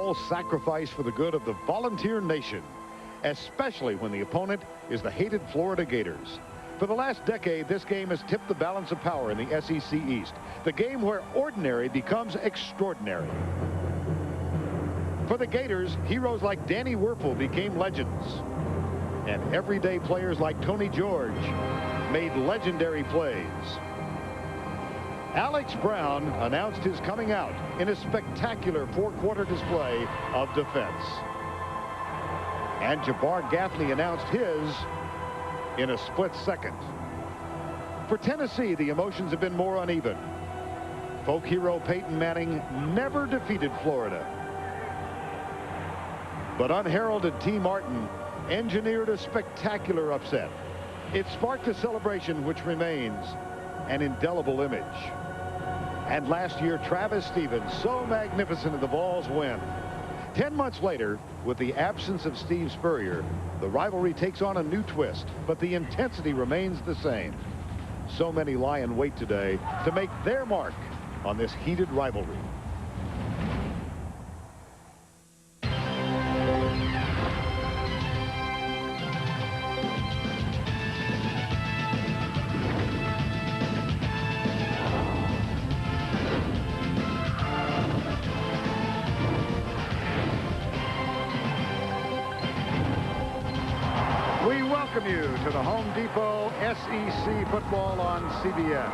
all sacrifice for the good of the Volunteer Nation, especially when the opponent is the hated Florida Gators. For the last decade, this game has tipped the balance of power in the SEC East, the game where ordinary becomes extraordinary. For the Gators, heroes like Danny Werfel became legends, and everyday players like Tony George made legendary plays. Alex Brown announced his coming out in a spectacular four-quarter display of defense. And Jabbar Gaffney announced his in a split second. For Tennessee, the emotions have been more uneven. Folk hero Peyton Manning never defeated Florida. But unheralded T. Martin engineered a spectacular upset. It sparked a celebration which remains an indelible image. And last year, Travis Stevens, so magnificent in the Vols win. 10 months later, with the absence of Steve Spurrier, the rivalry takes on a new twist, but the intensity remains the same. So many lie in wait today to make their mark on this heated rivalry. We welcome you to the Home Depot SEC football on CBS.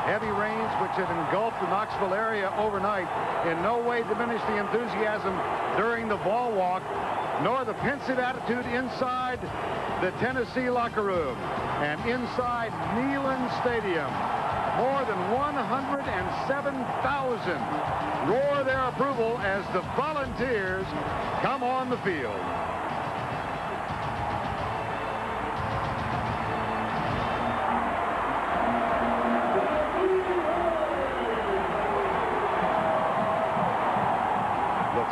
Heavy rains which had engulfed the Knoxville area overnight in no way diminished the enthusiasm during the ball walk, nor the pensive attitude inside the Tennessee locker room. And inside Neyland Stadium, more than 107,000 roar their approval as the Volunteers come on the field.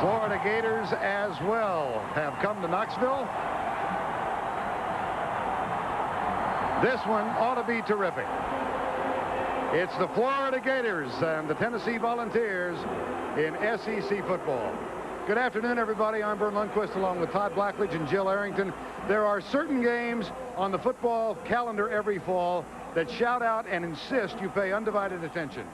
Florida Gators as well have come to Knoxville. This one ought to be terrific. It's the Florida Gators and the Tennessee Volunteers in SEC football. Good afternoon, everybody. I'm Vern Lundquist along with Todd Blackledge and Jill Arrington. There are certain games on the football calendar every fall that shout out and insist you pay undivided attention.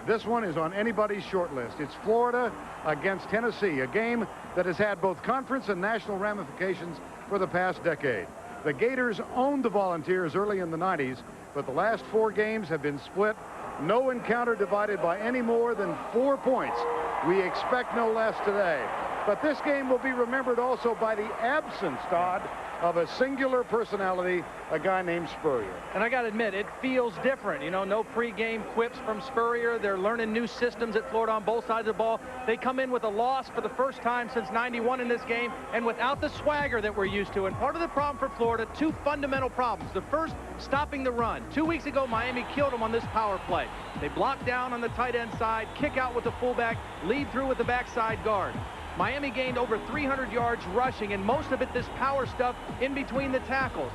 This one is on anybody's short list. It's Florida against Tennessee, a game that has had both conference and national ramifications for the past decade. The Gators owned the Volunteers early in the 90s, but the last 4 games have been split. No encounter divided by any more than 4 points. We expect no less today. But this game will be remembered also by the absence, Todd, of a singular personality, a guy named Spurrier. And I got to admit, it feels different. You know, no pregame quips from Spurrier. They're learning new systems at Florida on both sides of the ball. They come in with a loss for the first time since '91 in this game, and without the swagger that we're used to. And part of the problem for Florida, 2 fundamental problems. The first, stopping the run. 2 weeks ago, Miami killed them on this power play. They block down on the tight end side, kick out with the fullback, lead through with the backside guard. Miami gained over 300 yards rushing, and most of it this power stuff in between the tackles.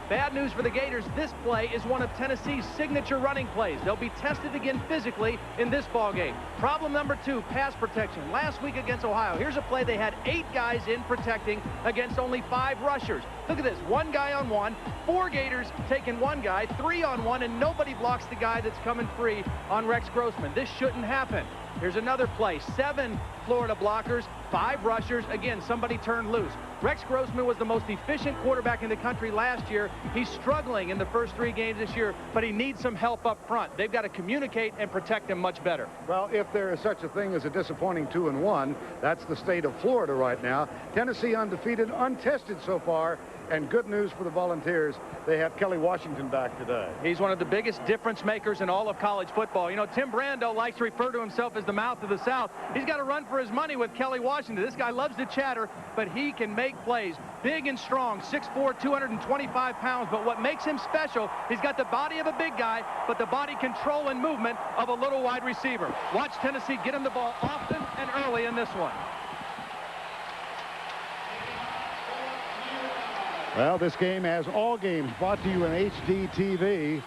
Bad news for the Gators, this play is one of Tennessee's signature running plays. They'll be tested again physically in this ball game. Problem number 2, pass protection. Last week against Ohio, here's a play they had 8 guys in protecting against only 5 rushers. Look at this, 1 guy on 1, 4 Gators taking 1 guy, 3 on 1, and nobody blocks the guy that's coming free on Rex Grossman. This shouldn't happen. Here's another play, 7 Florida blockers, 5 rushers. Again, somebody turned loose. Rex Grossman was the most efficient quarterback in the country last year. He's struggling in the first 3 games this year, but he needs some help up front. They've got to communicate and protect him much better. Well, if there is such a thing as a disappointing 2-1, that's the state of Florida right now. Tennessee undefeated, untested so far. And good news for the Volunteers, they have Kelly Washington back today. He's one of the biggest difference makers in all of college football. You know, Tim Brando likes to refer to himself as the mouth of the South. He's got to run for his money with Kelly Washington. This guy loves to chatter, but he can make plays. Big and strong, 6'4", 225 pounds. But what makes him special, he's got the body of a big guy, but the body control and movement of a little wide receiver. Watch Tennessee get him the ball often and early in this one. Well, this game, as all games, brought to you in HD TV.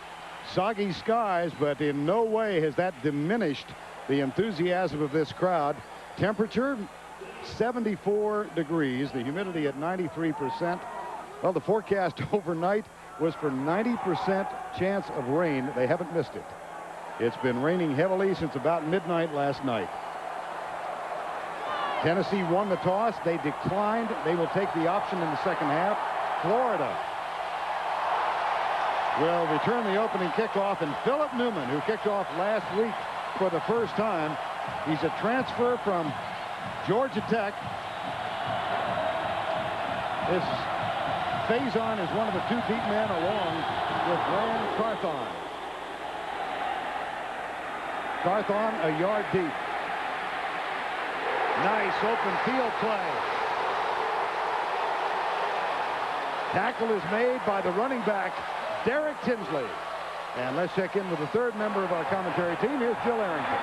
Soggy skies, but in no way has that diminished the enthusiasm of this crowd. Temperature 74 degrees, the humidity at 93%. Well, the forecast overnight was for 90% chance of rain. They haven't missed it. It's been raining heavily since about midnight last night. Tennessee won the toss. They declined. They will take the option in the second half. Florida will return the opening kickoff, and Philip Newman, who kicked off last week for the first time, he's a transfer from Georgia Tech. This Faison is one of the two deep men along with Ran Carthon. Carthon a yard deep. Nice open field play. Tackle is made by the running back, Derek Tinsley. And let's check in with the third member of our commentary team. Here's Jill Arrington.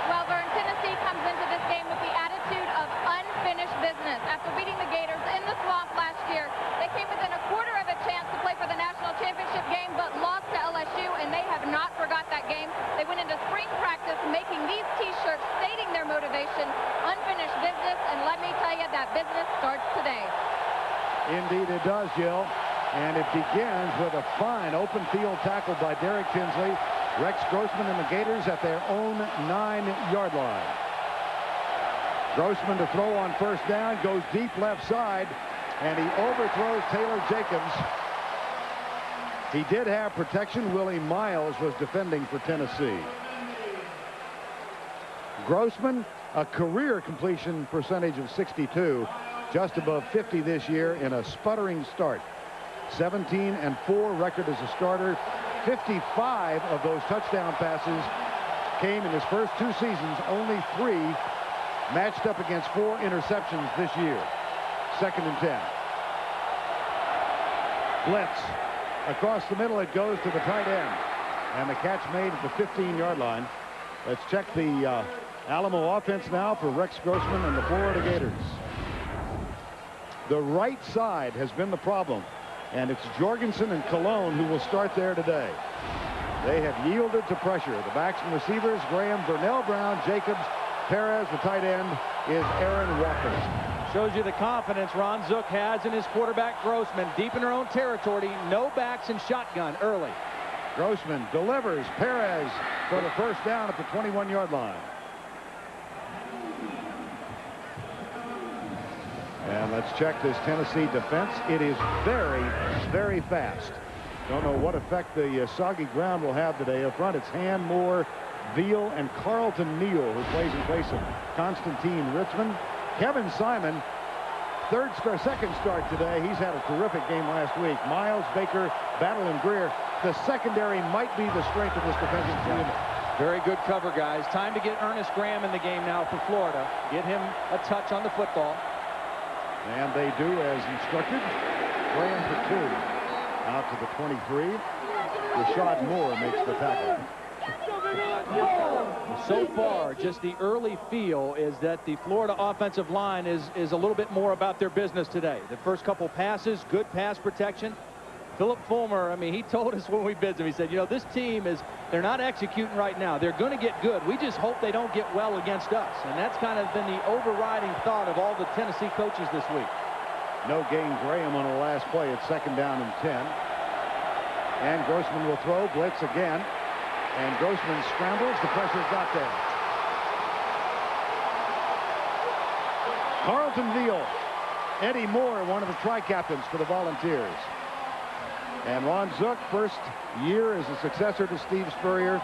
Well, Vern, Tennessee comes into this game with the attitude of unfinished business. After beating the Gators in the swamp last year, they came within a quarter of a chance to play for the national championship game, but lost to LSU, and they have not forgot that game. They went into spring practice making these T-shirts stating their motivation, unfinished business, and let me tell you, that business starts today. Indeed it does, Jill. And it begins with a fine open field tackle by Derek Tinsley. Rex Grossman and the Gators at their own 9-yard line. Grossman to throw on first down, goes deep left side, and he overthrows Taylor Jacobs. He did have protection. Willie Miles was defending for Tennessee. Grossman, a career completion percentage of 62, just above 50 this year in a sputtering start. 17-4 record as a starter. 55 of those touchdown passes came in his first 2 seasons. Only 3 matched up against 4 interceptions this year. 2nd and 10. Blitz. Across the middle it goes to the tight end. And the catch made at the 15-yard line. Let's check the Alamo offense now for Rex Grossman and the Florida Gators. The right side has been the problem. And it's Jorgensen and Cologne who will start there today. They have yielded to pressure. The backs and receivers, Graham, Vernell Brown, Jacobs, Perez. The tight end is Aaron Walker. Shows you the confidence Ron Zook has in his quarterback, Grossman. Deep in their own territory. No backs and shotgun early. Grossman delivers. Perez for the first down at the 21-yard line. And let's check this Tennessee defense. It is very, very fast. Don't know what effect the soggy ground will have today. Up front, it's Hand, Moore, Veal, and Carlton Neal, who plays in place of Constantine Richmond. Kevin Simon, second start today. He's had a terrific game last week. Miles, Baker, Battle, and Greer. The secondary might be the strength of this defensive unit. Very good cover, guys. Time to get Ernest Graham in the game now for Florida. Get him a touch on the football. And they do as instructed. Graham for 2. Out to the 23. Rashad Moore makes the tackle. So far, just the early feel is that the Florida offensive line is a little bit more about their business today. The first couple passes, good pass protection. Philip Fulmer, I mean, he told us when we bid him, he said, you know, this team they're not executing right now. They're going to get good. We just hope they don't get well against us. And that's kind of been the overriding thought of all the Tennessee coaches this week. No gain Graham on the last play. It's 2nd down and 10. And Grossman will throw. Blitz again. And Grossman scrambles. The pressure got there. Carlton Veal. Eddie Moore, one of the tri-captains for the Volunteers. And Ron Zook, first year as a successor to Steve Spurrier.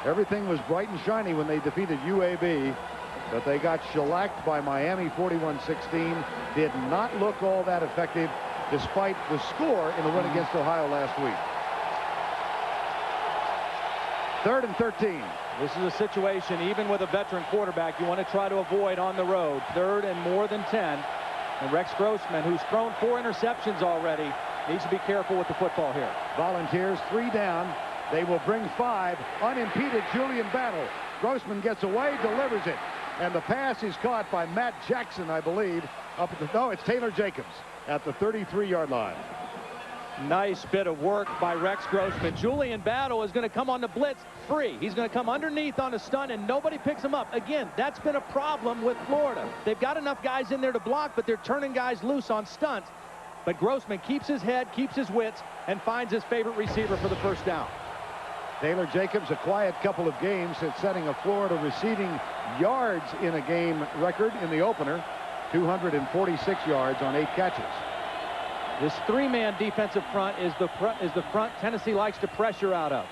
Everything was bright and shiny when they defeated UAB, but they got shellacked by Miami 41-16. Did not look all that effective despite the score in the win against Ohio last week. 3rd and 13. This is a situation, even with a veteran quarterback, you want to try to avoid on the road. 3rd and more than 10. And Rex Grossman, who's thrown 4 interceptions already, needs to be careful with the football here. Volunteers 3 down. They will bring 5. Unimpeded Julian Battle. Grossman gets away, delivers it. And the pass is caught by Matt Jackson, I believe. No, it's Taylor Jacobs at the 33-yard line. Nice bit of work by Rex Grossman. Julian Battle is going to come on the blitz free. He's going to come underneath on a stunt, and nobody picks him up. Again, that's been a problem with Florida. They've got enough guys in there to block, but they're turning guys loose on stunts. But Grossman keeps his head, keeps his wits, and finds his favorite receiver for the first down. Taylor Jacobs, a quiet couple of games since setting a Florida receiving yards in a game record in the opener. 246 yards on 8 catches. This three-man defensive front is the front Tennessee likes to pressure out of.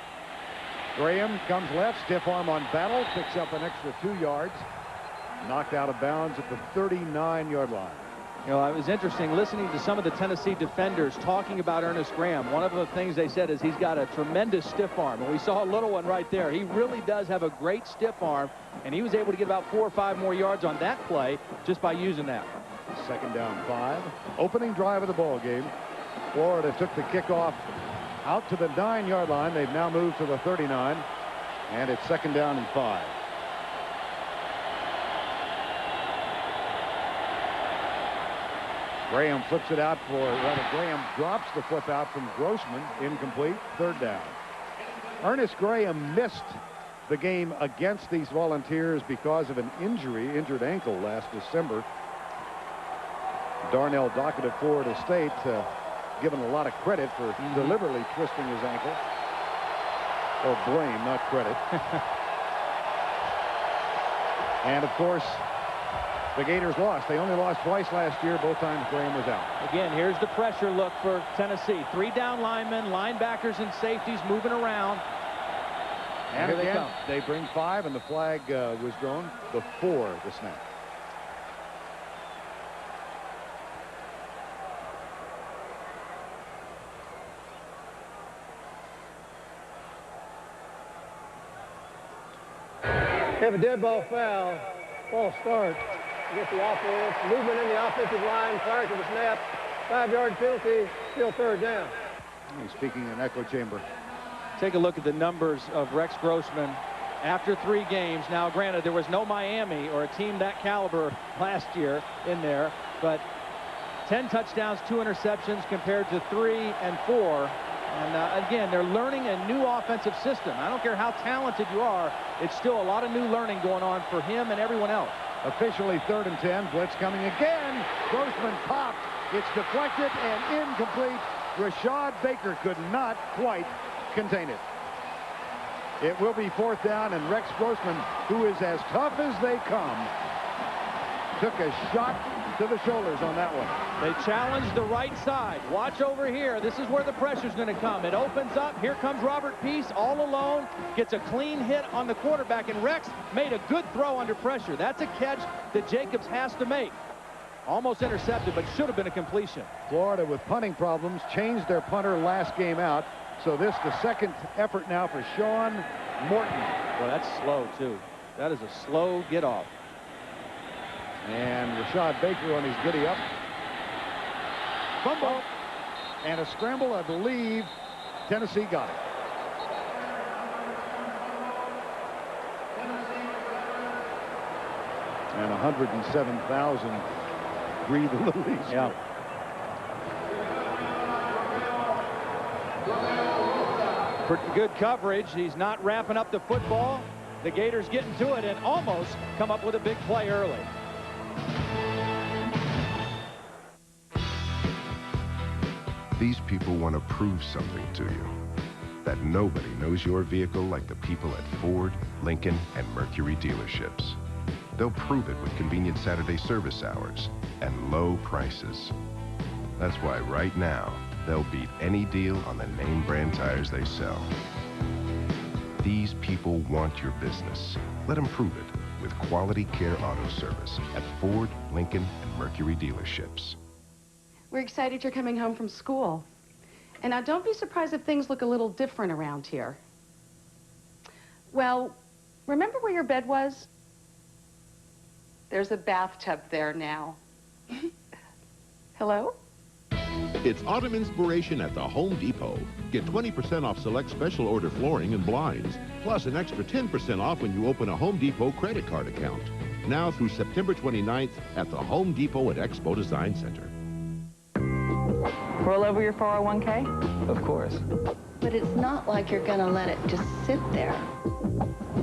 Graham comes left, stiff arm on Battle, picks up an extra 2 yards. Knocked out of bounds at the 39-yard line. You know, it was interesting listening to some of the Tennessee defenders talking about Ernest Graham. One of the things they said is he's got a tremendous stiff arm, and we saw a little one right there. He really does have a great stiff arm, and he was able to get about 4 or 5 more yards on that play just by using that. Second down 5. Opening drive of the ball game. Florida took the kickoff out to the 9-yard line. They've now moved to the 39, and it's second down and 5. Graham flips it out Graham drops the flip out from Grossman. Incomplete. Third down. Ernest Graham missed the game against these Volunteers because of an injured ankle last December. Darnell Dockett of Florida State given a lot of credit for deliberately twisting his ankle. Or blame, not credit. And of course, the Gators lost. They only lost twice last year. Both times Graham was out. Again, here's the pressure look for Tennessee. 3 down linemen, linebackers, and safeties moving around. And again, they bring 5, and the flag was thrown before the snap. Have a dead ball foul. False start. Get the offense. Movement in the offensive line prior to the snap. 5-yard penalty. Still third down. He's speaking in echo chamber. Take a look at the numbers of Rex Grossman after 3 games. Now, granted, there was no Miami or a team that caliber last year in there, but 10 touchdowns, 2 interceptions compared to 3 and 4. And again, they're learning a new offensive system. I don't care how talented you are. It's still a lot of new learning going on for him and everyone else. Officially 3rd and 10. Blitz coming again. Grossman popped. It's deflected and incomplete. Rashad Baker could not quite contain it. It will be 4th down, and Rex Grossman, who is as tough as they come, took a shot to the shoulders on that one. They challenge the right side. Watch over here. This is where the pressure's going to come. It opens up. Here comes Robert Peace all alone. Gets a clean hit on the quarterback, and Rex made a good throw under pressure. That's a catch that Jacobs has to make. Almost intercepted, but should have been a completion. Florida with punting problems changed their punter last game out. So this the second effort now for Sean Morton. Well, that's slow, too. That is a slow get off. And Rashad Baker on his giddy up. Fumble. And a scramble, I believe. Tennessee got it. And 107,000 breathe a little easier. Yeah. Pretty good coverage. He's not wrapping up the football. The Gators getting to it and almost come up with a big play early. These people want to prove something to you. That nobody knows your vehicle like the people at Ford, Lincoln, and Mercury dealerships. They'll prove it with convenient Saturday service hours and low prices. That's why right now, they'll beat any deal on the name brand tires they sell. These people want your business. Let them prove it with Quality Care Auto Service at Ford, Lincoln, and Mercury dealerships. We're excited you're coming home from school. And now don't be surprised if things look a little different around here. Well, remember where your bed was? There's a bathtub there now. Hello? It's autumn inspiration at the Home Depot. Get 20% off select special order flooring and blinds, plus an extra 10% off when you open a Home Depot credit card account. Now through September 29th at the Home Depot at Expo Design Center. Roll over your 401k? Of course. But it's not like you're going to let it just sit there.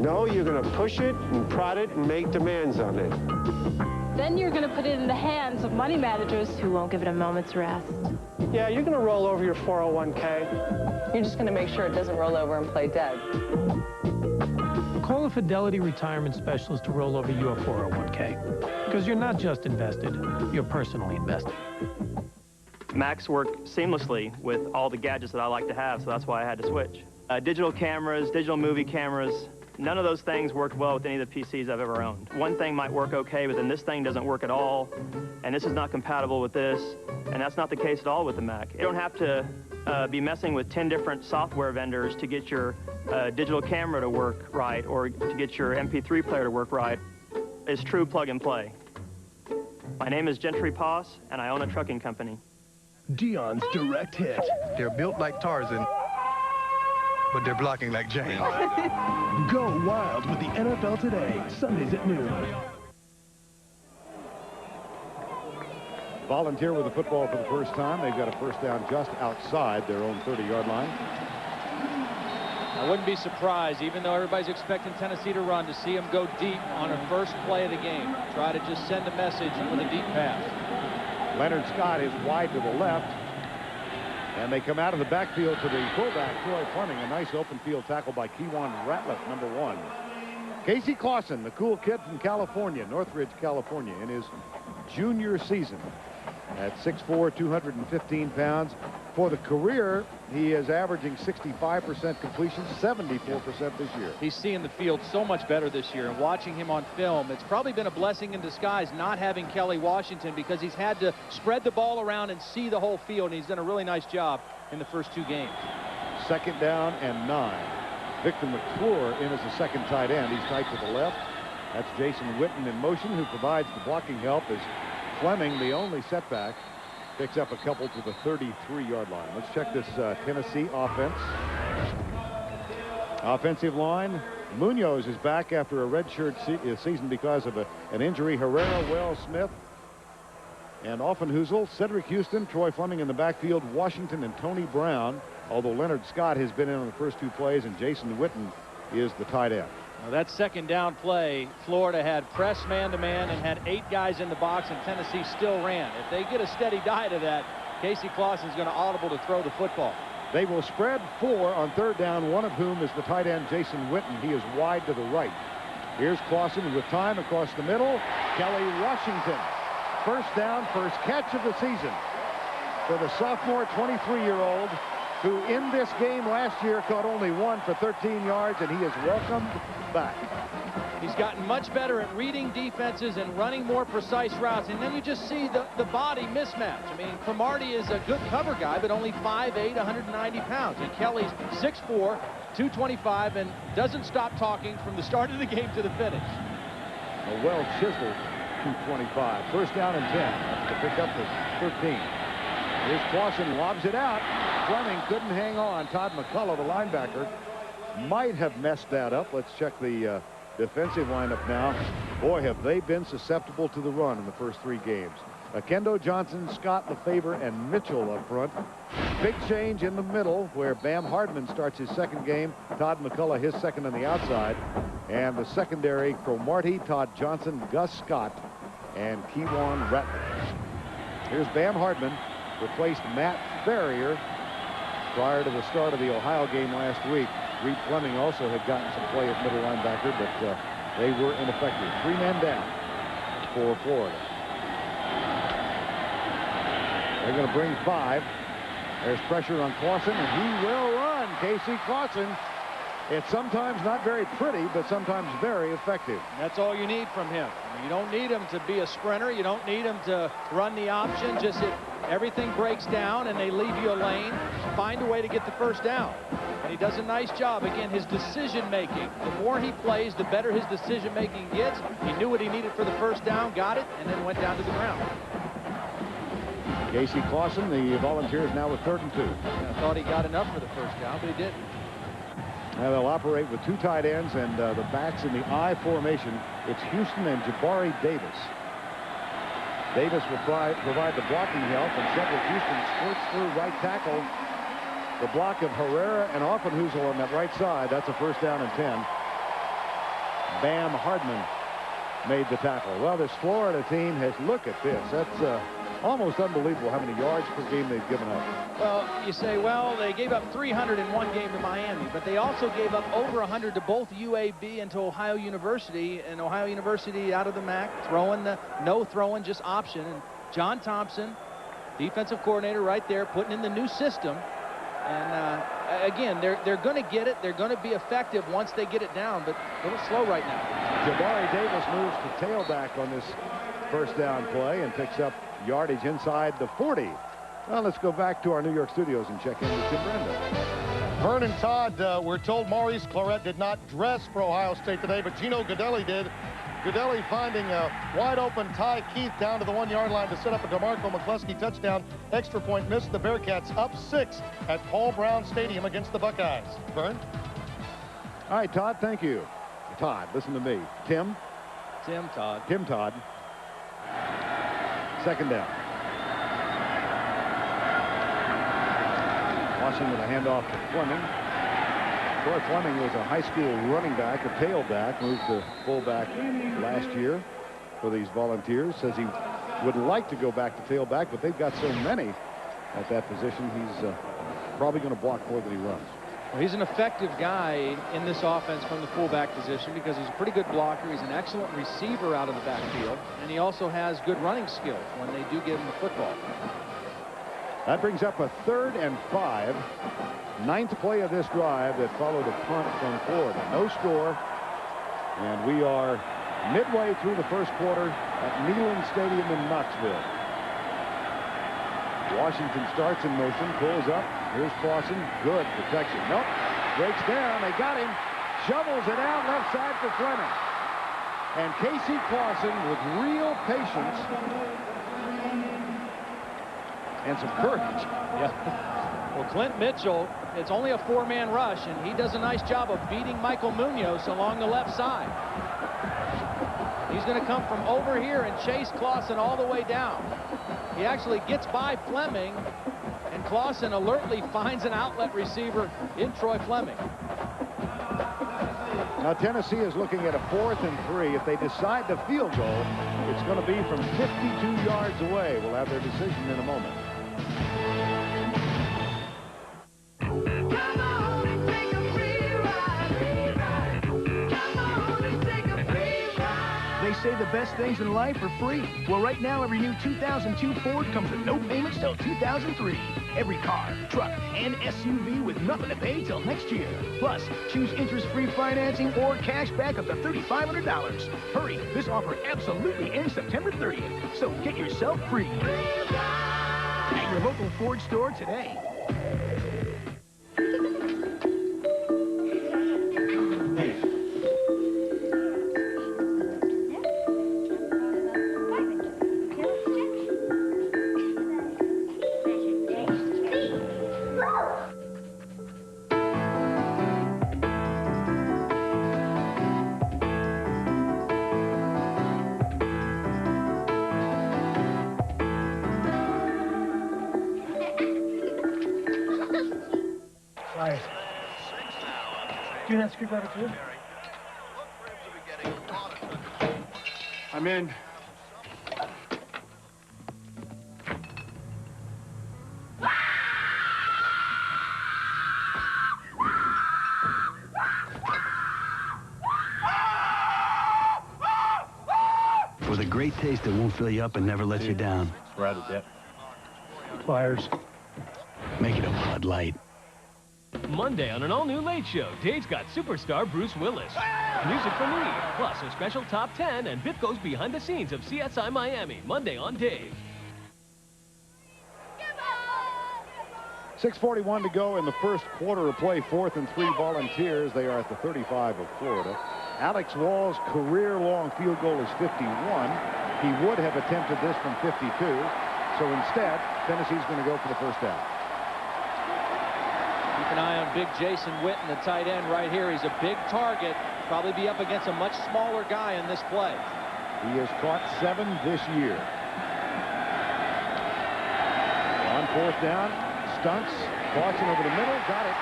No, you're going to push it and prod it and make demands on it. Then you're going to put it in the hands of money managers who won't give it a moment's rest. Yeah, you're going to roll over your 401k. You're just going to make sure it doesn't roll over and play dead. Call a Fidelity retirement specialist to roll over your 401k. Because you're not just invested, you're personally invested. Macs work seamlessly with all the gadgets that I like to have, so that's why I had to switch. Digital cameras, digital movie cameras, none of those things work well with any of the PCs I've ever owned. One thing might work okay, but then this thing doesn't work at all, and this is not compatible with this, and that's not the case at all with the Mac. You don't have to be messing with 10 different software vendors to get your digital camera to work right or to get your MP3 player to work right. It's true plug and play. My name is Gentry Poss, and I own a trucking company. Dion's direct hit. They're built like Tarzan, but they're blocking like James. Go wild with the NFL Today, Sundays at noon. Volunteer with the football for the first time. They've got a first down just outside their own 30-yard line. I wouldn't be surprised, even though everybody's expecting Tennessee to run, to see them go deep on a first play of the game. Try to just send a message with a deep pass. Leonard Scott is wide to the left. And they come out of the backfield to the fullback, Troy Fleming. A nice open field tackle by Kewan Ratliff, number 1. Casey Clausen, the cool kid from California, Northridge, California, in his junior season. At 6'4", 215 pounds. For the career, he is averaging 65% completion, 74% this year. He's seeing the field so much better this year, and watching him on film, it's probably been a blessing in disguise not having Kelly Washington, because he's had to spread the ball around and see the whole field, and he's done a really nice job in the first 2 games. 2nd down and 9. Victor McClure in as the second tight end. He's tight to the left. That's Jason Witten in motion, who provides the blocking help as Fleming, the only setback, picks up a couple to the 33-yard line. Let's check this Tennessee offense. Offensive line. Munoz is back after a redshirt season because of an injury. Herrera, Wells, Smith, and Offenhuzel, Cedric Houston, Troy Fleming in the backfield, Washington and Tony Brown, although Leonard Scott has been in on the first 2 plays, and Jason Witten is the tight end. Now that 2nd down play, Florida had press man-to-man and had 8 guys in the box, and Tennessee still ran. If they get a steady diet of that, Casey Clausen's going to audible to throw the football. They will spread 4 on 3rd down, one of whom is the tight end Jason Witten. He is wide to the right. Here's Clausen with time across the middle. Kelly Washington. First down, first catch of the season for the sophomore 23-year-old, who in this game last year caught only 1 for 13 yards, and he is welcomed back. He's gotten much better at reading defenses and running more precise routes, and then you just see the body mismatch. I mean, Cromartie is a good cover guy, but only 5'8", 190 pounds, and Kelly's 6'4", 225, and doesn't stop talking from the start of the game to the finish. A well-chiseled 225. First down and 10 to pick up the 13. Here's Clausen, lobs it out. Fleming couldn't hang on. Todd McCullough, the linebacker, might have messed that up. Let's check the defensive lineup now. Boy, have they been susceptible to the run in the first 3 games. Kendo Johnson, Scott LeFevre, and Mitchell up front. Big change in the middle, where Bam Hardman starts his 2nd game. Todd McCullough his 2nd on the outside. And the secondary, Cromartie, Todd Johnson, Gus Scott, and Kewan Ratliff. Here's Bam Hardman, replaced Matt Farrier prior to the start of the Ohio game last week. Reed Fleming also had gotten some play at middle linebacker, but they were ineffective. 3 men down for Florida. They're going to bring 5. There's pressure on Clausen, and he will run. Casey Clausen. It's sometimes not very pretty, but sometimes very effective. That's all you need from him. You don't need him to be a sprinter. You don't need him to run the option. Just if everything breaks down and they leave you a lane, find a way to get the first down. And he does a nice job. Again, his decision-making. The more he plays, the better his decision-making gets. He knew what he needed for the first down, got it, and then went down to the ground. Casey Clausen, the Volunteers now with 3rd and 2. I thought he got enough for the first down, but he didn't. Now they'll operate with 2 tight ends and the backs in the I formation. It's Houston and Jabari Davis. Davis will provide the blocking help, and Cedric Houston squirts through right tackle. The block of Herrera and Offenhuzel on that right side. That's a first down and 10. Bam Hardman made the tackle. Well, this Florida team has, look at this. That's almost unbelievable how many yards per game they've given up. Well, you say, well, they gave up 300 in one game to Miami, but they also gave up over 100 to both UAB and to Ohio University. And Ohio University out of the MAC, throwing the no throwing, just option. And John Thompson, defensive coordinator right there, putting in the new system. And again, they're going to get it. They're going to be effective once they get it down, but a little slow right now. Jabari Davis moves to tailback on this first down play and picks up yardage inside the 40. Well, let's go back to our New York studios and check in with Tim Brenda. Vernon Todd, we're told Maurice Clarett did not dress for Ohio State today, but Gino Godelli did. Godelli finding a wide-open Ty Keith down to the 1-yard line to set up a DeMarco McCluskey touchdown. Extra point missed. The Bearcats up 6 at Paul Brown Stadium against the Buckeyes. Vern? All right, Todd, thank you. Todd, listen to me. Tim? Todd. Tim Todd. Second down. Washington with a handoff to Fleming. Troy Fleming was a high school running back, a tailback, moved to fullback last year for these Volunteers. Says he would like to go back to tailback, but they've got so many at that position, he's probably going to block more than he runs. Well, he's an effective guy in this offense from the fullback position because he's a pretty good blocker. He's an excellent receiver out of the backfield, and he also has good running skills when they do give him the football. That brings up a 3rd and 5. 9th play of this drive that followed a punt from Florida. No score, and we are midway through the first quarter at Neyland Stadium in Knoxville. Washington starts in motion, pulls up. Here's Clausen. Good protection. Nope. Breaks down. They got him. Shovels it out left side for Fleming. And Casey Clausen with real patience and some courage. Yeah. Well, Clint Mitchell, it's only a 4-man rush, and he does a nice job of beating Michael Munoz along the left side. He's going to come from over here and chase Clausen all the way down. He actually gets by Fleming, and Clausen alertly finds an outlet receiver in Troy Fleming. Now Tennessee is looking at a 4th and 3. If they decide the field goal, it's going to be from 52 yards away. We'll have their decision in a moment. They say the best things in life are free. Well, right now, every new 2002 Ford comes with no payments till 2003. Every car, truck, and SUV with nothing to pay till next year. Plus, choose interest-free financing or cash back up to $3,500. Hurry, this offer absolutely ends September 30th. So get yourself free. At your local Ford store today. Do you have screwdriver too? I'm in. With a great taste that won't fill you up and never lets you down. We're out of depth. Pliers. Make it a Bud Light. Monday on an all-new Late Show, Dave's got superstar Bruce Willis. Music from Lee, plus a special top 10, and Biff goes behind the scenes of CSI Miami. Monday on Dave. 6:41 to go in the first quarter of play. 4th and 3 Volunteers. They are at the 35 of Florida. Alex Wall's career-long field goal is 51. He would have attempted this from 52. So instead, Tennessee's going to go for the first down. Keep an eye on big Jason Witten, the tight end right here. He's a big target. Probably be up against a much smaller guy in this play. He has caught 7 this year. 4th down. Stunts. Clausen over the middle. Got it.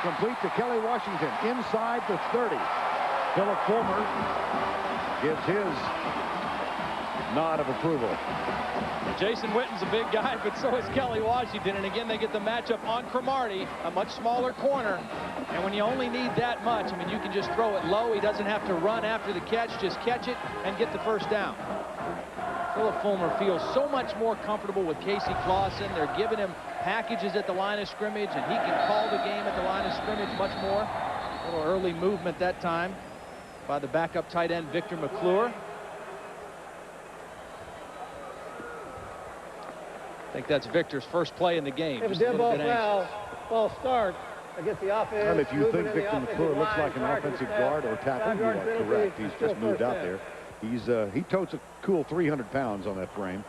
Complete to Kelly Washington. Inside the 30. Philip Fulmer gives his nod of approval. Jason Witten's a big guy, but so is Kelly Washington. And again, they get the matchup on Cromartie, a much smaller corner. And when you only need that much, I mean, you can just throw it low. He doesn't have to run after the catch. Just catch it and get the first down. Philip Fulmer feels so much more comfortable with Casey Clausen. They're giving him packages at the line of scrimmage, and he can call the game at the line of scrimmage much more. A little early movement that time by the backup tight end, Victor McClure. I think that's Victor's first play in the game. If a dead ball foul, false start against the offense. Well, if you think Victor McClure looks like an offensive guard or tackle, you are correct. He's just moved out there. He totes a cool 300 pounds on that frame.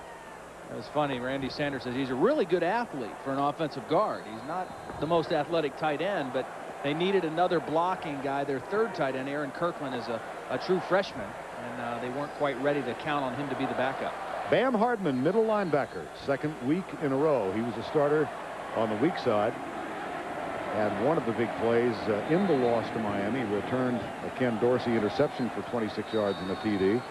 It was funny. Randy Sanders says he's a really good athlete for an offensive guard. He's not the most athletic tight end, but they needed another blocking guy. Their third tight end, Aaron Kirkland, is a true freshman, and they weren't quite ready to count on him to be the backup. Bam Hardman, middle linebacker, 2nd week in a row. He was a starter on the weak side. Had one of the big plays in the loss to Miami. Returned a Ken Dorsey interception for 26 yards in the TD.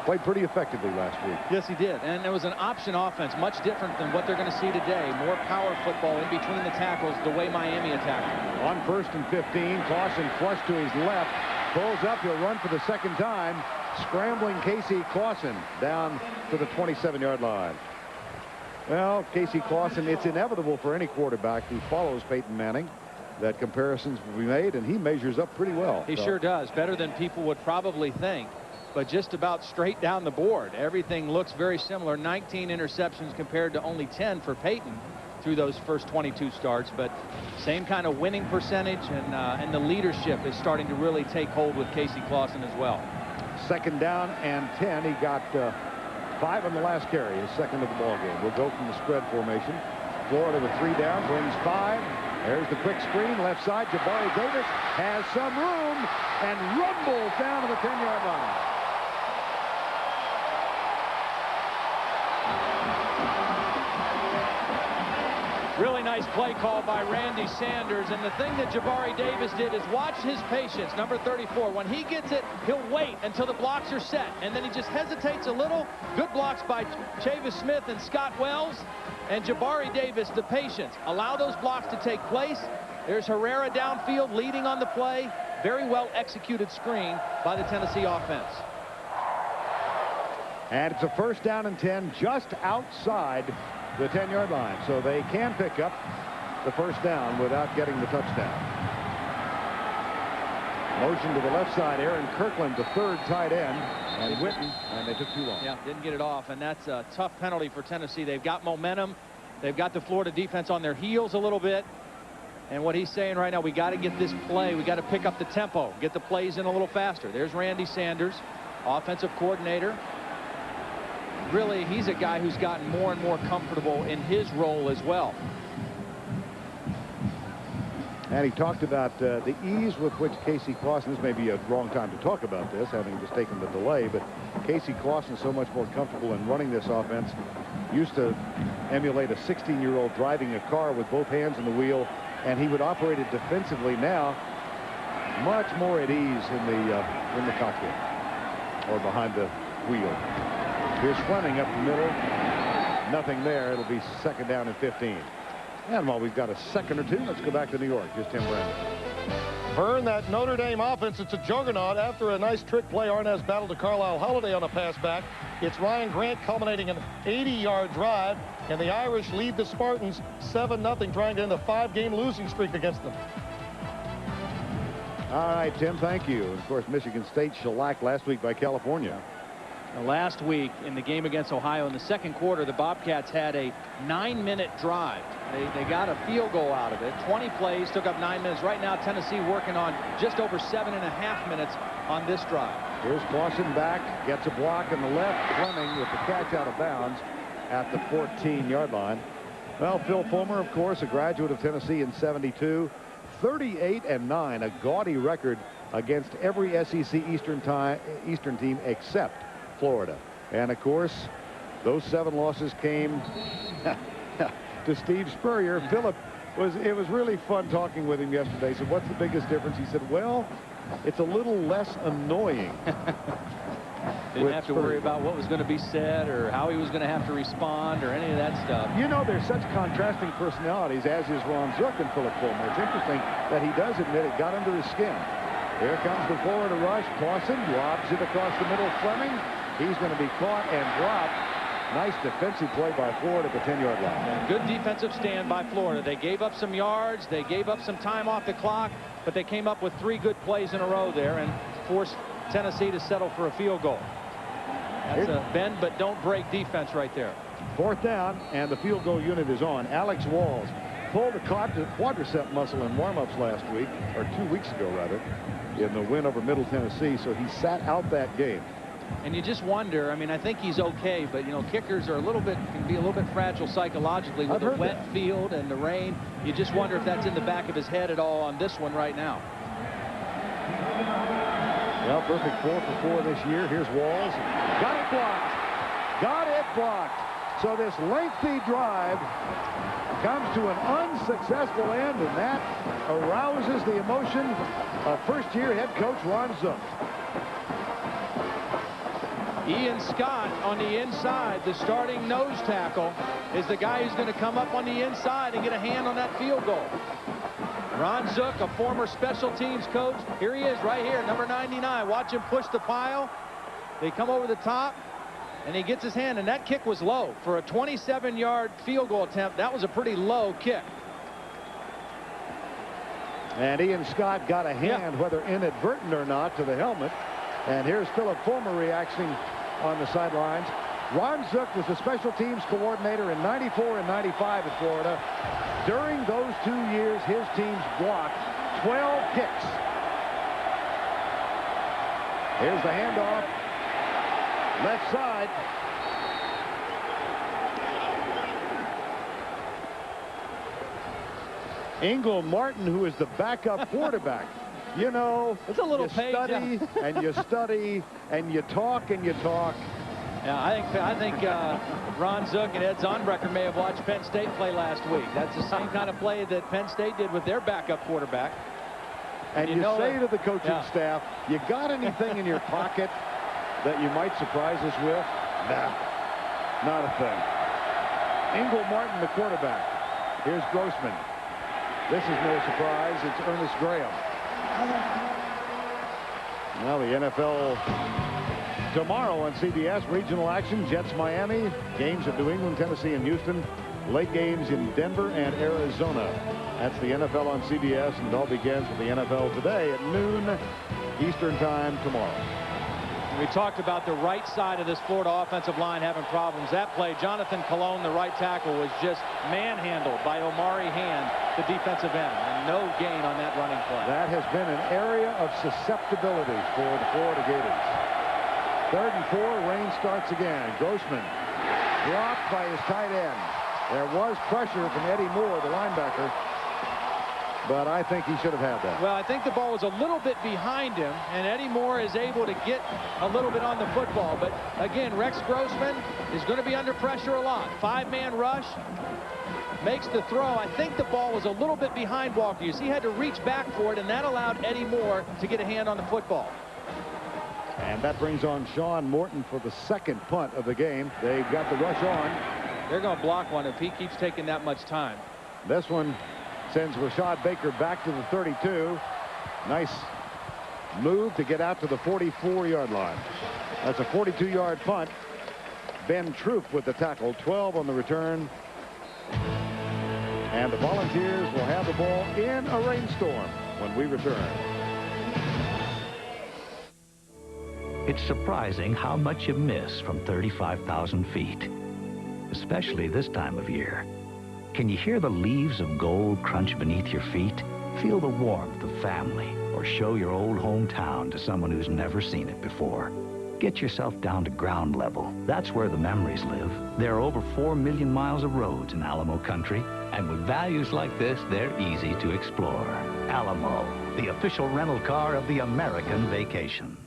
Played pretty effectively last week. Yes, he did. And it was an option offense, much different than what they're going to see today. More power football in between the tackles, the way Miami attacked. On 1st and 15, Clausen flush to his left. Pulls up, he'll run for the 2nd time. Scrambling Casey Clausen down to the 27-yard line. Well, Casey Clausen, it's inevitable for any quarterback who follows Peyton Manning that comparisons will be made, and he measures up pretty well. He sure does. Better than people would probably think. But just about straight down the board. Everything looks very similar. 19 interceptions compared to only 10 for Peyton through those first 22 starts. But same kind of winning percentage, and the leadership is starting to really take hold with Casey Clausen as well. 2nd down and 10. He got 5 on the last carry, his 2nd of the ball game. We'll go from the spread formation. Florida with 3 down, brings 5. There's the quick screen, left side. Jabari Davis has some room and rumbles down to the 10-yard line. Really nice play call by Randy Sanders, and the thing that Jabari Davis did is watch his patience. Number 34, when he gets it, he'll wait until the blocks are set, and then he just hesitates a little. Good blocks by Chavis Smith and Scott Wells, and Jabari Davis, the patience. Allow those blocks to take place. There's Herrera downfield leading on the play. Very well executed screen by the Tennessee offense. And it's a 1st down and 10 just outside the 10-yard line, so they can pick up the 1st down without getting the touchdown. Motion to the left side, Aaron Kirkland, the 3rd tight end, and Witten, and they took too long. Yeah, didn't get it off, and that's a tough penalty for Tennessee. They've got momentum. They've got the Florida defense on their heels a little bit, and what he's saying right now, we got to get this play. We got to pick up the tempo, get the plays in a little faster. There's Randy Sanders, offensive coordinator. Really, he's a guy who's gotten more and more comfortable in his role as well. And he talked about the ease with which Casey Clausen, this may be a wrong time to talk about this, having just taken the delay, but Casey Clausen is so much more comfortable in running this offense. Used to emulate a 16-year-old driving a car with both hands on the wheel, and he would operate it defensively now, much more at ease in the cockpit or behind the wheel. Here's Fleming up the middle. Nothing there. It'll be 2nd down and 15. And while we've got a second or two, let's go back to New York. Here's Tim Brandon. Vern, that Notre Dame offense, it's a juggernaut. After a nice trick play, Arnaz battled to Carlisle Holiday on a pass back. It's Ryan Grant culminating an 80-yard drive, and the Irish lead the Spartans 7-0, trying to end a 5-game losing streak against them. All right, Tim, thank you. And of course, Michigan State shellacked last week by California. Last week in the game against Ohio in the 2nd quarter, the Bobcats had a 9-minute drive. They got a field goal out of it. 20 plays, took up 9 minutes. Right now, Tennessee working on just over 7.5 minutes on this drive. Here's Clausen back, gets a block on the left. Fleming with the catch out of bounds at the 14-yard line. Well, Phil Fulmer, of course, a graduate of Tennessee in '72. 38-9, a gaudy record against every SEC Eastern team except Florida. And of course, Those 7 losses came to Steve Spurrier. Philip, it was really fun talking with him yesterday. He said, what's the biggest difference? He said, well, it's a little less annoying. Didn't have to worry about what was going to be said or how he was going to have to respond or any of that stuff. You know, there's such contrasting personalities, as is Ron Zook and Philip Fulmer. It's interesting that he does admit it got under his skin. Here comes the Florida rush. Clausen lobs it across the middle. Fleming. He's going to be caught and dropped. Nice defensive play by Florida at the 10-yard line. Good defensive stand by Florida. They gave up some yards. They gave up some time off the clock, but they came up with 3 good plays in a row there and forced Tennessee to settle for a field goal. That's a bend but don't break defense right there. 4th down, and the field goal unit is on. Alex Walls pulled a quadricep muscle in warm-ups last week, or 2 weeks ago, rather, in the win over Middle Tennessee, so he sat out that game. And you just wonder, I mean, I think he's okay, but, you know, kickers are can be a little bit fragile psychologically with the wet field and the rain. You just wonder if that's in the back of his head at all on this one right now. Well, perfect 4 for 4 this year. Here's Walls. Got it blocked. Got it blocked. So this lengthy drive comes to an unsuccessful end, and that arouses the emotion of first-year head coach Ron Zook. Ian Scott on the inside, the starting nose tackle, is the guy who's going to come up on the inside and get a hand on that field goal. Ron Zook, a former special teams coach. Here he is right here, number 99. Watch him push the pile. They come over the top, and he gets his hand, and that kick was low. For a 27-yard field goal attempt, that was a pretty low kick. And Ian Scott got a hand, whether inadvertent or not, to the helmet. And here's Philip Fulmer reacting on the sidelines. Ron Zook was the special teams coordinator in 94 and 95 at Florida. During those 2 years, his teams blocked 12 kicks. Here's the handoff. Left side. Ingle Martin, who is the backup quarterback. You know, it's a little you study and you study and you talk and you talk. Yeah, I think Ron Zook and Ed Zonbrecker may have watched Penn State play last week. That's the same kind of play that Penn State did with their backup quarterback. And you say to the coaching staff, you got anything in your pocket that you might surprise us with? Nah, not a thing. Ingle Martin, the quarterback. Here's Grossman. This is no surprise. It's Ernest Graham. Now the NFL tomorrow on CBS. Regional action, Jets Miami, games at New England, Tennessee, and Houston, late games in Denver and Arizona. That's the NFL on CBS, and it all begins with the NFL today at noon Eastern time tomorrow. We talked about the right side of this Florida offensive line having problems. That play, Jonathan Colon, the right tackle, was just manhandled by Omari Hand, the defensive end, and no gain on that running play. That has been an area of susceptibility for the Florida Gators. 3rd and 4, rain starts again. Grossman blocked by his tight end. There was pressure from Eddie Moore, the linebacker, but I think he should have had that. Well, I think the ball was a little bit behind him, and Eddie Moore is able to get a little bit on the football. But again, Rex Grossman is going to be under pressure a lot. 5-man rush, makes the throw. I think the ball was a little bit behind Walker. You see, he had to reach back for it, and that allowed Eddie Moore to get a hand on the football. And that brings on Sean Morton for the 2nd punt of the game. They've got the rush on. They're going to block one if he keeps taking that much time. This one sends Rashad Baker back to the 32. Nice move to get out to the 44-yard line. That's a 42-yard punt. Ben Troop with the tackle, 12 on the return. And the Volunteers will have the ball in a rainstorm when we return. It's surprising how much you miss from 35,000 feet, especially this time of year. Can you hear the leaves of gold crunch beneath your feet? Feel the warmth of family, or show your old hometown to someone who's never seen it before. Get yourself down to ground level. That's where the memories live. There are over 4 million miles of roads in Alamo Country, and with values like this, they're easy to explore. Alamo, the official rental car of the American vacation.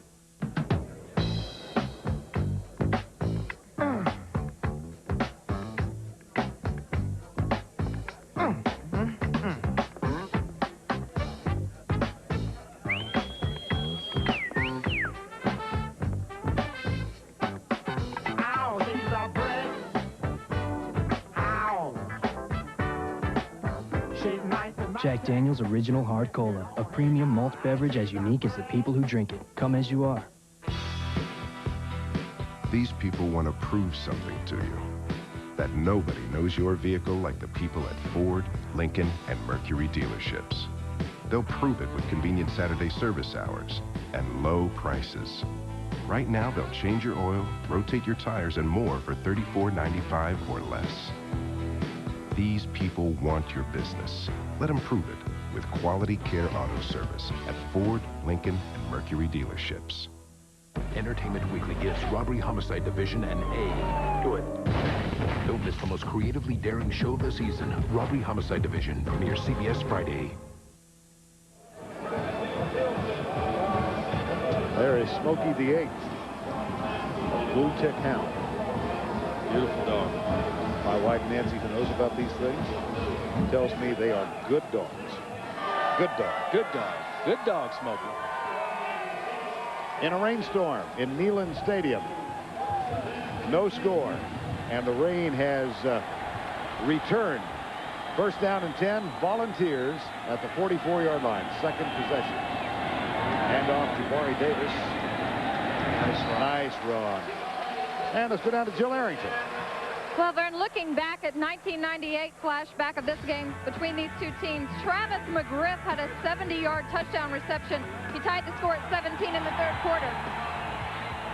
Jack Daniel's Original Hard Cola, a premium malt beverage as unique as the people who drink it. Come as you are. These people want to prove something to you. That nobody knows your vehicle like the people at Ford, Lincoln, and Mercury dealerships. They'll prove it with convenient Saturday service hours and low prices. Right now, they'll change your oil, rotate your tires, and more for $34.95 or less. These people want your business. Let them prove it with Quality Care Auto Service at Ford, Lincoln, and Mercury dealerships. Entertainment Weekly gives Robbery Homicide Division an A. Do it. Don't miss the most creatively daring show of the season. Robbery Homicide Division premieres CBS Friday. There is Smokey the Eighth, a blue tick hound. Beautiful dog. My wife Nancy, who knows about these things, tells me they are good dogs. Good dog. Good dog. Good dog, Smokey. In a rainstorm in Neyland Stadium. No score. And the rain has returned. First down and 10. Volunteers at the 44-yard line. Second possession. Hand off to Jabari Davis. Nice run. And let's go down to Jill Arrington. Well, Vern, looking back at 1998 flashback of this game between these two teams, Travis McGriff had a 70-yard touchdown reception. He tied the score at 17 in the third quarter.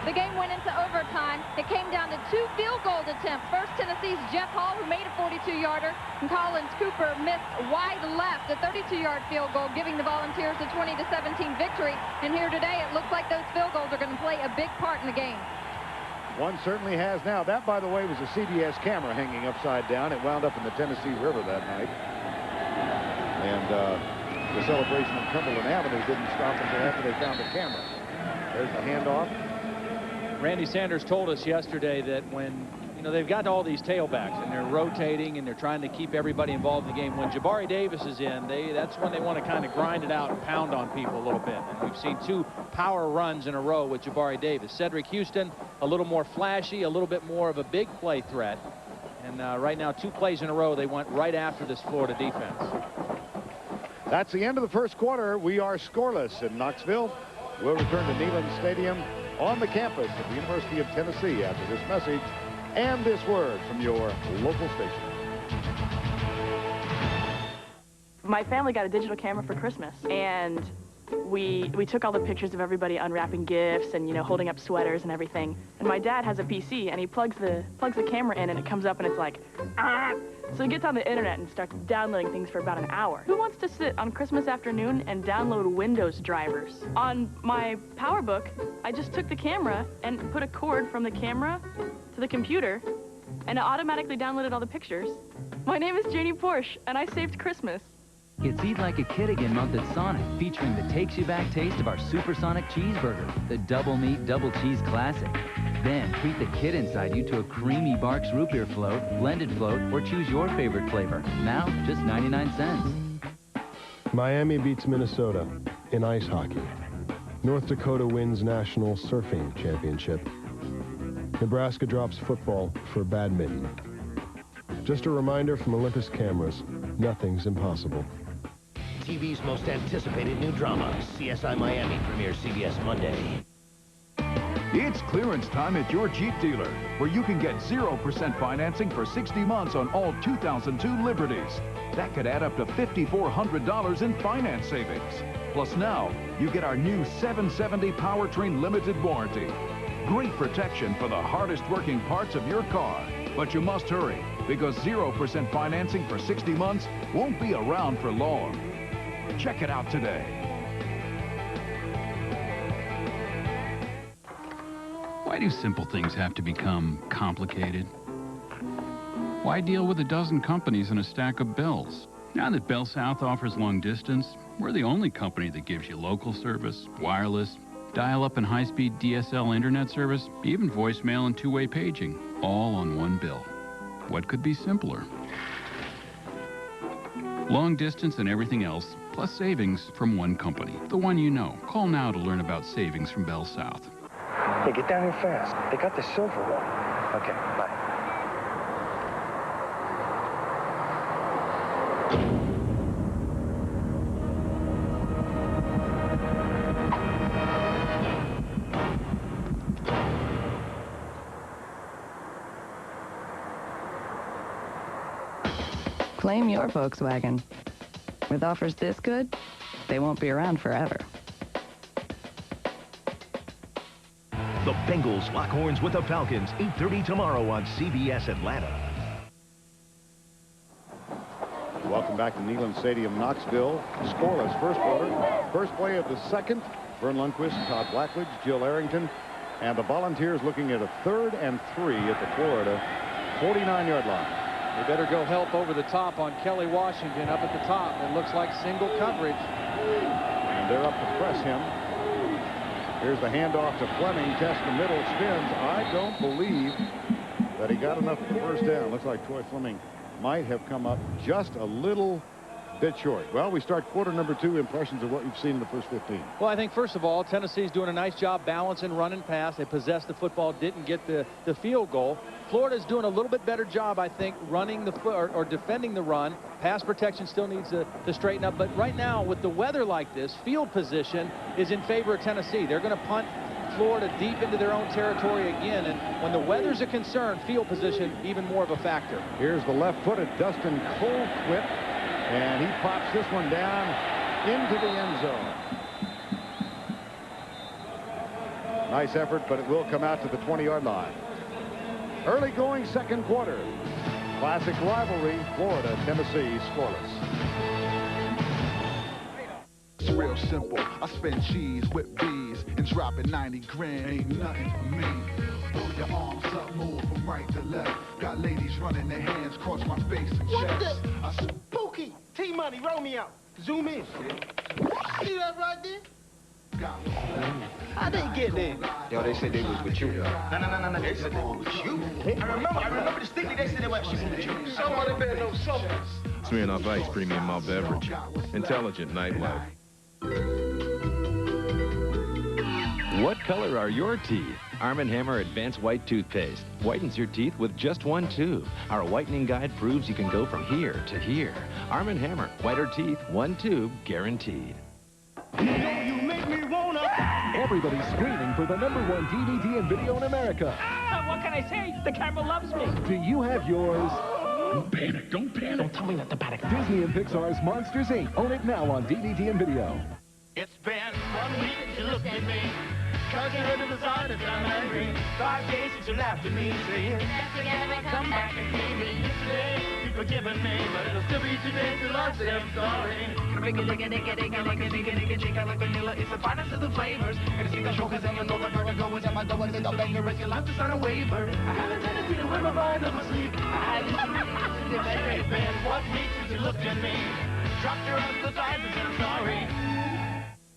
The game went into overtime. It came down to 2 field goal attempts. First, Tennessee's Jeff Hall, who made a 42-yarder, and Collins Cooper missed wide left, a 32-yard field goal, giving the Volunteers a 20-17 victory. And here today, it looks like those field goals are going to play a big part in the game. One certainly has now. That, by the way, was a CBS camera hanging upside down. It wound up in the Tennessee River that night. And the celebration on Cumberland Avenue didn't stop until after they found the camera. There's the handoff. Randy Sanders told us yesterday that when, they've got all these tailbacks and they're rotating and they're trying to keep everybody involved in the game. When Jabari Davis is in, that's when they want to kind of grind it out and pound on people a little bit. And we've seen 2 power runs in a row with Jabari Davis. Cedric Houston, a little more flashy, a little bit more of a big play threat. And right now, 2 plays in a row, they went right after this Florida defense. That's the end of the first quarter. We are scoreless in Knoxville. We'll return to Neyland Stadium on the campus of the University of Tennessee after this message and this word from your local station. My family got a digital camera for Christmas, and we took all the pictures of everybody unwrapping gifts and, holding up sweaters and everything. And my dad has a PC, and he plugs the camera in, and it comes up, and it's like, ah! So he gets on the internet and starts downloading things for about an hour. Who wants to sit on Christmas afternoon and download Windows drivers? On my PowerBook, I just took the camera and put a cord from the camera to the computer, and it automatically downloaded all the pictures. My name is Janie Porsche, and I saved Christmas. It's Eat Like a Kid Again month at Sonic, featuring the takes-you-back taste of our Supersonic Cheeseburger, the double meat, double cheese classic. Then treat the kid inside you to a creamy Barks root beer float, blended float, or choose your favorite flavor. Now, just 99 cents. Miami beats Minnesota in ice hockey. North Dakota wins National Surfing Championship. Nebraska drops football for badminton. Just a reminder from Olympus Cameras, nothing's impossible. TV's most anticipated new drama, CSI Miami, premieres CBS Monday. It's clearance time at your Jeep dealer, where you can get 0% financing for 60 months on all 2002 Liberties. That could add up to $5,400 in finance savings. Plus now, you get our new 770 Powertrain Limited Warranty. Great protection for the hardest working parts of your car. But you must hurry, because 0% financing for 60 months won't be around for long. Check it out today. Why do simple things have to become complicated? Why deal with a dozen companies and a stack of bills? Now that Bell South offers long distance, we're the only company that gives you local service, wireless, dial-up and high-speed DSL internet service, even voicemail and two-way paging, all on one bill. What could be simpler? Long distance and everything else, plus savings from one company, the one you know. Call now to learn about savings from Bell South. Hey, get down here fast. They got the silver one. Okay, bye. Claim your Volkswagen. With offers this good, they won't be around forever. The Bengals lock horns with the Falcons, 8:30 tomorrow on CBS Atlanta. Welcome back to Neyland Stadium, Knoxville. Scoreless first quarter. First play of the second. Vern Lundquist, Todd Blackledge, Jill Arrington, and the Volunteers looking at a 3rd and 3 at the Florida 49-yard line. They better go help over the top on Kelly Washington up at the top. It looks like single coverage. And they're up to press him. Here's the handoff to Fleming. Test the middle, spins. I don't believe that he got enough for the first down. Looks like Troy Fleming might have come up just a little bit short. Well, we start quarter number 2. Impressions of what you've seen in the first 15. Well, I think first of all, Tennessee's doing a nice job balancing run and pass. They possessed the football, didn't get the field goal. Florida's doing a little bit better job, I think, running the or defending the run. Pass protection still needs to straighten up. But right now, with the weather like this, field position is in favor of Tennessee. They're going to punt Florida deep into their own territory again. And when the weather's a concern, field position even more of a factor. Here's the left-footed Dustin Colquitt. And he pops this one down into the end zone. Nice effort, but it will come out to the 20-yard line. Early going second quarter. Classic rivalry, Florida, Tennessee, scoreless. It's real simple. I spend cheese with bees and dropping 90 grand ain't nothing for me. Pull your arms up, move from right to left. Got ladies running their hands across my face and chest. Pookie, T-Money, roll me out. Zoom in. See that right there? How they get there? Yo, they said they was with you. No. They said they was with you. I remember distinctly they said they were actually with you. Somebody better know something. Smirnoff Ice Premium Malt Beverage. Intelligent nightlife. What color are your teeth? Arm & Hammer Advanced White Toothpaste whitens your teeth with just one tube. Our whitening guide proves you can go from here to here. Arm & Hammer, whiter teeth, one tube, guaranteed. You make me wanna. Everybody's screaming for the #1 DVD and video in America. What can I say? The camera loves me. Do you have yours? Don't panic, don't panic. Don't tell me not to panic. Disney and Pixar's Monsters, Inc. Own it now on DVD and video. It's been 1 week since you looked at me. Cause you heard the sign that I'm angry. 5 days since you laughed at me, saying next together, come back and see me. Yesterday, you've forgiven me, but it'll still be today till I say I'm sorry. Like vanilla, it's the finest of the flavors. And it's the show cause I know the vertigo is at my door and the banger is your life to sign a waiver. I have a tendency to wear my mind on my sleeve. I had to it's been 1 week since you looked at me. Dropped your arms to the sides and said I'm sorry.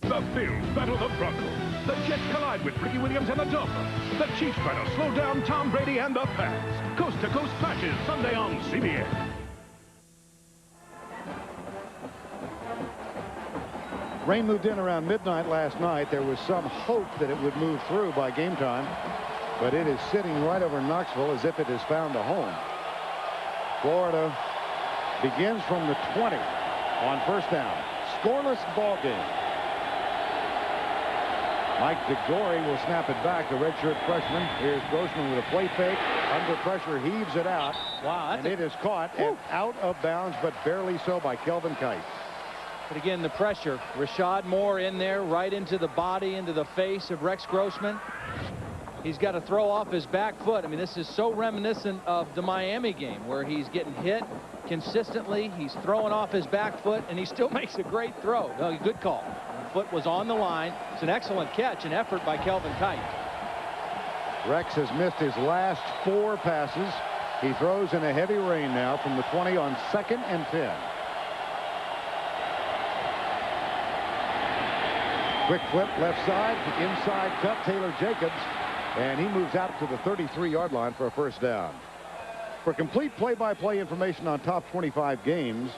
The Bills battle the Broncos. The Jets collide with Ricky Williams and the Dolphins. The Chiefs try to slow down Tom Brady and the Pats. Coast-to-coast clashes Sunday on CBS. Rain moved in around midnight last night. There was some hope that it would move through by game time, but it is sitting right over Knoxville as if it has found a home. Florida begins from the 20 on first down. Scoreless ball game. Mike DeGore will snap it back, the redshirt freshman. Here's Grossman with a play fake. Under pressure, heaves it out. Wow, and it is caught and out of bounds, but barely so by Kelvin Kite. But again, the pressure. Rashad Moore in there, right into the body, into the face of Rex Grossman. He's got to throw off his back foot. I mean, this is so reminiscent of the Miami game where he's getting hit consistently. He's throwing off his back foot, and he still makes a great throw. No, good call. Foot was on the line. It's an excellent catch and effort by Kelvin Kite. Rex has missed his last 4 passes. He throws in a heavy rain now from the 20 on 2nd and 10. Quick flip left side, inside cut Taylor Jacobs, and he moves out to the 33-yard line for a first down. For complete play-by-play information on top 25 games,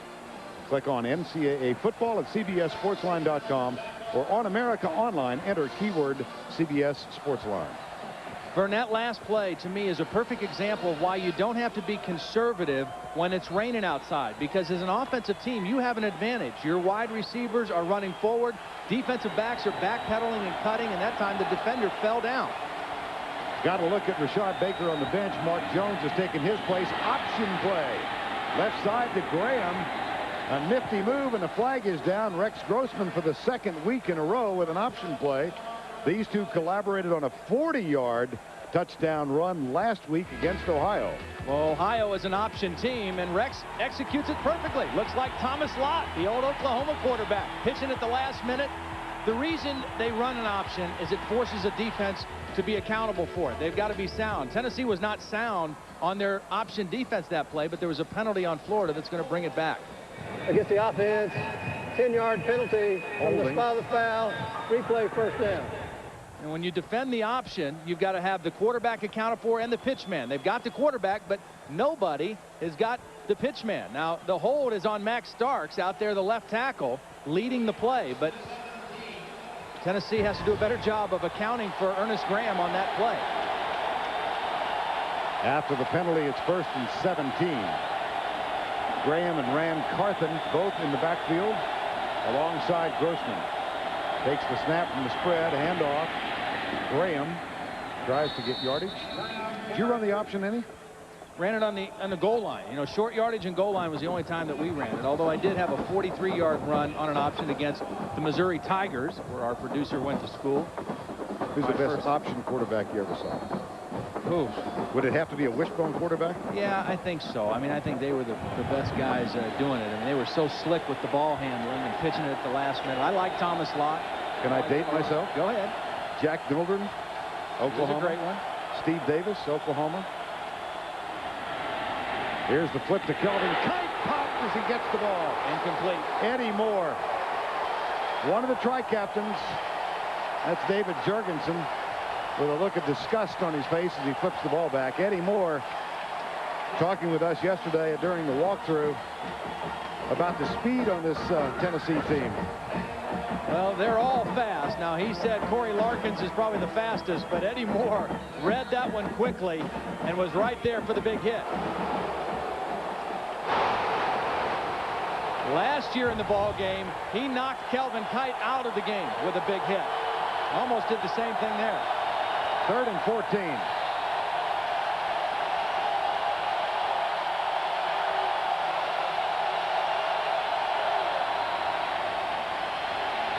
click on NCAA football at CBSSportsline.com or on America Online, enter keyword CBS Sportsline. Burnett last play to me is a perfect example of why you don't have to be conservative when it's raining outside, because as an offensive team you have an advantage. Your wide receivers are running forward, defensive backs are backpedaling and cutting, and that time the defender fell down. Got to look at Rashad Baker on the bench. Mark Jones has taken his place. Option play. Left side to Graham. A nifty move, and the flag is down. Rex Grossman for the second week in a row with an option play. These two collaborated on a 40-yard touchdown run last week against Ohio. Well, Ohio is an option team, and Rex executes it perfectly. Looks like Thomas Lott, the old Oklahoma quarterback, pitching at the last minute. The reason they run an option is it forces a defense to be accountable for it. They've got to be sound. Tennessee was not sound on their option defense that play, but there was a penalty on Florida that's going to bring it back. Against the offense, 10-yard penalty from the spot of the foul, replay first down. And when you defend the option, you've got to have the quarterback accounted for and the pitchman. They've got the quarterback, but nobody has got the pitchman. Now, the hold is on Max Starks out there, the left tackle, leading the play, but Tennessee has to do a better job of accounting for Ernest Graham on that play. After the penalty, it's 1st and 17. Graham and Rand Carthen both in the backfield alongside Grossman. Takes the snap from the spread, handoff. Graham tries to get yardage. Did you run the option any? Ran it on the goal line. You know, short yardage and goal line was the only time that we ran it, although I did have a 43-yard run on an option against the Missouri Tigers, where our producer went to school. Who's the best option quarterback you ever saw? Who? Would it have to be a wishbone quarterback? Yeah, I think so. I mean, I think they were the best guys doing it. I mean, they were so slick with the ball handling and pitching it at the last minute. I like Thomas Lott. Can I date myself? Go ahead. Jack Mildren, Oklahoma. He's a great one. Steve Davis, Oklahoma. Here's the flip to Kelvin Kite. Popped as he gets the ball. Incomplete. Eddie Moore. One of the tri-captains. That's David Jorgensen with a look of disgust on his face as he flips the ball back. Eddie Moore talking with us yesterday during the walkthrough about the speed on this Tennessee team. Well, they're all fast. Now, he said Corey Larkins is probably the fastest, but Eddie Moore read that one quickly and was right there for the big hit. Last year in the ball game, he knocked Kelvin Kite out of the game with a big hit. Almost did the same thing there. 3rd and 14.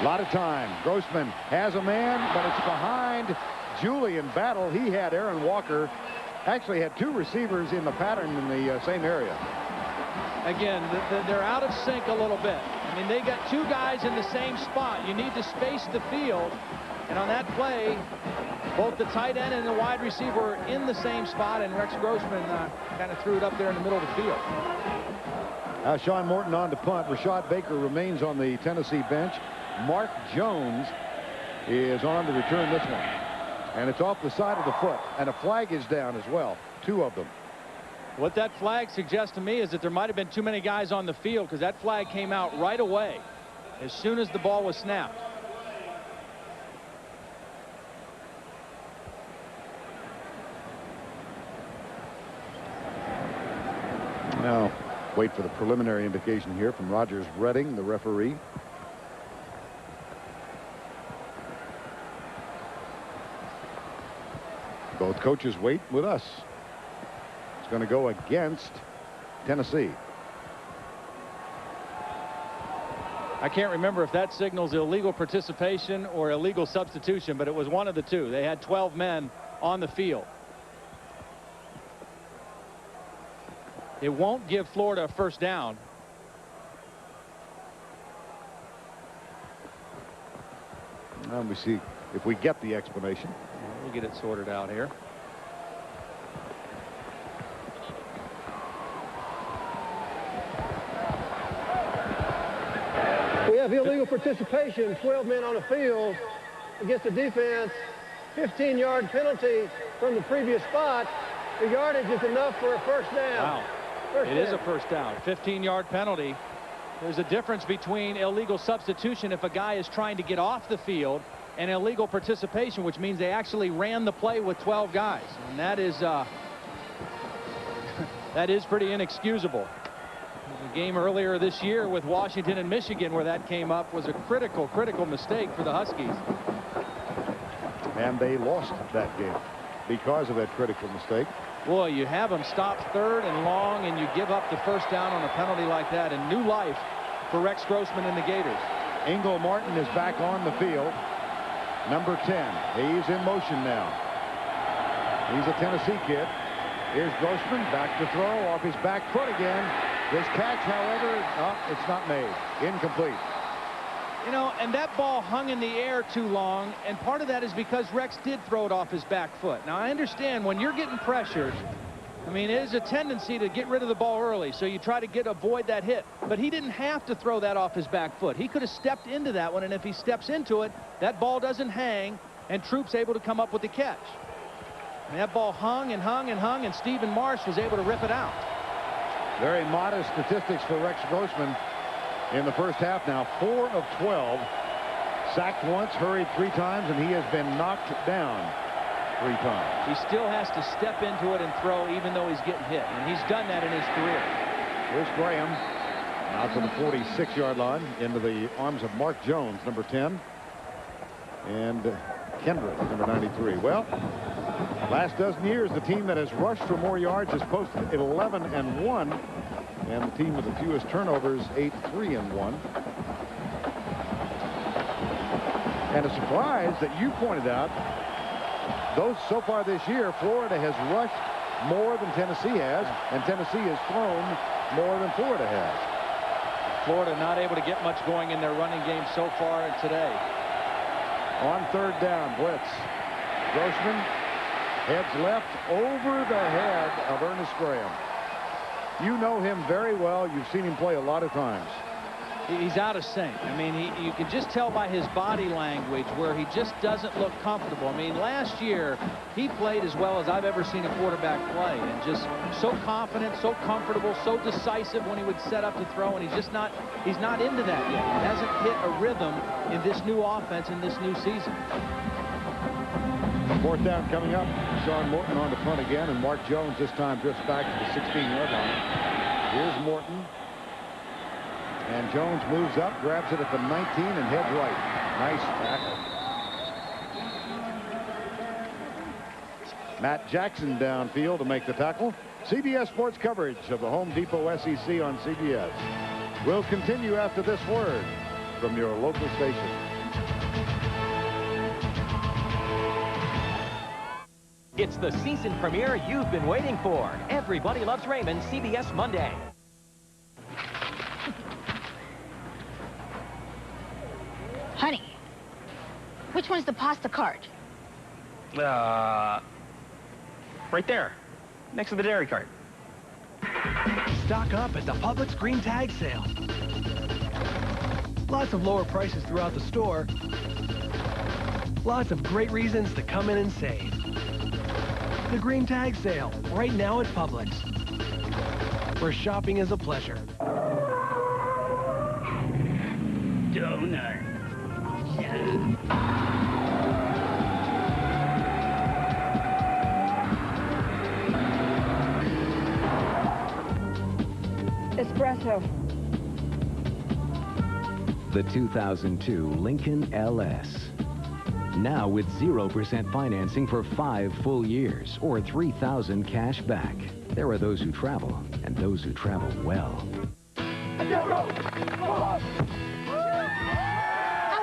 A lot of time. Grossman has a man, but it's behind Julian Battle. He had Aaron Walker. Actually had 2 receivers in the pattern in the same area. Again, they're out of sync a little bit. I mean, they got 2 guys in the same spot. You need to space the field. And on that play, both the tight end and the wide receiver were in the same spot, and Rex Grossman kind of threw it up there in the middle of the field. Now Sean Morton on to punt. Rashad Baker remains on the Tennessee bench. Mark Jones is on to return this one. And it's off the side of the foot. And a flag is down as well. 2 of them. What that flag suggests to me is that there might have been too many guys on the field, because that flag came out right away as soon as the ball was snapped. Now, wait for the preliminary indication here from Rogers Redding, the referee. Both coaches wait with us. It's going to go against Tennessee. I can't remember if that signals illegal participation or illegal substitution, but it was one of the 2. They had 12 men on the field. It won't give Florida a first down. And we see if we get the explanation. We'll get it sorted out here. We have illegal participation, 12 men on the field against the defense, 15-yard penalty from the previous spot. The yardage is enough for a first down. Wow. It is a first down. 15-yard penalty. There's a difference between illegal substitution if a guy is trying to get off the field and illegal participation, which means they actually ran the play with 12 guys. And that is pretty inexcusable. The game earlier this year with Washington and Michigan where that came up was a critical mistake for the Huskies. And they lost that game because of that critical mistake. Boy, you have them stop 3rd and long, and you give up the first down on a penalty like that, and new life for Rex Grossman and the Gators. Ingle Martin is back on the field. Number 10. He's in motion now. He's a Tennessee kid. Here's Grossman back to throw off his back foot again. This catch, however, it's not made. Incomplete. You know, and that ball hung in the air too long, and part of that is because Rex did throw it off his back foot. Now, I understand when you're getting pressured, I mean, it is a tendency to get rid of the ball early, so you try to avoid that hit. But he didn't have to throw that off his back foot. He could have stepped into that one, and if he steps into it, that ball doesn't hang, and Troop's able to come up with the catch. And that ball hung and hung and hung, and Stephen Marsh was able to rip it out. Very modest statistics for Rex Grossman in the first half now. 4 of 12. Sacked once, hurried 3 times, and he has been knocked down 3 times. He still has to step into it and throw even though he's getting hit, and he's done that in his career. Here's Graham out to the 46-yard line into the arms of Mark Jones, number 10, and Kendrick, number 93. Well, last dozen years, the team that has rushed for more yards has posted 11-1. And the team with the fewest turnovers, 8-3-1. And a surprise that you pointed out, those so far this year, Florida has rushed more than Tennessee has, and Tennessee has thrown more than Florida has. Florida not able to get much going in their running game so far today. On 3rd down, blitz. Grossman heads left over the head of Ernest Graham. You know him very well. You've seen him play a lot of times. He's out of sync. I mean, you can just tell by his body language where he just doesn't look comfortable. I mean, last year, he played as well as I've ever seen a quarterback play. And just so confident, so comfortable, so decisive when he would set up to throw. And he's not into that yet. He hasn't hit a rhythm in this new offense in this new season. 4th down coming up. Sean Morton on the punt again, and Mark Jones this time drifts back to the 16-yard line. Here's Morton. And Jones moves up, grabs it at the 19, and heads right. Nice tackle. Matt Jackson downfield to make the tackle. CBS Sports coverage of the Home Depot SEC on CBS will continue after this word from your local station. It's the season premiere you've been waiting for. Everybody Loves Raymond, CBS Monday. Honey, which one's the pasta cart? Right there, next to the dairy cart. Stock up at the Publix Green Tag Sale. Lots of lower prices throughout the store. Lots of great reasons to come in and save. The Green Tag Sale, right now at Publix, where shopping is a pleasure. Donut. Espresso. The 2002 Lincoln LS. Now with 0% financing for 5 full years or $3,000 cash back. There are those who travel and those who travel well. I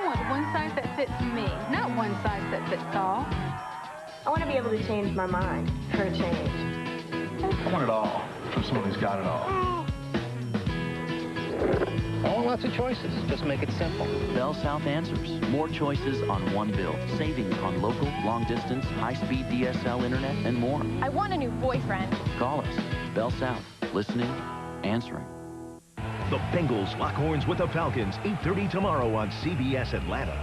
want one size that fits me, not one size that fits all. I want to be able to change my mind for a change. I want it all from someone who's got it all. I want lots of choices. Just make it simple. Bell South answers. More choices on one bill. Savings on local, long distance, high-speed DSL internet, and more. I want a new boyfriend. Call us. Bell South. Listening, answering. The Bengals lock horns with the Falcons, 8:30 tomorrow on CBS Atlanta.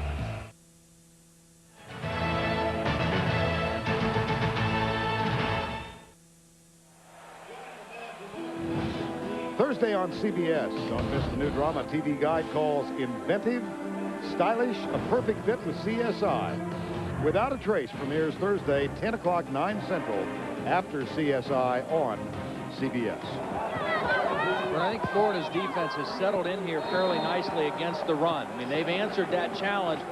Thursday on CBS. Don't miss the new drama TV Guide calls Inventive, Stylish, a Perfect Fit with CSI. Without a Trace premieres Thursday, 10 o'clock, 9 Central, after CSI on CBS. Well, I think Florida's defense has settled in here fairly nicely against the run. I mean, they've answered that challenge.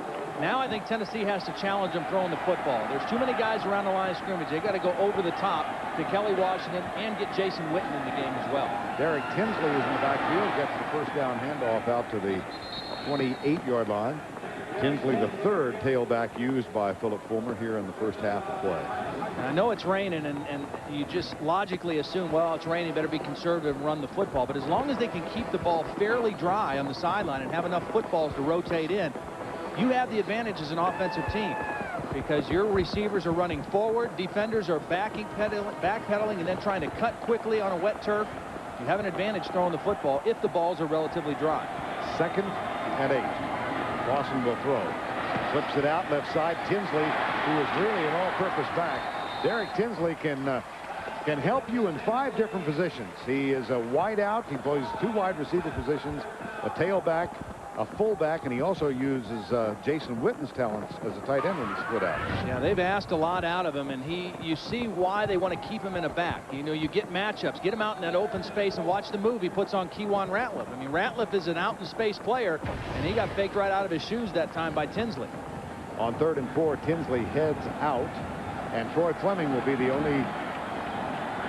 Now I think Tennessee has to challenge them throwing the football. There's too many guys around the line of scrimmage. They got to go over the top to Kelly Washington and get Jason Witten in the game as well. Derek Tinsley is in the backfield, gets the first down handoff out to the 28-yard line. Tinsley, the third tailback used by Philip Fulmer here in the first half of play. And I know it's raining, and you just logically assume, well, it's raining, better be conservative and run the football. But as long as they can keep the ball fairly dry on the sideline and have enough footballs to rotate in, you have the advantage as an offensive team, because your receivers are running forward, defenders are backpedaling and then trying to cut quickly on a wet turf. You have an advantage throwing the football if the balls are relatively dry. 2nd and 8. Clausen will throw. Flips it out left side. Tinsley, who is really an all-purpose back. Derek Tinsley can help you in 5 different positions. He is a wide out. He plays 2 wide receiver positions, a tailback, a fullback, and he also uses Jason Witten's talents as a tight end when he's split out. Yeah, they've asked a lot out of him, and you see why they want to keep him in a back. You know, you get matchups, get him out in that open space, and watch the move he puts on Kewan Ratliff. I mean, Ratliff is an out-in-space player, and he got faked right out of his shoes that time by Tinsley. On 3rd and 4, Tinsley heads out, and Troy Fleming will be the only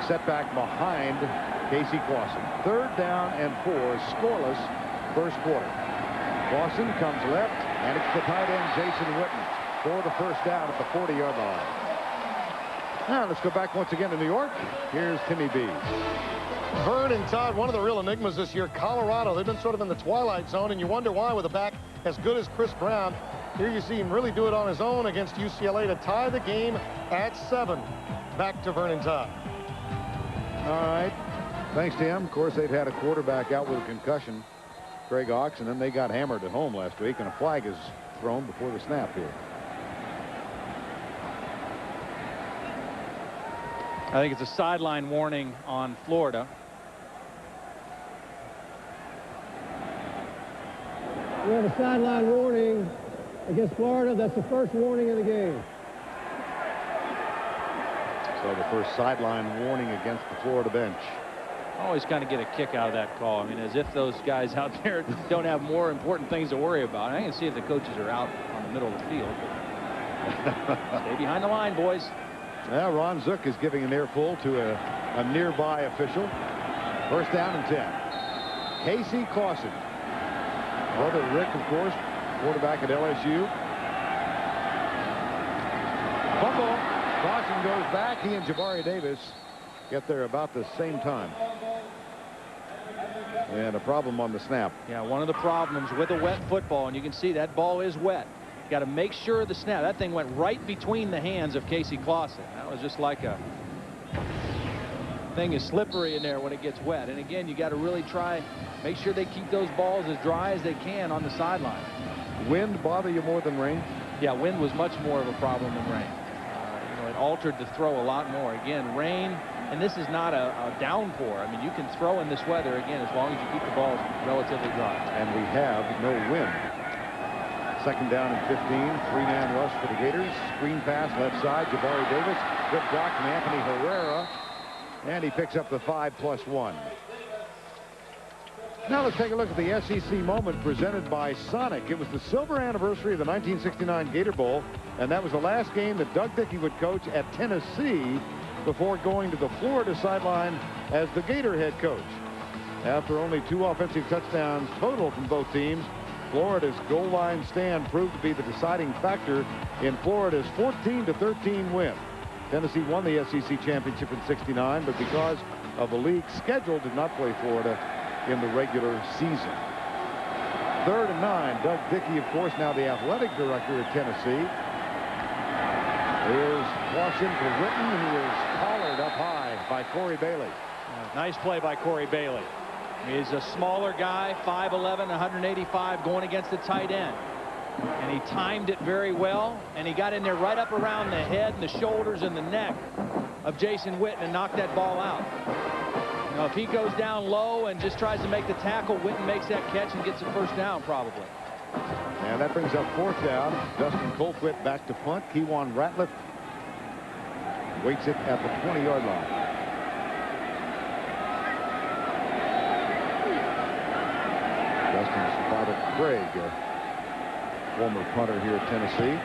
setback behind Casey Clausen. 3rd down and 4, scoreless first quarter. Clausen comes left, and it's the tight end Jason Witten for the first down at the 40-yard line. Now let's go back once again to New York. Here's Timmy B. Vern and Todd, one of the real enigmas this year. Colorado, they've been sort of in the twilight zone, and you wonder why with a back as good as Chris Brown. Here you see him really do it on his own against UCLA to tie the game at 7. Back to Vern and Todd. All right. Thanks to him. Of course, they've had a quarterback out with a concussion, Craig Ox, and then they got hammered at home last week, and a flag is thrown before the snap here. I think it's a sideline warning on Florida. We have a sideline warning against Florida. That's the first warning of the game. So the first sideline warning against the Florida bench. Always kind of get a kick out of that call. I mean, as if those guys out there don't have more important things to worry about. I can see if the coaches are out on the middle of the field. Stay behind the line, boys. Well, Ron Zook is giving an earful to a nearby official. First down and 10. Casey Clausen. Brother Rick, of course, quarterback at LSU. Fumble. Clausen goes back. He and Jabari Davis get there about the same time. And a problem on the snap. Yeah, one of the problems with a wet football, and you can see that ball is wet. Got to make sure the snap. That thing went right between the hands of Casey Clausen. That was just like a thing is slippery in there when it gets wet. And again, you got to really try, make sure they keep those balls as dry as they can on the sideline. Wind bother you more than rain? Yeah, wind was much more of a problem than rain. You know, it altered the throw a lot more. Again, rain, and this is not a downpour. I mean, you can throw in this weather, again, as long as you keep the balls relatively dry. And we have no wind. 2nd down and 15. 3-man rush for the Gators. Screen pass left side. Jabari Davis. Good block from Anthony Herrera. And he picks up the 5+1. Now let's take a look at the SEC moment presented by Sonic. It was the silver anniversary of the 1969 Gator Bowl, and that was the last game that Doug Dickey would coach at Tennessee before going to the Florida sideline as the Gator head coach. After only 2 offensive touchdowns total from both teams, Florida's goal line stand proved to be the deciding factor in Florida's 14-13 win. Tennessee won the SEC championship in '69, but because of the league schedule, did not play Florida in the regular season. 3rd and 9. Doug Dickey, of course, now the athletic director at Tennessee. Here's Clausen for Witten, who is collared up high by Corey Bailey. Nice play by Corey Bailey. He's a smaller guy, 5'11", 185, going against the tight end. And he timed it very well, and he got in there right up around the head and the shoulders and the neck of Jason Witten and knocked that ball out. You know, if he goes down low and just tries to make the tackle, Witten makes that catch and gets a first down probably. And that brings up 4th down. Dustin Colquitt back to punt. Kewan Ratliff waits it at the 20-yard line. Dustin's father, Craig, former punter here at Tennessee.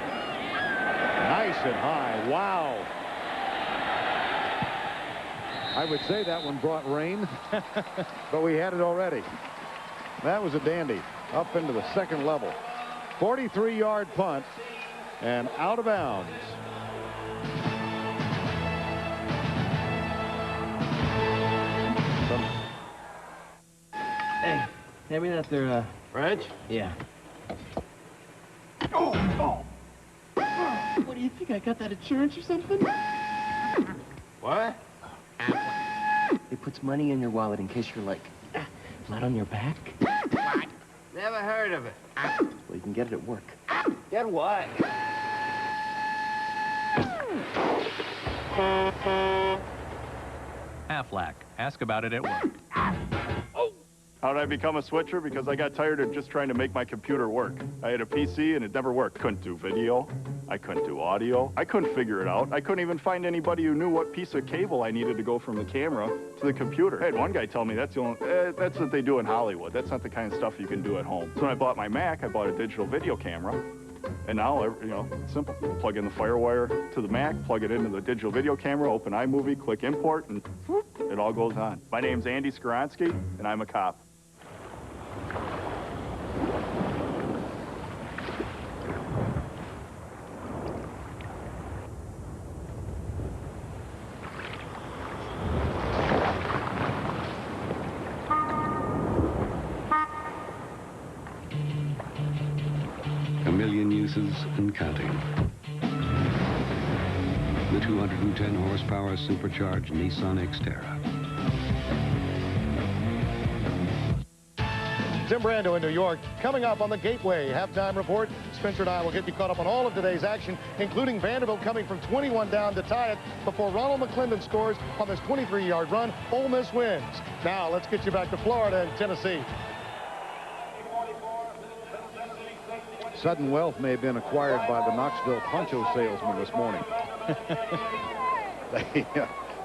Nice and high. Wow. I would say that one brought rain, but we had it already. That was a dandy. Up into the second level. 43-yard punt and out of bounds. Hey, hand me that there, Reg? Yeah. Oh! What do you think? I got that insurance or something? What? It puts money in your wallet in case you're like flat on your back. What? Never heard of it. Well, you can get it at work. Get what? Aflac. Ask about it at work. How did I become a switcher? Because I got tired of just trying to make my computer work. I had a PC and it never worked. Couldn't do video. I couldn't do audio. I couldn't figure it out. I couldn't even find anybody who knew what piece of cable I needed to go from the camera to the computer. I had one guy tell me that's what they do in Hollywood. That's not the kind of stuff you can do at home. So when I bought my Mac, I bought a digital video camera. And now, you know, it's simple. Plug in the FireWire to the Mac, plug it into the digital video camera, open iMovie, click import, and whoop, it all goes on. My name's Andy Skoronsky, and I'm a cop. A million uses and counting. The 210 horsepower supercharged Nissan Xterra. Tim Brando in New York. Coming up on the Gateway halftime report, Spencer and I will get you caught up on all of today's action, including Vanderbilt coming from 21 down to tie it before Ronald McClendon scores on this 23-yard run. Ole Miss wins. Now let's get you back to Florida and Tennessee. Sudden wealth may have been acquired by the Knoxville poncho salesman this morning.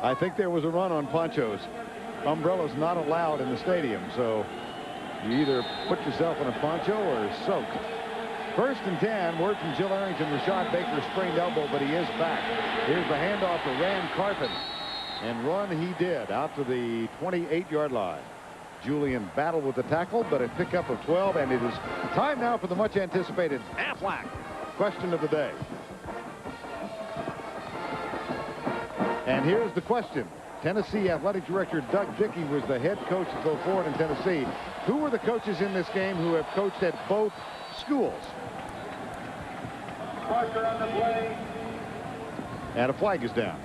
I think there was a run on ponchos. Umbrellas not allowed in the stadium, so you either put yourself in a poncho or soak. 1st and 10, word from Jill Arrington. Rashad Baker sprained elbow, but he is back. Here's the handoff to Rand Carpin. And run he did out to the 28-yard line. Julian battled with the tackle, but a pickup of 12, and it is time now for the much anticipated Aflac question of the day. And here's the question. Tennessee Athletic Director Doug Dickey was the head coach to go forward in Tennessee. Who were the coaches in this game who have coached at both schools? Parker on the play. And a flag is down.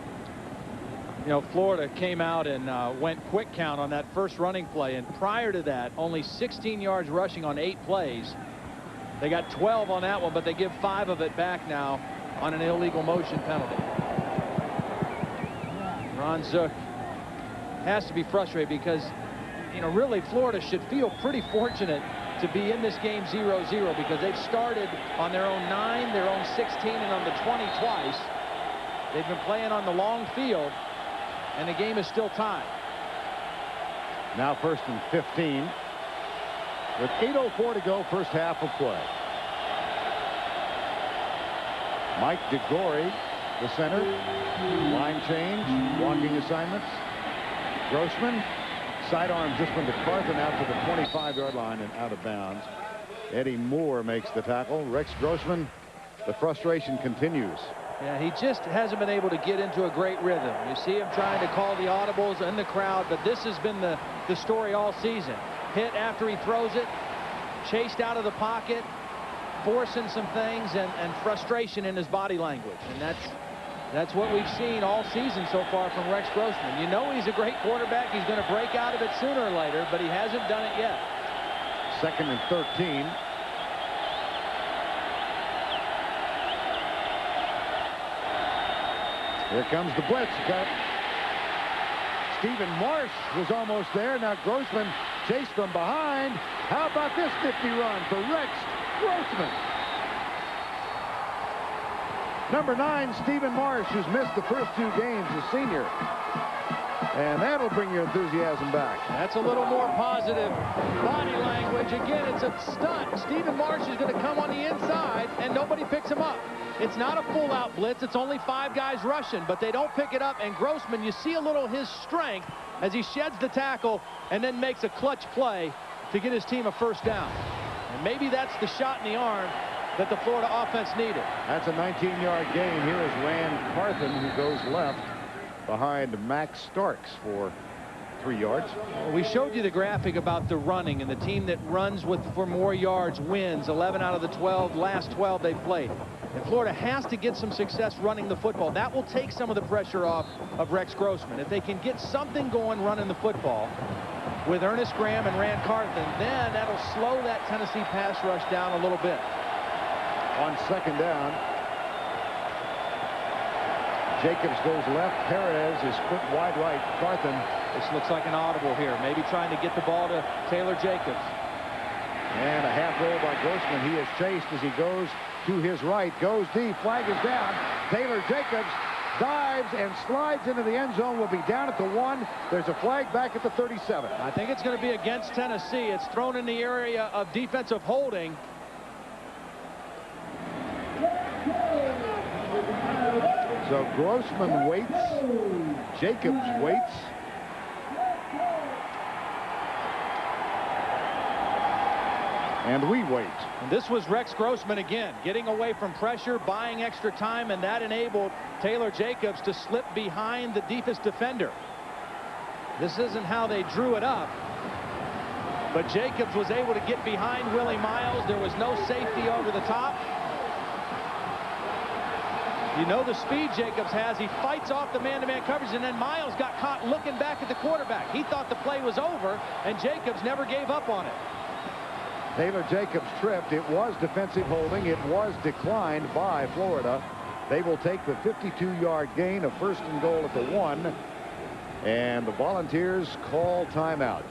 You know, Florida came out and went quick count on that first running play, and prior to that, only 16 yards rushing on 8 plays. They got 12 on that one, but they give 5 of it back now on an illegal motion penalty. Ron Zook has to be frustrated because, you know, really Florida should feel pretty fortunate to be in this game 0-0 because they've started on their own 9, their own 16, and on the 20 twice. They've been playing on the long field, and the game is still tied. Now 1st and 15 with 8:04 to go, first half of play. Mike DeGore, the center. Line change, walking assignments. Grossman, sidearm just went to Carthen out to the 25-yard line and out of bounds. Eddie Moore makes the tackle. Rex Grossman, the frustration continues. Yeah, he just hasn't been able to get into a great rhythm. You see him trying to call the audibles in the crowd, but this has been the story all season. Hit after he throws it, chased out of the pocket, forcing some things, and frustration in his body language. And that's what we've seen all season so far from Rex Grossman. You know he's a great quarterback. He's going to break out of it sooner or later, but he hasn't done it yet. 2nd and 13. Here comes the blitz. Stephen Marsh was almost there. Now Grossman chased from behind. How about this nifty run for Rex Grossman? Number 9, Stephen Marsh, who's missed the first 2 games, a senior. And that'll bring your enthusiasm back. That's a little more positive body language. Again, it's a stunt. Stephen Marsh is going to come on the inside, and nobody picks him up. It's not a full-out blitz. It's only 5 guys rushing, but they don't pick it up. And Grossman, you see a little his strength as he sheds the tackle and then makes a clutch play to get his team a first down. And maybe that's the shot in the arm that the Florida offense needed. That's a 19-yard gain. Here is Rand Carthen, who goes left behind Max Starks for 3 yards. Well, we showed you the graphic about the running, and the team that runs for more yards wins. 11 out of the 12, last 12 they played. And Florida has to get some success running the football. That will take some of the pressure off of Rex Grossman. If they can get something going running the football with Ernest Graham and Rand Carthen, then that'll slow that Tennessee pass rush down a little bit. On second down, Jacobs goes left. Perez is split wide right. Carthen. This looks like an audible here. Maybe trying to get the ball to Taylor Jacobs. And a half roll by Grossman. He is chased as he goes to his right. Goes deep. Flag is down. Taylor Jacobs dives and slides into the end zone. Will be down at the 1. There's a flag back at the 37. I think it's going to be against Tennessee. It's thrown in the area of defensive holding. So Grossman waits. Jacobs waits. And we wait. And this was Rex Grossman again, getting away from pressure, buying extra time, and that enabled Taylor Jacobs to slip behind the deepest defender. This isn't how they drew it up, but Jacobs was able to get behind Willie Miles. There was no safety over the top. You know the speed Jacobs has. He fights off the man-to-man coverage, and then Miles got caught looking back at the quarterback. He thought the play was over, and Jacobs never gave up on it. Taylor Jacobs tripped. It was defensive holding. It was declined by Florida. They will take the 52-yard gain, of first and goal at the 1. And the Volunteers call timeout.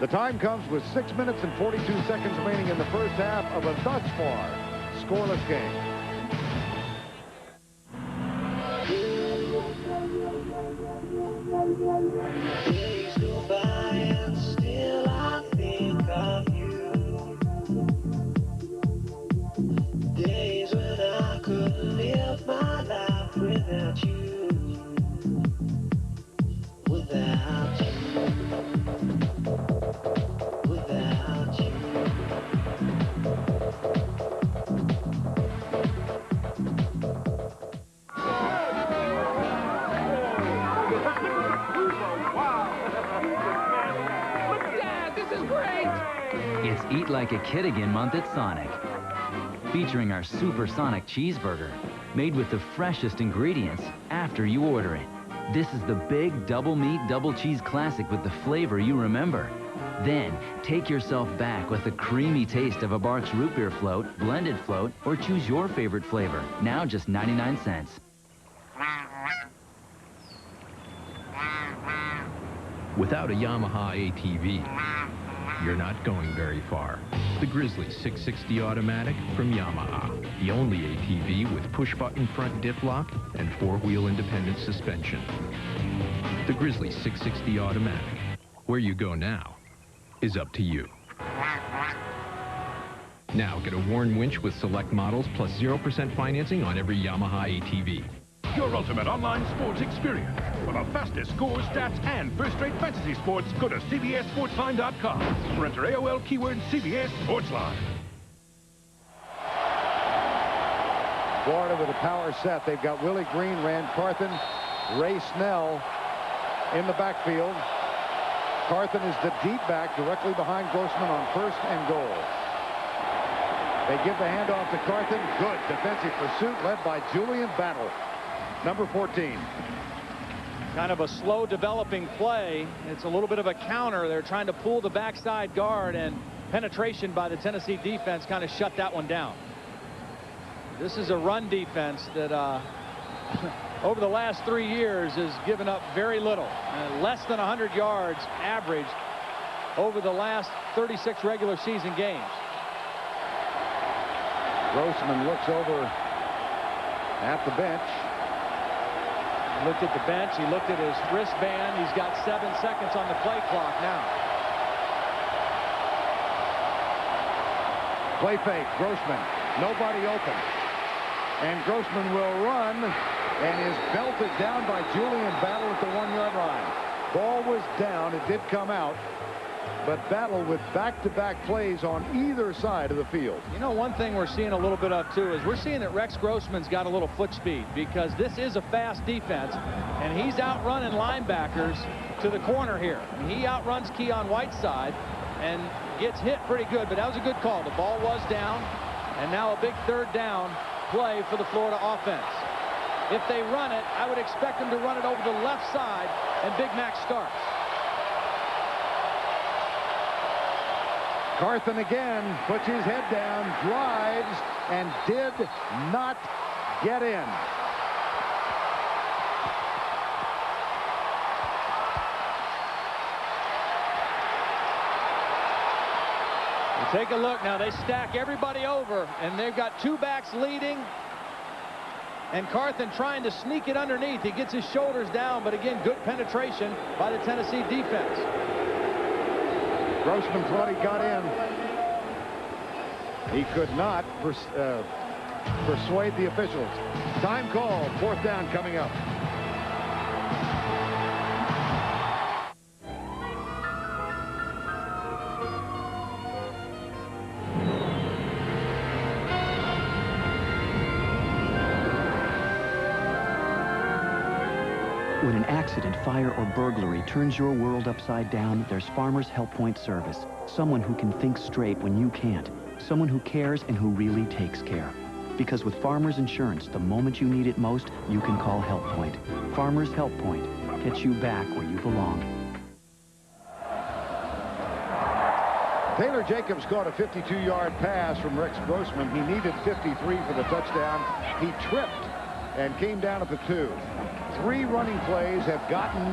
The time comes with 6 minutes and 42 seconds remaining in the first half of a thus far scoreless game. Days go by and still I think of you. Days when I couldn't live my life without you. Without you. Without you. It's Eat Like a Kid Again month at Sonic. Featuring our Supersonic Cheeseburger, made with the freshest ingredients after you order it. This is the big double meat, double cheese classic with the flavor you remember. Then, take yourself back with the creamy taste of a Barks root beer float, blended float, or choose your favorite flavor. Now just 99 cents. Without a Yamaha ATV, you're not going very far. The Grizzly 660 Automatic from Yamaha. The only ATV with push-button front diff lock and 4-wheel independent suspension. The Grizzly 660 Automatic. Where you go now is up to you. Now get a Warn winch with select models plus 0% financing on every Yamaha ATV. Your ultimate online sports experience. For the fastest scores, stats, and first-rate fantasy sports, go to CBSSportsline.com or enter AOL keyword CBS Sportsline. Florida with a power set. They've got Willie Green, Rand Carthen, Ray Snell in the backfield. Carthen is the deep back directly behind Grossman on first and goal. They give the handoff to Carthen. Good defensive pursuit led by Julian Battle, number 14. Kind of a slow developing play. It's a little bit of a counter. They're trying to pull the backside guard, and penetration by the Tennessee defense kind of shut that one down. This is a run defense that over the last 3 years has given up very little. Less than 100 yards average over the last 36 regular season games. Grossman looks over at the bench. Looked at the bench. He looked at his wristband. He's got 7 seconds on the play clock now. Play fake. Grossman. Nobody open. And Grossman will run and is belted down by Julian Battle at the 1-yard line. Ball was down. It did come out. But Battle with back-to-back plays on either side of the field. You know, one thing we're seeing a little bit of, too, is we're seeing that Rex Grossman's got a little foot speed because this is a fast defense, and he's outrunning linebackers to the corner here. He outruns Keon Whiteside and gets hit pretty good, but that was a good call. The ball was down, and now a big 3rd down play for the Florida offense. If they run it, I would expect them to run it over the left side, and Big Mac starts. Carthen again puts his head down, drives, and did not get in. Take a look now. They stack everybody over, and they've got 2 backs leading. And Carthen trying to sneak it underneath. He gets his shoulders down, but again, good penetration by the Tennessee defense. Grossman thought he got in. He could not persuade the officials. Time called. 4th down coming up. When an accident, fire, or burglary turns your world upside down, there's Farmers Help Point Service. Someone who can think straight when you can't. Someone who cares and who really takes care. Because with Farmers Insurance, the moment you need it most, you can call Help Point. Farmers Help Point gets you back where you belong. Taylor Jacobs caught a 52-yard pass from Rex Grossman. He needed 53 for the touchdown. He tripped and came down at the 2. 3 running plays have gotten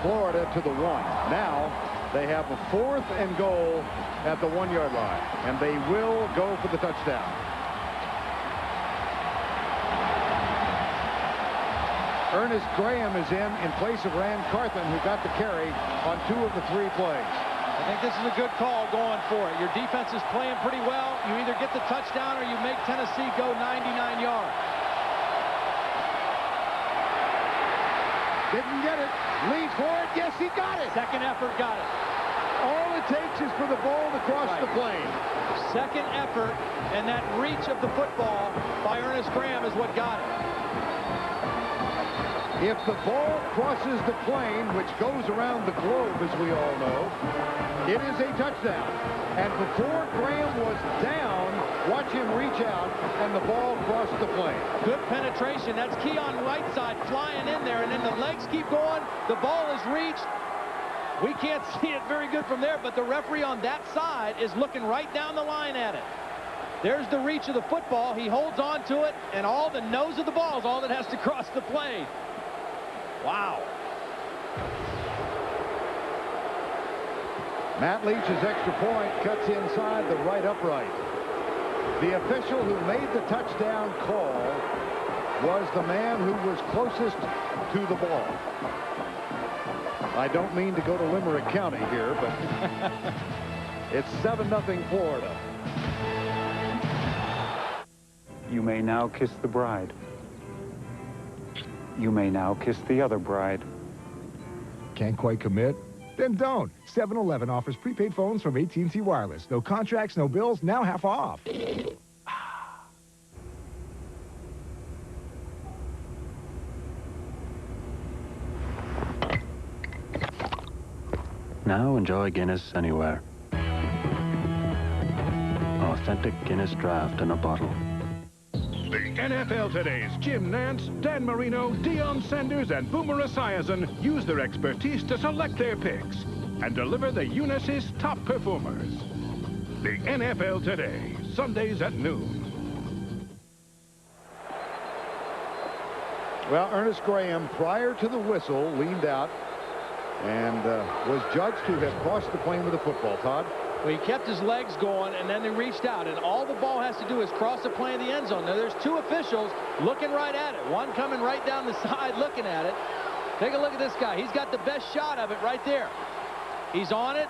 Florida to the 1. Now they have a 4th and goal at the 1-yard line, and they will go for the touchdown. Ernest Graham is in place of Rand Carthen, who got the carry on 2 of the 3 plays. I think this is a good call going for it. Your defense is playing pretty well. You either get the touchdown or you make Tennessee go 99 yards. Didn't get it. Lead for it. Yes, he got it. Second effort got it. All it takes is for the ball to cross the plane. Second effort, and that reach of the football by Ernest Graham is what got it. If the ball crosses the plane, which goes around the globe, as we all know, it is a touchdown. And before Graham was down, watch him reach out, and the ball crossed the plane. Good penetration. That's Keon Whiteside flying in there, and then the legs keep going. The ball is reached. We can't see it very good from there, but the referee on that side is looking right down the line at it. There's the reach of the football. He holds on to it, and all the nose of the ball is all that has to cross the plane. Wow. Matt Leach's extra point cuts inside the right upright. The official who made the touchdown call was the man who was closest to the ball. I don't mean to go to Limerick County here, but it's 7-0 Florida. You may now kiss the bride. You may now kiss the other bride. Can't quite commit? Then don't. 7-Eleven offers prepaid phones from AT&T Wireless. No contracts, no bills, now half off. Now enjoy Guinness anywhere. Authentic Guinness draft in a bottle. The NFL Today's Jim Nance, Dan Marino, Deion Sanders, and Boomer Esiason use their expertise to select their picks and deliver the Unisys top performers. The NFL Today, Sundays at noon. Well, Ernest Graham, prior to the whistle, leaned out and was judged to have crossed the plane with the football. Todd? Well, he kept his legs going, and then he reached out, and all the ball has to do is cross the plane of the end zone. Now, there's two officials looking right at it. One coming right down the side looking at it. Take a look at this guy. He's got the best shot of it right there. He's on it.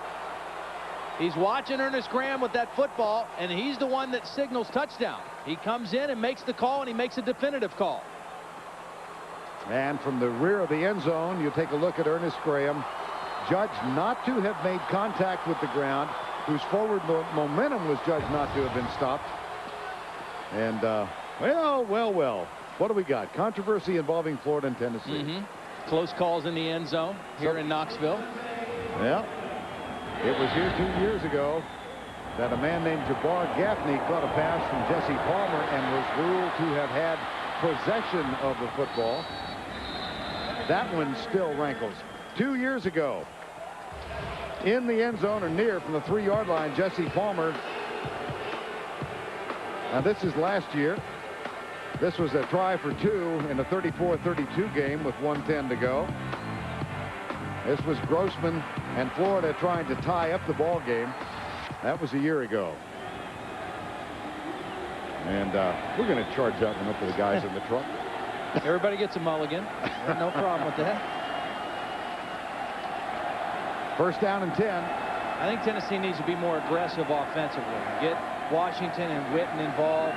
He's watching Ernest Graham with that football, and he's the one that signals touchdown. He comes in and makes the call, and he makes a definitive call. And from the rear of the end zone, you take a look at Ernest Graham, judged not to have made contact with the ground, whose forward momentum was judged not to have been stopped. And, well. What do we got? Controversy involving Florida and Tennessee. Close calls in the end zone here in Knoxville. Yeah. It was here 2 years ago that a man named Jabbar Gaffney caught a pass from Jesse Palmer and was ruled to have had possession of the football. That one still rankles. 2 years ago, in the end zone or near from the 3-yard line, Jesse Palmer. Now this is last year. This was a try for 2 in a 34-32 game with 1:10 to go. This was Grossman and Florida trying to tie up the ball game. That was a year ago. And we're going to charge that one up to the guys in the truck. Everybody gets a mulligan. No problem with that. First down and 10. I think Tennessee needs to be more aggressive offensively. Get Washington and Witten involved.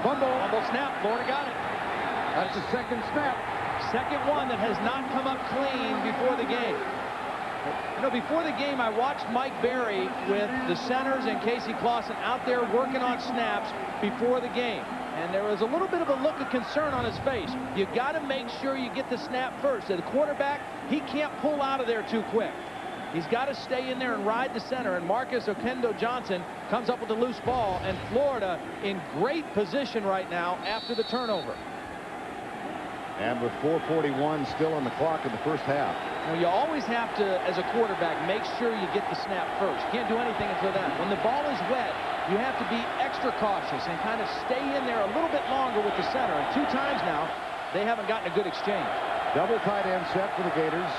Fumble snap. Florida got it. That's the second snap. Second one that has not come up clean before the game. You know, before the game, I watched Mike Berry with the centers and Casey Clausen out there working on snaps before the game. And there was a little bit of a look of concern on his face. You got to make sure you get the snap first. The quarterback, he can't pull out of there too quick. He's got to stay in there and ride the center. And Marcus Okendo Johnson comes up with a loose ball. And Florida in great position right now after the turnover. And with 4:41 still on the clock in the first half. Well, you always have to, as a quarterback, make sure you get the snap first. You can't do anything until then. When the ball is wet, you have to be extra cautious and kind of stay in there a little bit longer with the center. And 2 times now, they haven't gotten a good exchange. Double tight end set for the Gators.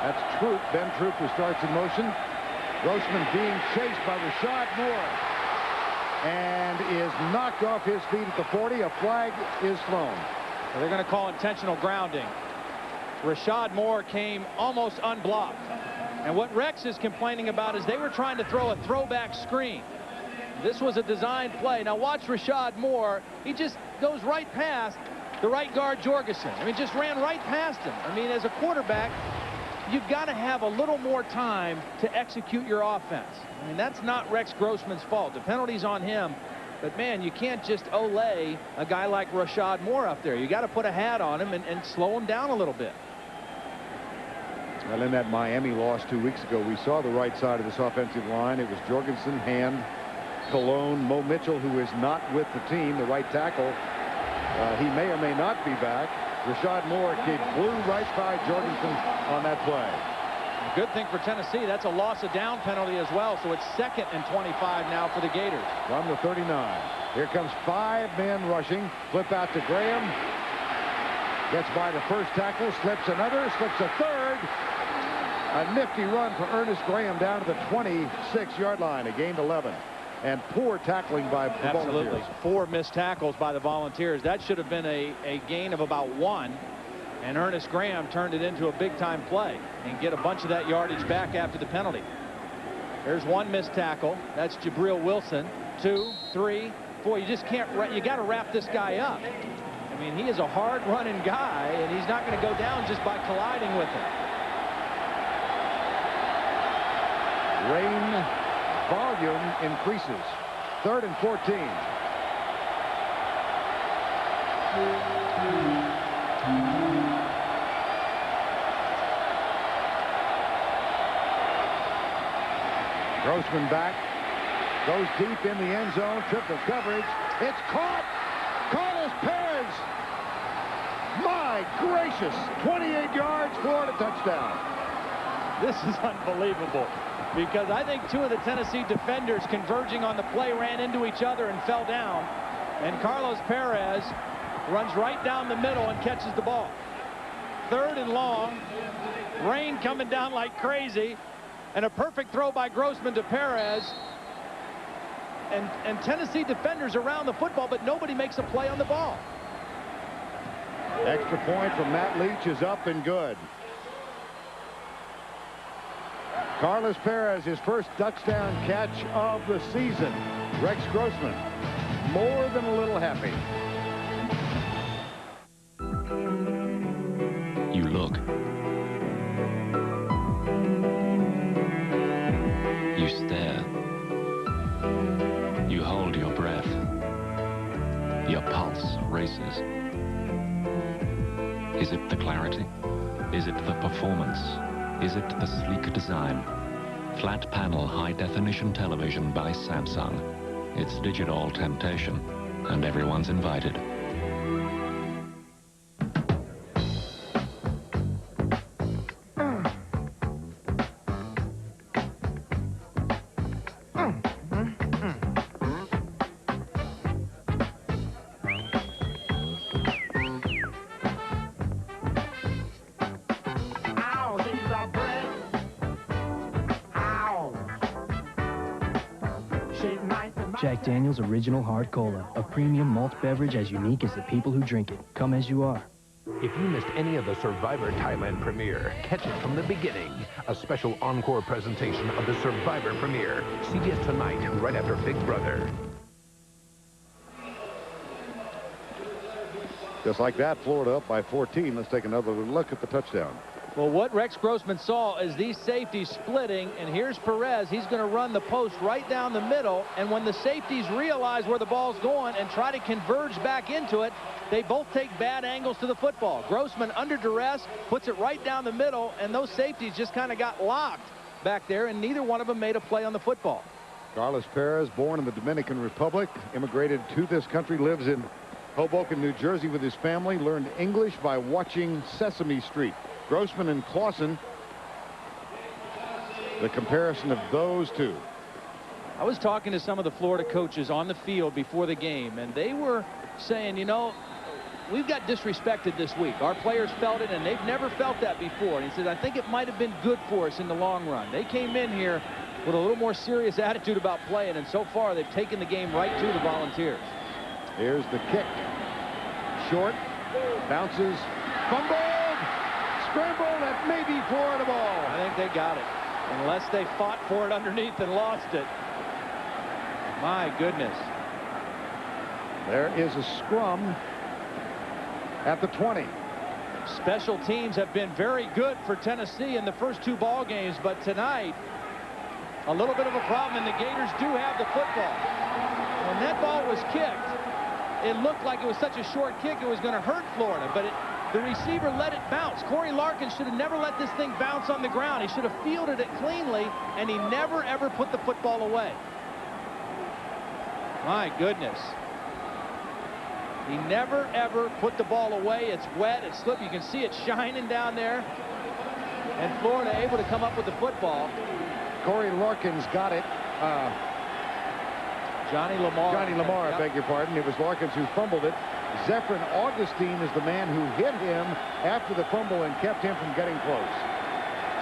That's Troop, Ben Troop, who starts in motion. Grossman being chased by Rashad Moore and is knocked off his feet at the 40. A flag is thrown. Well, they're going to call intentional grounding. Rashad Moore came almost unblocked. And what Rex is complaining about is they were trying to throw a throwback screen. This was a designed play. Now watch Rashad Moore. He just goes right past the right guard Jorgensen. I mean, just ran right past him. I mean, as a quarterback, you've got to have a little more time to execute your offense. I mean, that's not Rex Grossman's fault. The penalty's on him. But, man, you can't just olay a guy like Rashad Moore up there. You got to put a hat on him and slow him down a little bit. Well, in that Miami loss 2 weeks ago, we saw the right side of this offensive line. It was Jorgensen, Hand, Cologne, Mo Mitchell, who is not with the team, the right tackle. He may or may not be back. Rashad Moore flew right by Jorgensen on that play. Good thing for Tennessee, that's a loss of down penalty as well, so it's 2nd and 25 now for the Gators. From the 39. Here comes 5 men rushing. Flip out to Graham. Gets by the first tackle, slips another, slips a third. A nifty run for Ernest Graham down to the 26-yard line. A gained 11. And poor tackling by the Absolutely. Volunteers. 4 missed tackles by the Volunteers. That should have been a gain of about 1. And Ernest Graham turned it into a big-time play and get a bunch of that yardage back after the penalty. There's 1 missed tackle. That's Jabril Wilson. 2, 3, 4. You just can't. You got to wrap this guy up. I mean, he is a hard-running guy, and he's not going to go down just by colliding with him. Rain volume increases. 3rd and 14. Grossman back, goes deep in the end zone, triple coverage. It's caught. Carlos Perez. My gracious, 28 yards, Florida touchdown. This is unbelievable because I think 2 of the Tennessee defenders converging on the play ran into each other and fell down. And Carlos Perez runs right down the middle and catches the ball. 3rd and long. Rain coming down like crazy. And a perfect throw by Grossman to Perez. And Tennessee defenders around the football, but nobody makes a play on the ball. Extra point from Matt Leach is up and good. Carlos Perez, his first touchdown catch of the season. Rex Grossman, more than a little happy. You look. You stare. You hold your breath. Your pulse races. Is it the clarity? Is it the performance? Is it the sleek design? Flat panel high definition television by Samsung. It's digital temptation, and everyone's invited. Jack Daniel's Original Hard Cola, a premium malt beverage as unique as the people who drink it. Come as you are. If you missed any of the Survivor Thailand premiere, catch it from the beginning. A special encore presentation of the Survivor premiere. CBS Tonight, right after Big Brother. Just like that, Florida up by 14. Let's take another look at the touchdown. Well, what Rex Grossman saw is these safeties splitting, and here's Perez. He's going to run the post right down the middle, and when the safeties realize where the ball's going and try to converge back into it, they both take bad angles to the football. Grossman, under duress, puts it right down the middle, and those safeties just kind of got locked back there, and neither one of them made a play on the football. Carlos Perez, born in the Dominican Republic, immigrated to this country, lives in Hoboken, New Jersey with his family, learned English by watching Sesame Street. Grossman and Clausen, the comparison of those two. I was talking to some of the Florida coaches on the field before the game, and they were saying, you know, we've got disrespected this week. Our players felt it, and they've never felt that before. And he said, I think it might have been good for us in the long run. They came in here with a little more serious attitude about playing, and so far they've taken the game right to the Volunteers. Here's the kick. Short, bounces, fumble. Scramble, that may be Florida ball. I think they got it, unless they fought for it underneath and lost it. My goodness. There is a scrum at the 20. Special teams have been very good for Tennessee in the first two ball games, but tonight, a little bit of a problem, and the Gators do have the football. When that ball was kicked, it looked like it was such a short kick it was going to hurt Florida, but the receiver let it bounce. Corey Larkins should have never let this thing bounce on the ground. He should have fielded it cleanly, and he never, ever put the football away. My goodness. He never, ever put the ball away. It's wet. It's slippy. You can see it shining down there. And Florida able to come up with the football. Corey Larkins got it. Johnny Lamar. Johnny Lamar, I beg your pardon. It was Larkins who fumbled it. Zephyrin Augustine is the man who hit him after the fumble and kept him from getting close.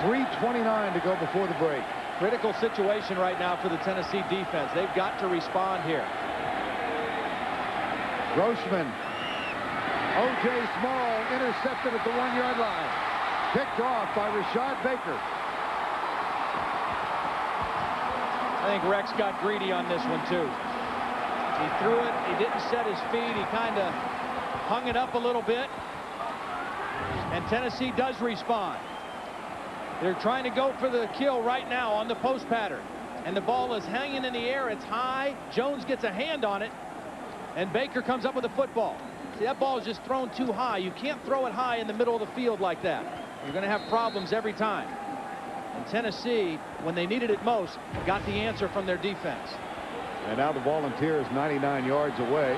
3:29 to go before the break. Critical situation right now for the Tennessee defense. They've got to respond here. Grossman. O.J. Small intercepted at the 1-yard line. Picked off by Rashad Baker. I think Rex got greedy on this one, too. He threw it. He didn't set his feet. He kind of hung it up a little bit. And Tennessee does respond. They're trying to go for the kill right now on the post pattern. And the ball is hanging in the air. It's high. Jones gets a hand on it. And Baker comes up with the football. See, that ball is just thrown too high. You can't throw it high in the middle of the field like that. You're going to have problems every time. And Tennessee, when they needed it most, got the answer from their defense. And now the Volunteers 99 yards away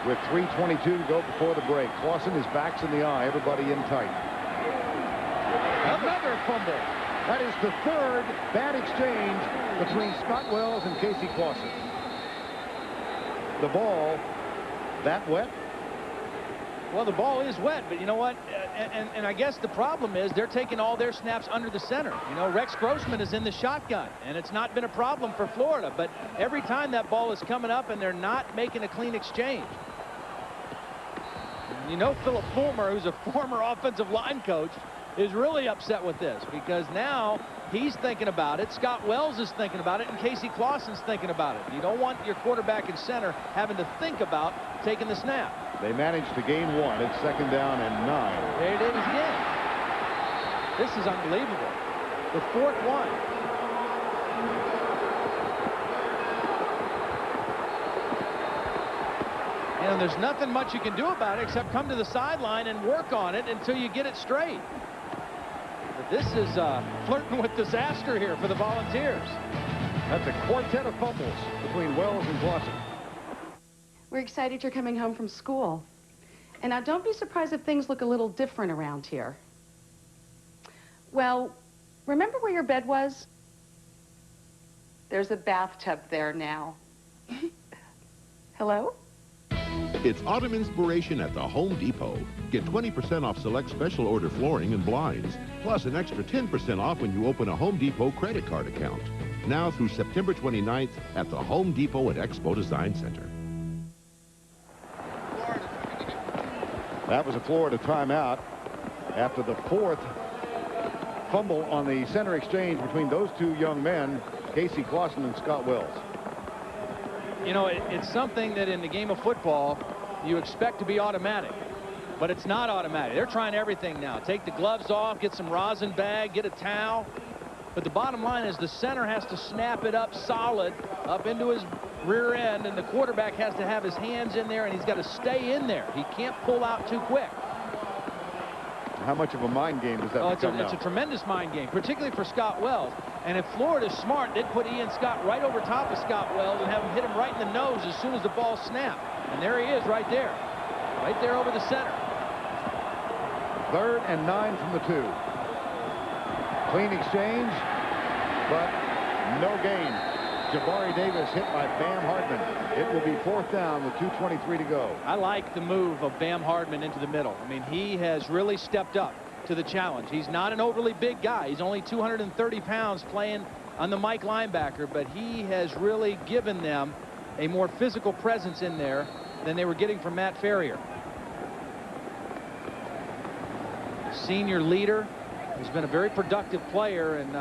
with 3:22 to go before the break. Clausen, his back's in the eye. Everybody in tight. Another fumble. That is the third bad exchange between Scott Wells and Casey Clausen. The ball that wet? Well, the ball is wet, but you know what? And I guess the problem is they're taking all their snaps under the center. You know, Rex Grossman is in the shotgun, and it's not been a problem for Florida. But every time that ball is coming up, and they're not making a clean exchange. And you know, Philip Fulmer, who's a former offensive line coach, is really upset with this because now he's thinking about it. Scott Wells is thinking about it, and Casey Clausen's thinking about it. You don't want your quarterback and center having to think about taking the snap. They managed to gain 1. It's 2nd down and 9. There it is again. This is unbelievable. The 4th one. And there's nothing much you can do about it except come to the sideline and work on it until you get it straight. But this is flirting with disaster here for the Volunteers. That's a quartet of fumbles between Wells and Clausen. We're excited you're coming home from school. And now don't be surprised if things look a little different around here. Well, remember where your bed was? There's a bathtub there now. Hello? It's autumn inspiration at the Home Depot. Get 20% off select special order flooring and blinds, plus an extra 10% off when you open a Home Depot credit card account. Now through September 29th at the Home Depot at Expo Design Center. That was a Florida timeout after the 4th fumble on the center exchange between those two young men, Casey Clausen and Scott Wells. You know, it's something that in the game of football you expect to be automatic, but it's not automatic. They're trying everything now. Take the gloves off, get some rosin bag, get a towel. But the bottom line is the center has to snap it up solid up into his rear end, and the quarterback has to have his hands in there, and he's got to stay in there. He can't pull out too quick. How much of a mind game does that become now? It's a tremendous mind game, particularly for Scott Wells. And if Florida's smart, they'd put Ian Scott right over top of Scott Wells and have him hit him right in the nose as soon as the ball snapped. And there he is right there over the center. 3rd and 9 from the 2. Clean exchange, but no gain. Jabari Davis hit by Bam Hardman. It will be 4th down with 2:23 to go. I like the move of Bam Hardman into the middle. I mean, he has really stepped up to the challenge. He's not an overly big guy. He's only 230 pounds playing on the Mike linebacker, but he has really given them a more physical presence in there than they were getting from Matt Farrier. Senior leader, who's been a very productive player, and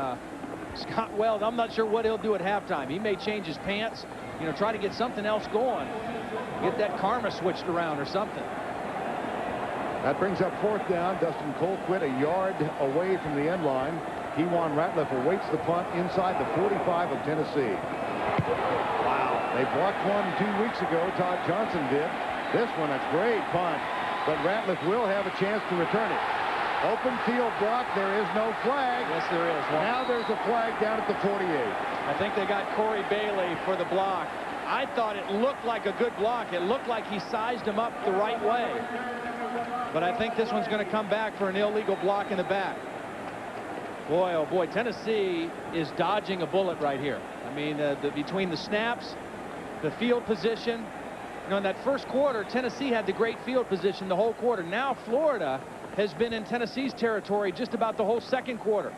Scott Wells, I'm not sure what he'll do at halftime. He may change his pants, you know, try to get something else going, get that karma switched around or something. That brings up 4th down. Dustin Colquitt a yard away from the end line. Kewan Ratliff awaits the punt inside the 45 of Tennessee. Wow. They blocked one 2 weeks ago. Todd Johnson did. This one, a great punt. But Ratliff will have a chance to return it. Open field block. There is no flag. Yes, there is. Now there's a flag down at the 48. I think they got Corey Bailey for the block. I thought it looked like a good block. It looked like he sized him up the right way. But I think this one's going to come back for an illegal block in the back. Boy, oh boy, Tennessee is dodging a bullet right here. I mean, between the snaps, the field position. You know, in that first quarter, Tennessee had the great field position the whole quarter. Now Florida has been in Tennessee's territory just about the whole second quarter.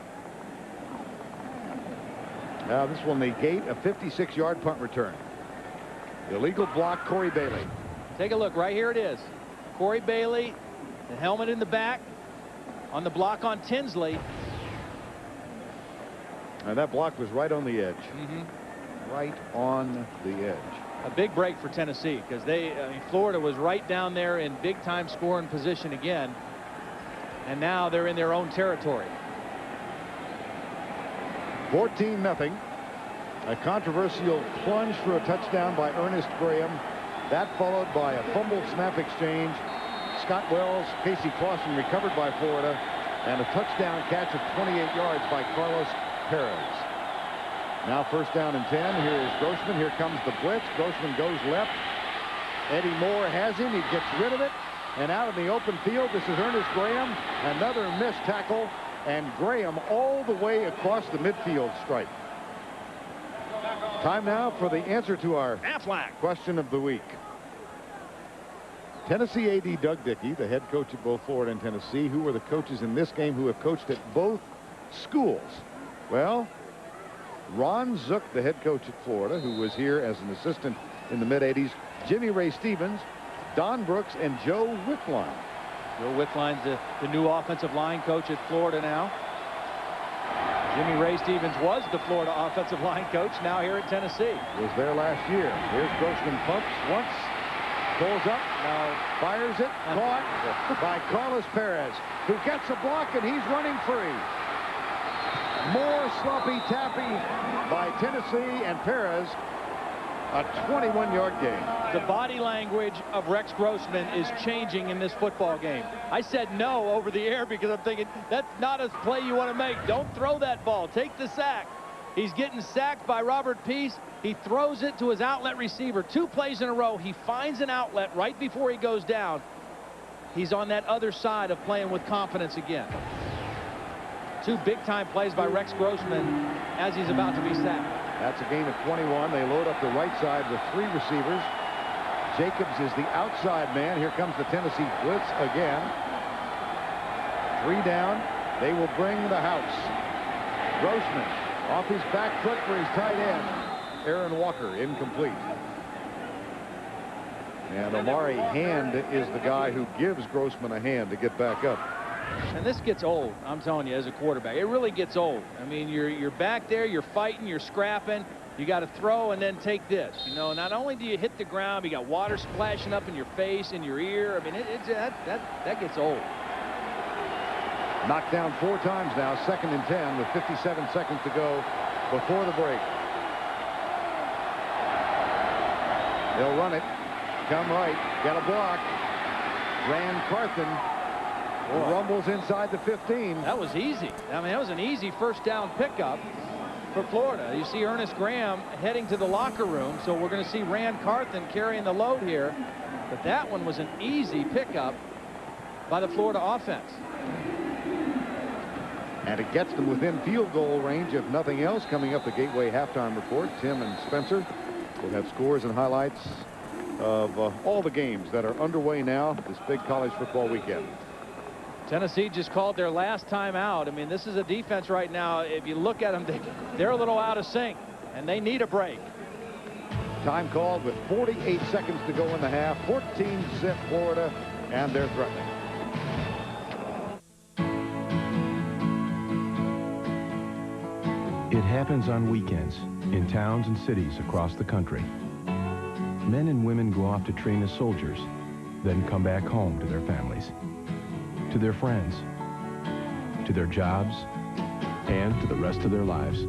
Now this will negate a 56-yard punt return. Illegal block, Corey Bailey. Take a look. Right here it is. Corey Bailey, the helmet in the back, on the block on Tinsley. And that block was right on the edge. Right on the edge. A big break for Tennessee because Florida was right down there in big-time scoring position again. And now they're in their own territory. 14-0. A controversial plunge for a touchdown by Ernest Graham. That followed by a fumbled snap exchange. Scott Wells, Casey Clausen recovered by Florida, and a touchdown catch of 28 yards by Carlos Perez. Now 1st down and 10. Here is Grossman. Here comes the blitz. Grossman goes left. Eddie Moore has him. He gets rid of it. And out in the open field, this is Ernest Graham. Another missed tackle. And Graham all the way across the midfield stripe. Time now for the answer to our Aflac question of the week. Tennessee AD Doug Dickey, the head coach at both Florida and Tennessee, who were the coaches in this game who have coached at both schools. Well, Ron Zook, the head coach at Florida, who was here as an assistant in the mid-'80s, Jimmy Ray Stevens, Don Brooks, and Joe Wickline. Joe Wickline's the new offensive line coach at Florida now. Jimmy Ray Stevens was the Florida offensive line coach, now here at Tennessee. Was there last year. Here's Grossman, pumps once, pulls up, now fires it, caught by Carlos Perez, who gets a block, and he's running free. More sloppy tappy by Tennessee, and Perez, a 21-yard gain. The body language of Rex Grossman is changing in this football game. I said no over the air because I'm thinking that's not a play you want to make. Don't throw that ball. Take the sack. He's getting sacked by Robert Peace. He throws it to his outlet receiver. 2 plays in a row. He finds an outlet right before he goes down. He's on that other side of playing with confidence again. 2 big-time plays by Rex Grossman as he's about to be sacked. That's a gain of 21. They load up the right side with 3 receivers. Jacobs is the outside man. Here comes the Tennessee blitz again. 3 down. They will bring the house. Grossman off his back foot for his tight end. Aaron Walker incomplete. And Omari Hand is the guy who gives Grossman a hand to get back up. And this gets old, I'm telling you, as a quarterback. It really gets old. I mean, you're back there, you're fighting, you're scrapping. You got to throw and then take this. You know, not only do you hit the ground, you got water splashing up in your face, in your ear. I mean, that gets old. Knocked down 4 times now, 2nd and 10 with 57 seconds to go before the break. They'll run it. Come right. Got a block. Rand Carthen rumbles inside the 15. That was easy. I mean, that was an easy first down pickup for Florida. You see Ernest Graham heading to the locker room, so we're going to see Rand Carthen carrying the load here. But that one was an easy pickup by the Florida offense. And it gets them within field goal range, if nothing else. Coming up, the Gateway halftime report. Tim and Spencer will have scores and highlights of all the games that are underway now this big college football weekend. Tennessee just called their last time out. I mean, this is a defense right now. If you look at them, they're a little out of sync, and they need a break. Time called with 48 seconds to go in the half. 14-zip Florida, and they're threatening. It happens on weekends in towns and cities across the country. Men and women go off to train as soldiers, then come back home to their families, to their friends, to their jobs, and to the rest of their lives.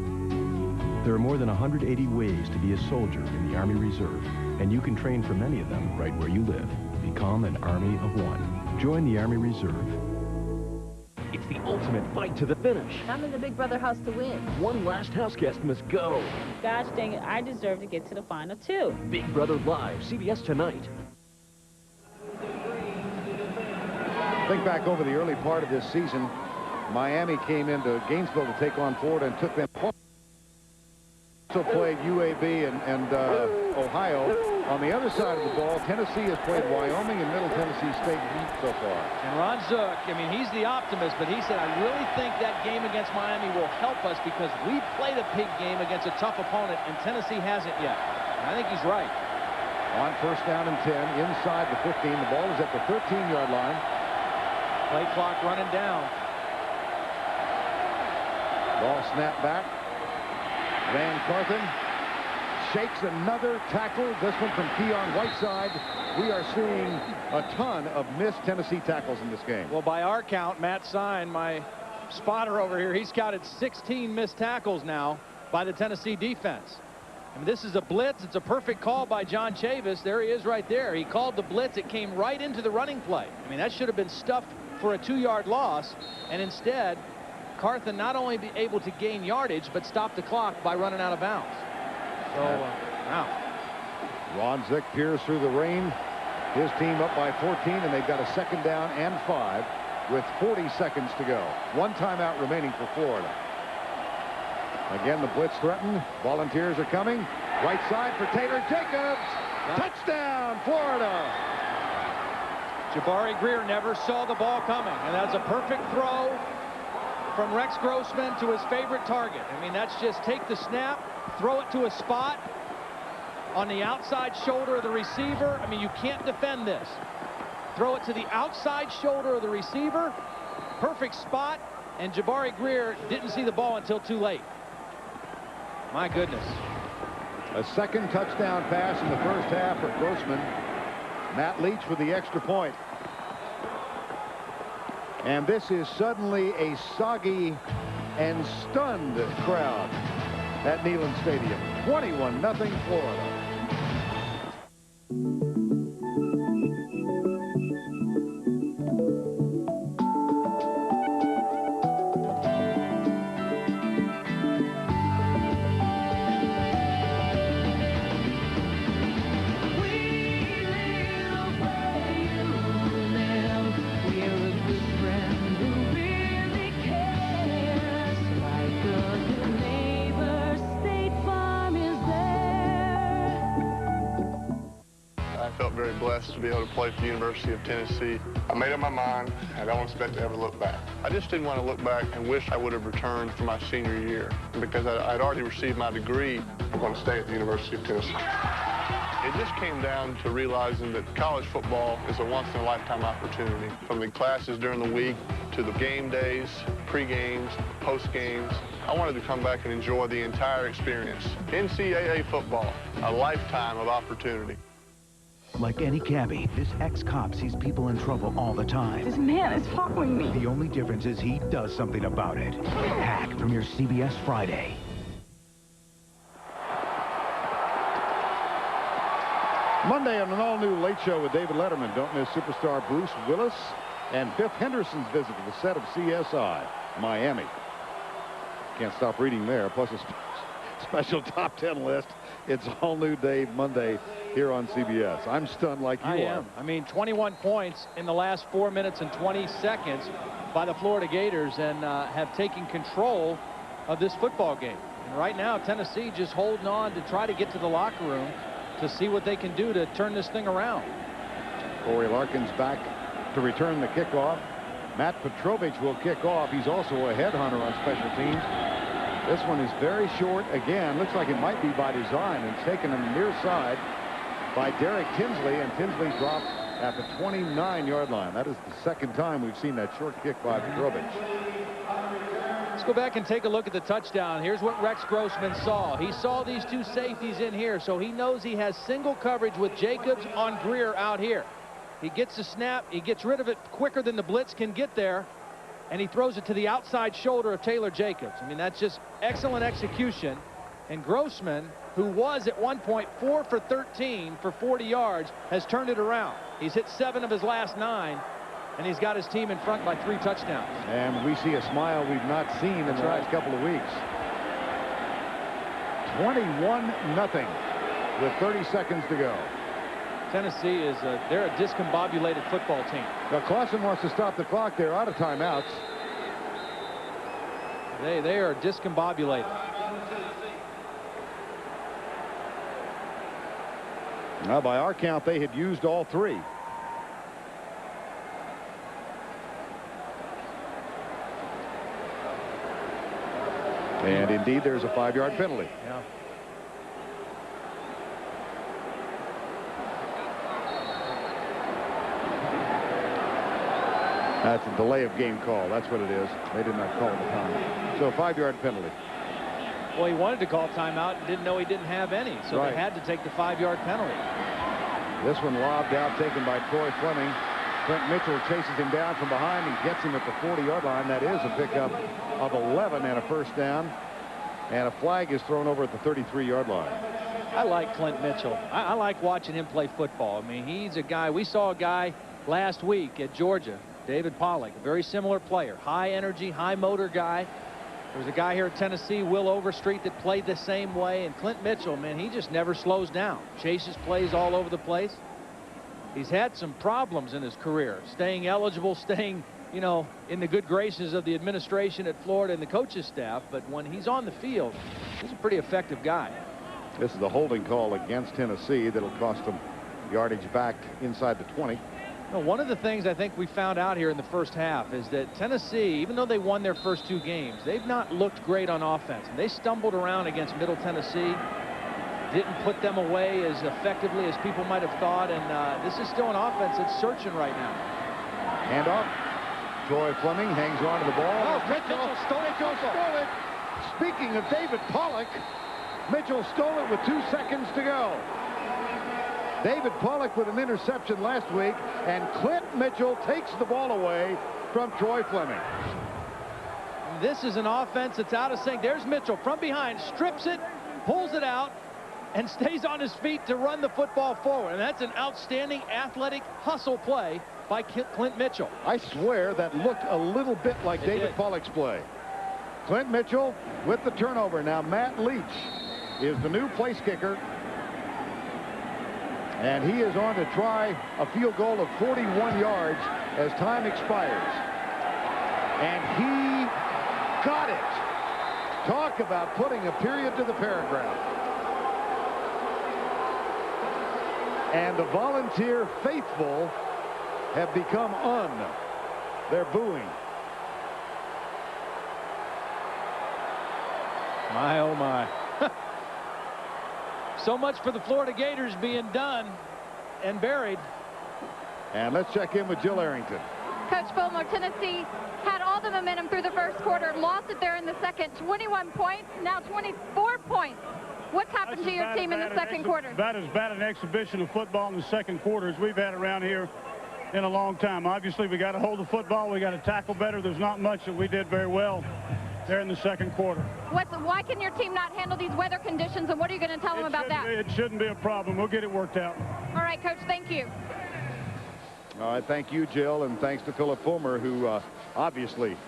There are more than 180 ways to be a soldier in the Army Reserve, and you can train for many of them right where you live. Become an Army of One. Join the Army Reserve. It's the ultimate fight to the finish. I'm in the Big Brother house to win. One last house guest must go. Gosh dang it, I deserve to get to the final 2. Big Brother Live, CBS tonight. Think back over the early part of this season. Miami came into Gainesville to take on Florida and took them. Also played UAB and Ohio. On the other side of the ball, Tennessee has played Wyoming and Middle Tennessee State so far. And Ron Zook, I mean, he's the optimist, but he said, I really think that game against Miami will help us because we played a big game against a tough opponent, and Tennessee hasn't yet. And I think he's right. On 1st down and 10, inside the 15. The ball is at the 13-yard line. Play clock running down. Ball snapped back. Van Carthen shakes another tackle. This one from Keon Whiteside. We are seeing a ton of missed Tennessee tackles in this game. Well, by our count, Matt Sine, my spotter over here, he's counted 16 missed tackles now by the Tennessee defense. I mean, this is a blitz. It's a perfect call by John Chavis. There he is right there. He called the blitz. It came right into the running play. I mean, that should have been stuffed for a 2-yard loss, and instead Carthen not only be able to gain yardage but stop the clock by running out of bounds. So wow. Ron Zook peers through the rain. His team up by 14, and they've got a 2nd down and 5 with 40 seconds to go. 1 timeout remaining for Florida. Again, the blitz threatened. Volunteers are coming. Right side for Taylor Jacobs. Touchdown, Florida. Jabari Greer never saw the ball coming, and that's a perfect throw from Rex Grossman to his favorite target. I mean, that's just take the snap, throw it to a spot on the outside shoulder of the receiver. I mean, you can't defend this. Throw it to the outside shoulder of the receiver, perfect spot, and Jabari Greer didn't see the ball until too late. My goodness. A second touchdown pass in the first half for Grossman. Matt Leach with the extra point. And this is suddenly a soggy and stunned crowd at Neyland Stadium. 21-0 Florida. Very blessed to be able to play for the University of Tennessee. I made up my mind, and I don't expect to ever look back. I just didn't want to look back and wish I would have returned for my senior year. Because I'd already received my degree, I'm going to stay at the University of Tennessee. It just came down to realizing that college football is a once-in-a-lifetime opportunity. From the classes during the week to the game days, pre-games, post-games, I wanted to come back and enjoy the entire experience. NCAA football, a lifetime of opportunity. Like any cabbie, this ex-cop sees people in trouble all the time. This man is following me. The only difference is he does something about it. Hack premieres CBS Friday. Monday on an all-new Late Show with David Letterman. Don't miss superstar Bruce Willis and Biff Henderson's visit to the set of CSI, Miami. Can't stop reading there. Plus a special top 10 list. It's all new Dave Monday here on CBS. I'm stunned like you are. I mean, 21 points in the last 4 minutes and 20 seconds by the Florida Gators, and have taken control of this football game. And right now, Tennessee just holding on to try to get to the locker room to see what they can do to turn this thing around. Corey Larkins back to return the kickoff. Matt Petrovich will kick off. He's also a headhunter on special teams. This one is very short again. Looks like it might be by design. It's taken on the near side by Derek Tinsley, and Tinsley dropped at the 29-yard line. That is the second time we've seen that short kick by Petrovich. Let's go back and take a look at the touchdown. Here's what Rex Grossman saw. He saw these two safeties in here, so he knows he has single coverage with Jacobs on Greer out here. He gets the snap. He gets rid of it quicker than the blitz can get there, and he throws it to the outside shoulder of Taylor Jacobs. I mean, that's just excellent execution. And Grossman, who was at one point 4 for 13 for 40 yards, has turned it around. He's hit 7 of his last 9, and he's got his team in front by 3 touchdowns. And we see a smile we've not seen in the last couple of weeks. 21-0 with 30 seconds to go. Tennessee is they're a discombobulated football team. Now Clausen wants to stop the clock. They're out of timeouts. They are discombobulated. Now, by our count, they had used all 3. And indeed, there's a 5-yard penalty. Yeah. That's a delay of game call. That's what it is. They did not call the time. So a 5-yard penalty. Well, he wanted to call timeout and didn't know he didn't have any, so they had to take the 5-yard penalty. This one lobbed out, taken by Troy Fleming. Clint Mitchell chases him down from behind and gets him at the 40-yard line. That is a pickup of 11 and a first down. And a flag is thrown over at the 33-yard line. I like Clint Mitchell. I like watching him play football. I mean, he's a guy. We saw a guy last week at Georgia, David Pollock, a very similar player. High energy, high motor guy. There was a guy here at Tennessee, Will Overstreet, that played the same way. And Clint Mitchell, man, he just never slows down. Chases plays all over the place. He's had some problems in his career, staying eligible, staying, you know, in the good graces of the administration at Florida and the coach's staff. But when he's on the field, he's a pretty effective guy. This is the holding call against Tennessee that'll cost them yardage back inside the 20. Well, one of the things I think we found out here in the first half is that Tennessee, even though they won their first 2 games, they've not looked great on offense. And they stumbled around against Middle Tennessee, didn't put them away as effectively as people might have thought. And this is still an offense that's searching right now. Hand off. Troy Fleming hangs on to the ball. Oh, Mitchell stole it. Speaking of David Pollock, Mitchell stole it with 2 seconds to go. David Pollock with an interception last week, and Clint Mitchell takes the ball away from Troy Fleming. This is an offense that's out of sync. There's Mitchell from behind, strips it, pulls it out, and stays on his feet to run the football forward. And that's an outstanding athletic hustle play by Clint Mitchell. I swear that looked a little bit like David Pollock's play. Clint Mitchell with the turnover. Now Matt Leach is the new place kicker. And he is on to try a field goal of 41 yards as time expires. And he got it. Talk about putting a period to the paragraph. And the Volunteer faithful have become They're booing. My, oh my. So much for the Florida Gators being done and buried. And let's check in with Jill Arrington. Coach Fulmer, Tennessee had all the momentum through the first quarter, lost it there in the second. 21 points, now 24 points. What's happened to your team in the second quarter? About as bad an exhibition of football in the second quarter as we've had around here in a long time. Obviously, we got to hold the football. We got to tackle better. There's not much that we did very well there in the second quarter. Why can your team not handle these weather conditions, and what are you going to tell them about that? It shouldn't be a problem. We'll get it worked out. All right, Coach, thank you. All right, thank you, Jill, and thanks to Philip Fulmer, who obviously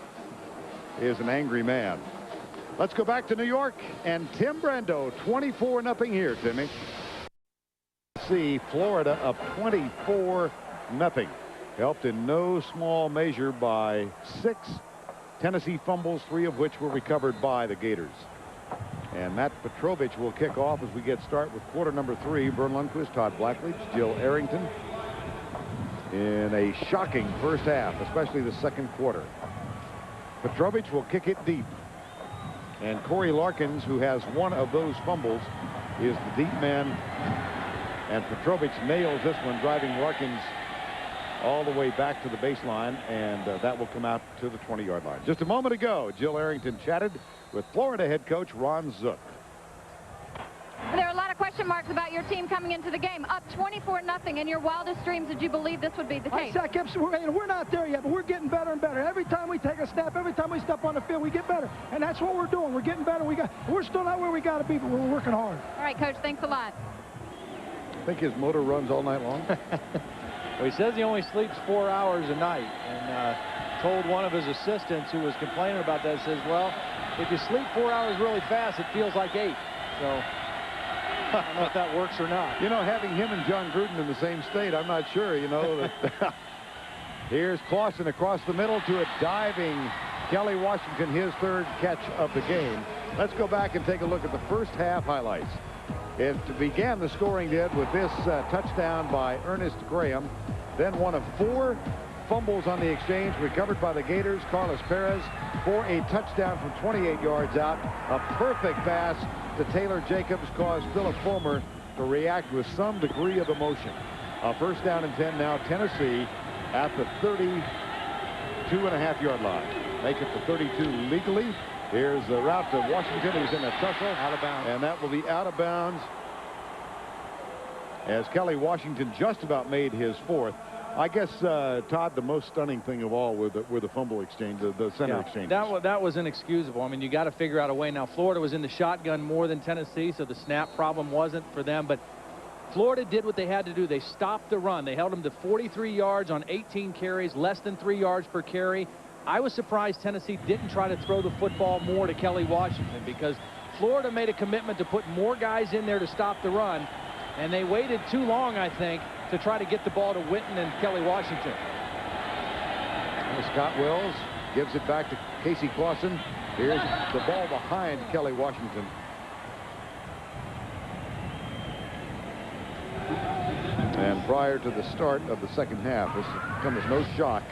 is an angry man. Let's go back to New York, and Tim Brando, 24-0 here, Timmy. See Florida up 24-0. Helped in no small measure by 6 Tennessee fumbles, 3 of which were recovered by the Gators. And Matt Petrovich will kick off as we get started with quarter number 3. Vern Lundquist, Todd Blackledge, Jill Arrington in a shocking first half, especially the second quarter. Petrovich will kick it deep. And Corey Larkins, who has one of those fumbles, is the deep man. And Petrovich nails this one, driving Larkins all the way back to the baseline, and that will come out to the 20-yard line. Just a moment ago, Jill Arrington chatted with Florida head coach Ron Zook. There are a lot of question marks about your team coming into the game. Up 24-0. In your wildest dreams, did you believe this would be the case? I kept saying, we're not there yet, but we're getting better and better. Every time we take a snap, every time we step on the field, we get better. And that's what we're doing. We're getting better. We're still not where we got to be, but we're working hard. All right, Coach, thanks a lot. I think his motor runs all night long. Well, he says he only sleeps 4 hours a night, and told one of his assistants who was complaining about that, says, well, if you sleep 4 hours really fast, it feels like 8. So I don't know if that works or not. You know, having him and John Gruden in the same state, I'm not sure, you know. That here's Clausen across the middle to a diving Kelly Washington, his 3rd catch of the game. Let's go back and take a look at the first half highlights. It began, the scoring did, with this touchdown by Ernest Graham. Then one of 4 fumbles on the exchange recovered by the Gators. Carlos Perez for a touchdown from 28 yards out. A perfect pass to Taylor Jacobs caused Philip Fulmer to react with some degree of emotion. A first down and 10 now. Tennessee at the 32.5-yard line. Make it to 32 legally. Here's the route to Washington, who's in a tussle. Out of bounds. And that will be out of bounds as Kelly Washington just about made his 4th. I guess, Todd, the most stunning thing of all were the fumble exchange, the center exchange. That was inexcusable. I mean, you got to figure out a way. Now, Florida was in the shotgun more than Tennessee, so the snap problem wasn't for them. But Florida did what they had to do. They stopped the run. They held them to 43 yards on 18 carries, less than 3 yards per carry. I was surprised Tennessee didn't try to throw the football more to Kelly Washington, because Florida made a commitment to put more guys in there to stop the run, and they waited too long, I think, to try to get the ball to Witten and Kelly Washington. And Scott Wells gives it back to Casey Clausen. Here's the ball behind Kelly Washington. And prior to the start of the second half, this has come as no shock.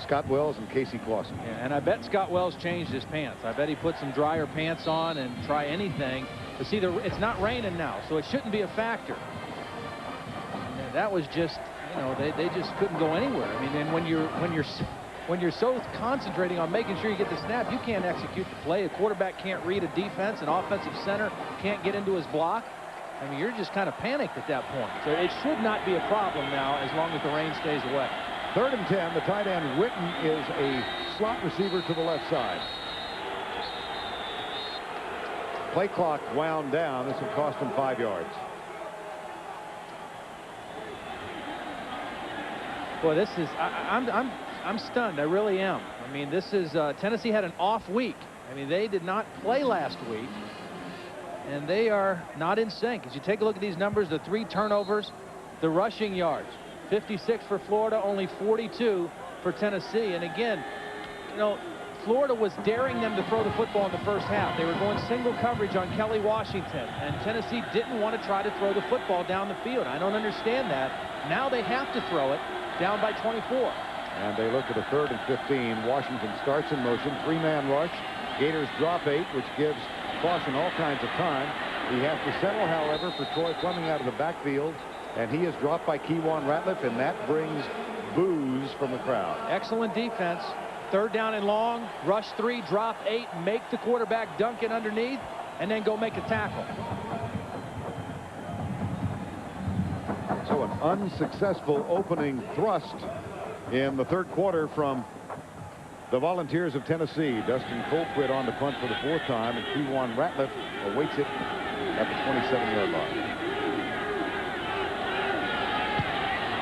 Scott Wells and Casey Clausen. Yeah, and I bet Scott Wells changed his pants. I bet he put some drier pants on and try anything. But see, it's not raining now, so it shouldn't be a factor. And that was just, you know, they just couldn't go anywhere. I mean, and when you're so concentrating on making sure you get the snap, you can't execute the play. A quarterback can't read a defense. An offensive center can't get into his block. I mean, you're just kind of panicked at that point. So it should not be a problem now as long as the rain stays away. 3rd and 10. The tight end Witten is a slot receiver to the left side. Play clock wound down. This will cost him 5 yards. Boy, this is I'm stunned. I really am. I mean, this is Tennessee had an off week. I mean, they did not play last week, and they are not in sync. As you take a look at these numbers, the 3 turnovers, the rushing yards. 56 for Florida, only 42 for Tennessee. And again, you know, Florida was daring them to throw the football in the first half. They were going single coverage on Kelly Washington, and Tennessee didn't want to try to throw the football down the field. I don't understand that. Now they have to throw it down by 24. And they look at a 3rd and 15. Washington starts in motion, 3-man rush. Gators drop 8, which gives Clausen all kinds of time. He has to settle, however, for Troy Fleming out of the backfield. And he is dropped by Keywan Ratliff, and that brings boos from the crowd. Excellent defense. 3rd down and long, rush 3, drop 8, make the quarterback dunk it underneath, and then go make a tackle. So an unsuccessful opening thrust in the 3rd quarter from the Volunteers of Tennessee. Dustin Colquitt on the punt for the 4th time, and Keywan Ratliff awaits it at the 27-yard line.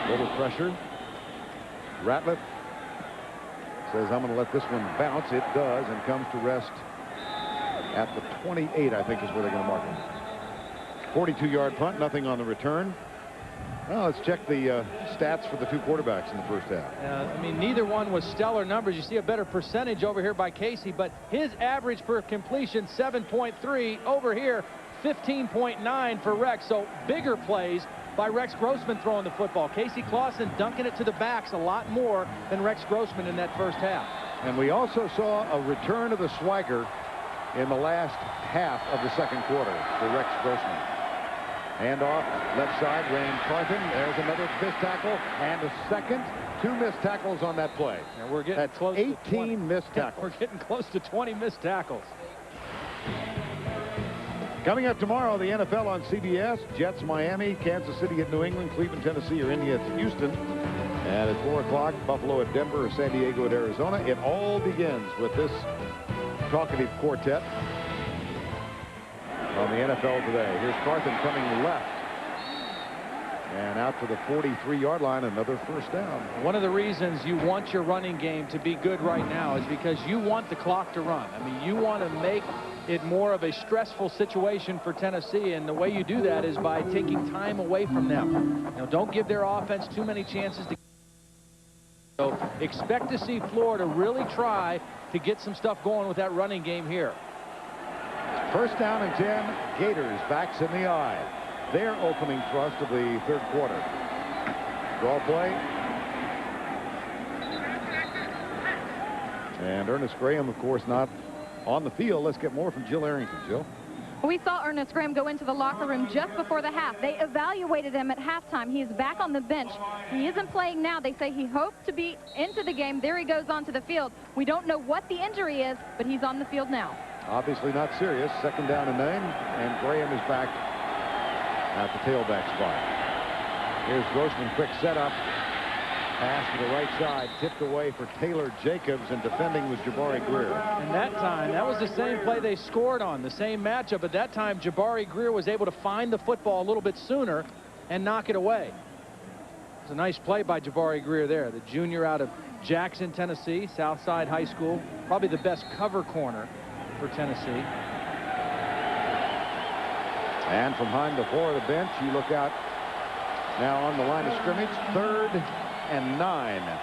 Little pressure. Ratliff says, I'm going to let this one bounce. It does, and comes to rest at the 28, I think is where they're going to mark him. 42-yard punt, nothing on the return. Well, let's check the stats for the 2 quarterbacks in the first half. I mean, neither one was stellar numbers. You see a better percentage over here by Casey, but his average per completion, 7.3. Over here, 15.9 for Rex. So bigger plays by Rex Grossman throwing the football. Casey Clausen dunking it to the backs a lot more than Rex Grossman in that first half. And we also saw a return of the swagger in the last half of the 2nd quarter for Rex Grossman. Hand off, left side, Rand Carthen. There's another missed tackle, and a second. 2 missed tackles on that play. And we're getting That's close 18 to 20. missed tackles. We're getting close to 20 missed tackles. Coming up tomorrow, the NFL on CBS. Jets, Miami, Kansas City at New England, Cleveland, Tennessee, or India at Houston. And at 4 o'clock, Buffalo at Denver, or San Diego at Arizona. It all begins with this talkative quartet on the NFL today. Here's Carthen coming left. And out to the 43-yard line, another first down. One of the reasons you want your running game to be good right now is because you want the clock to run. I mean, you want to make it more of a stressful situation for Tennessee, and the way you do that is by taking time away from them. You know, don't give their offense too many chances to. So expect to see Florida really try to get some stuff going with that running game here. First down and 10. Gators backs in the eye. Their opening thrust of the 3rd quarter. Draw play. And Ernest Graham, of course, not on the field. Let's get more from Jill Arrington. Jill. We saw Ernest Graham go into the locker room just before the half. They evaluated him at halftime. He is back on the bench. He isn't playing now. They say he hoped to be into the game. There he goes onto the field. We don't know what the injury is, but he's on the field now. Obviously not serious. 2nd down and 9, and Graham is back at the tailback spot. Here's Grossman, quick setup. Pass to the right side, tipped away for Taylor Jacobs, and defending was Jabari Greer. And that time, that was the same play they scored on, the same matchup. But that time, Jabari Greer was able to find the football a little bit sooner and knock it away. It's a nice play by Jabari Greer there, the junior out of Jackson, Tennessee, Southside High School. Probably the best cover corner for Tennessee. And from behind the floor of the bench, you look out now on the line of scrimmage. 3rd and 9.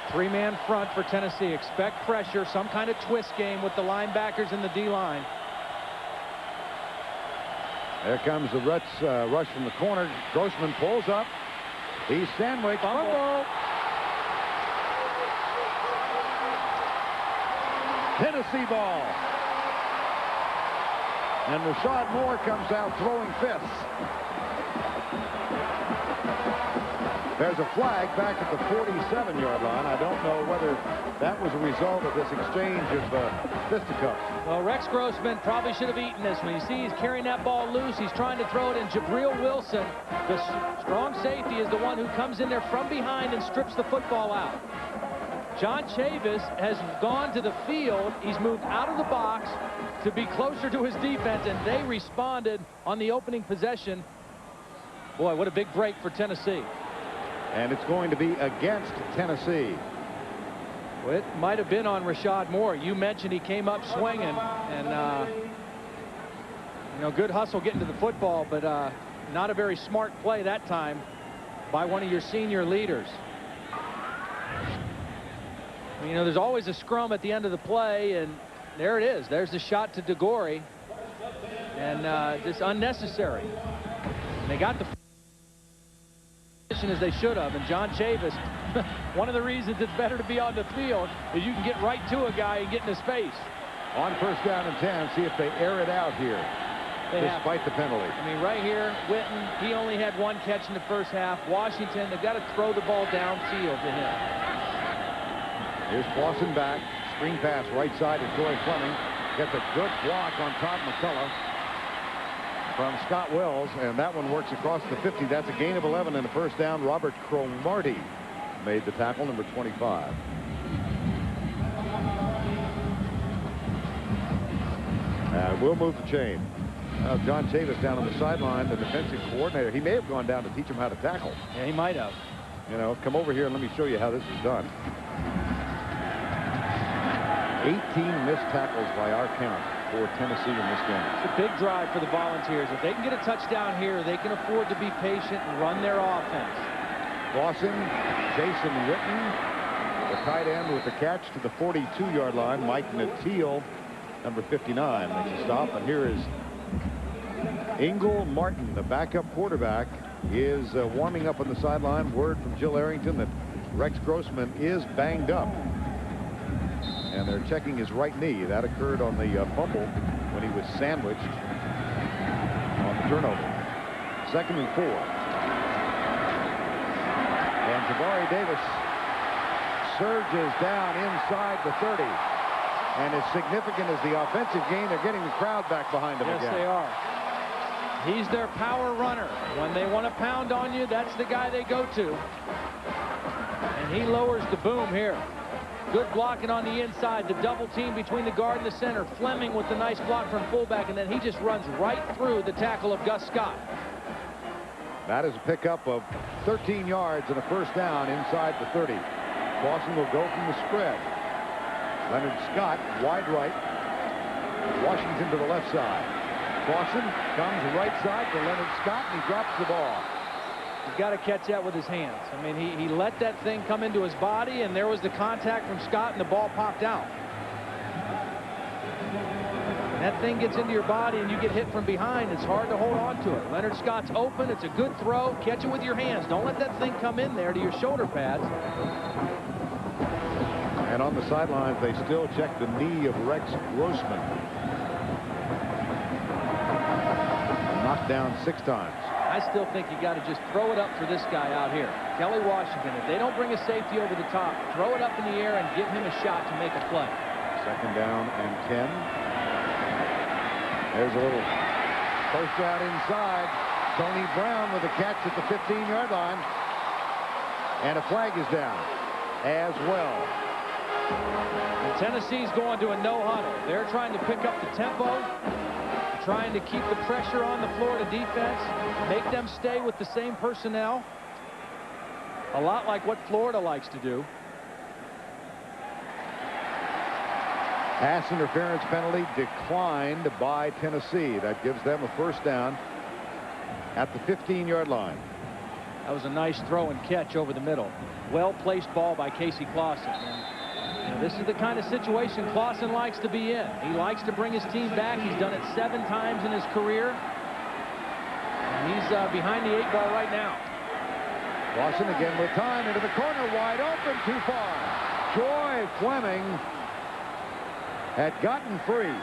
3-man front for Tennessee. Expect pressure, some kind of twist game with the linebackers and the D-line. There comes the rush from the corner. Grossman pulls up. He's sandwiched. Fumble. Tennessee ball. And Rashad Moore comes out throwing fists. There's a flag back at the 47-yard line. I don't know whether that was a result of this exchange of fisticuffs. Well, Rex Grossman probably should have eaten this one. You see he's carrying that ball loose. He's trying to throw it, and Jabril Wilson, the strong safety, is the one who comes in there from behind and strips the football out. John Chavis has gone to the field. He's moved out of the box to be closer to his defense, and they responded on the opening possession. Boy, what a big break for Tennessee. And it's going to be against Tennessee. Well, it might have been on Rashad Moore. You mentioned he came up swinging, and you know, good hustle getting to the football, but not a very smart play that time by one of your senior leaders. You know, there's always a scrum at the end of the play, and there it is. There's the shot to DeGore, and just unnecessary. And they got the position as they should have, and John Chavis, one of the reasons it's better to be on the field is you can get right to a guy and get in his face. On first down and 10, see if they air it out here, despite the penalty. I mean, right here, Witten, he only had one catch in the first half. Washington, they've got to throw the ball downfield to him. Here's Clausen back. Screen pass right side to Joy Fleming. Gets a good block on Todd McCullough from Scott Wells, and that one works across the 50. That's a gain of 11 and a first down. Robert Cromartie made the tackle, number 25. We'll move the chain. John Chavis down on the sideline, the defensive coordinator. He may have gone down to teach him how to tackle. Yeah, he might have. You know, come over here and let me show you how this is done. 18 missed tackles by our count for Tennessee in this game. It's a big drive for the Volunteers. If they can get a touchdown here, they can afford to be patient and run their offense. Clausen, Jason Witten, the tight end with the catch to the 42-yard line. Mike Nattiel, number 59, makes a stop. And here is Ingle Martin, the backup quarterback, is warming up on the sideline. Word from Jill Arrington that Rex Grossman is banged up. And they're checking his right knee. That occurred on the fumble when he was sandwiched on the turnover. 2nd and 4. And Jabari Davis surges down inside the 30. And as significant as the offensive gain, they're getting the crowd back behind him again. Yes, they are. He's their power runner. When they want to pound on you, that's the guy they go to. And he lowers the boom here. Good blocking on the inside, the double team between the guard and the center. Fleming with the nice block from fullback, and then he just runs right through the tackle of Gus Scott. That is a pickup of 13 yards and a first down inside the 30. Clausen will go from the spread. Leonard Scott wide right. Washington to the left side. Clausen comes right side to Leonard Scott, and he drops the ball. He's got to catch that with his hands. I mean, he let that thing come into his body, and there was the contact from Scott, and the ball popped out. When that thing gets into your body and you get hit from behind, it's hard to hold on to it. Leonard Scott's open. It's a good throw. Catch it with your hands. Don't let that thing come in there to your shoulder pads. And on the sidelines, they still check the knee of Rex Grossman. Knocked down 6 times. I still think you got to just throw it up for this guy out here, Kelly Washington. If they don't bring a safety over the top, throw it up in the air and give him a shot to make a play. 2nd down and 10. There's a little first down inside. Tony Brown with a catch at the 15-yard line. And a flag is down as well. And Tennessee's going to a no huddle. They're trying to pick up the tempo, trying to keep the pressure on the Florida defense, make them stay with the same personnel. A lot like what Florida likes to do. Pass interference penalty declined by Tennessee. That gives them a first down at the 15-yard line. That was a nice throw and catch over the middle. Well-placed ball by Casey Clausen. And, you know, this is the kind of situation Clausen likes to be in. He likes to bring his team back. He's done it 7 times in his career. He's behind the 8 ball right now. Lawson again with time into the corner, wide open, too far. Troy Fleming had gotten free.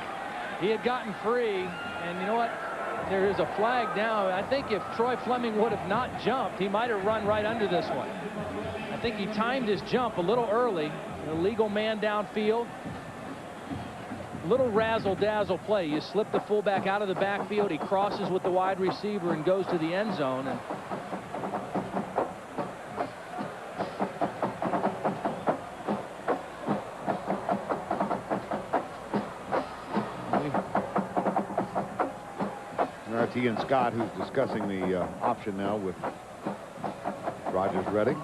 He had gotten free, and you know what? There is a flag now. I think if Troy Fleming would have not jumped, he might have run right under this one. I think he timed his jump a little early. An illegal man downfield. Little razzle-dazzle play. You slip the fullback out of the backfield. He crosses with the wide receiver and goes to the end zone. And that's Ian Scott, who's discussing the option now with Rogers Redding.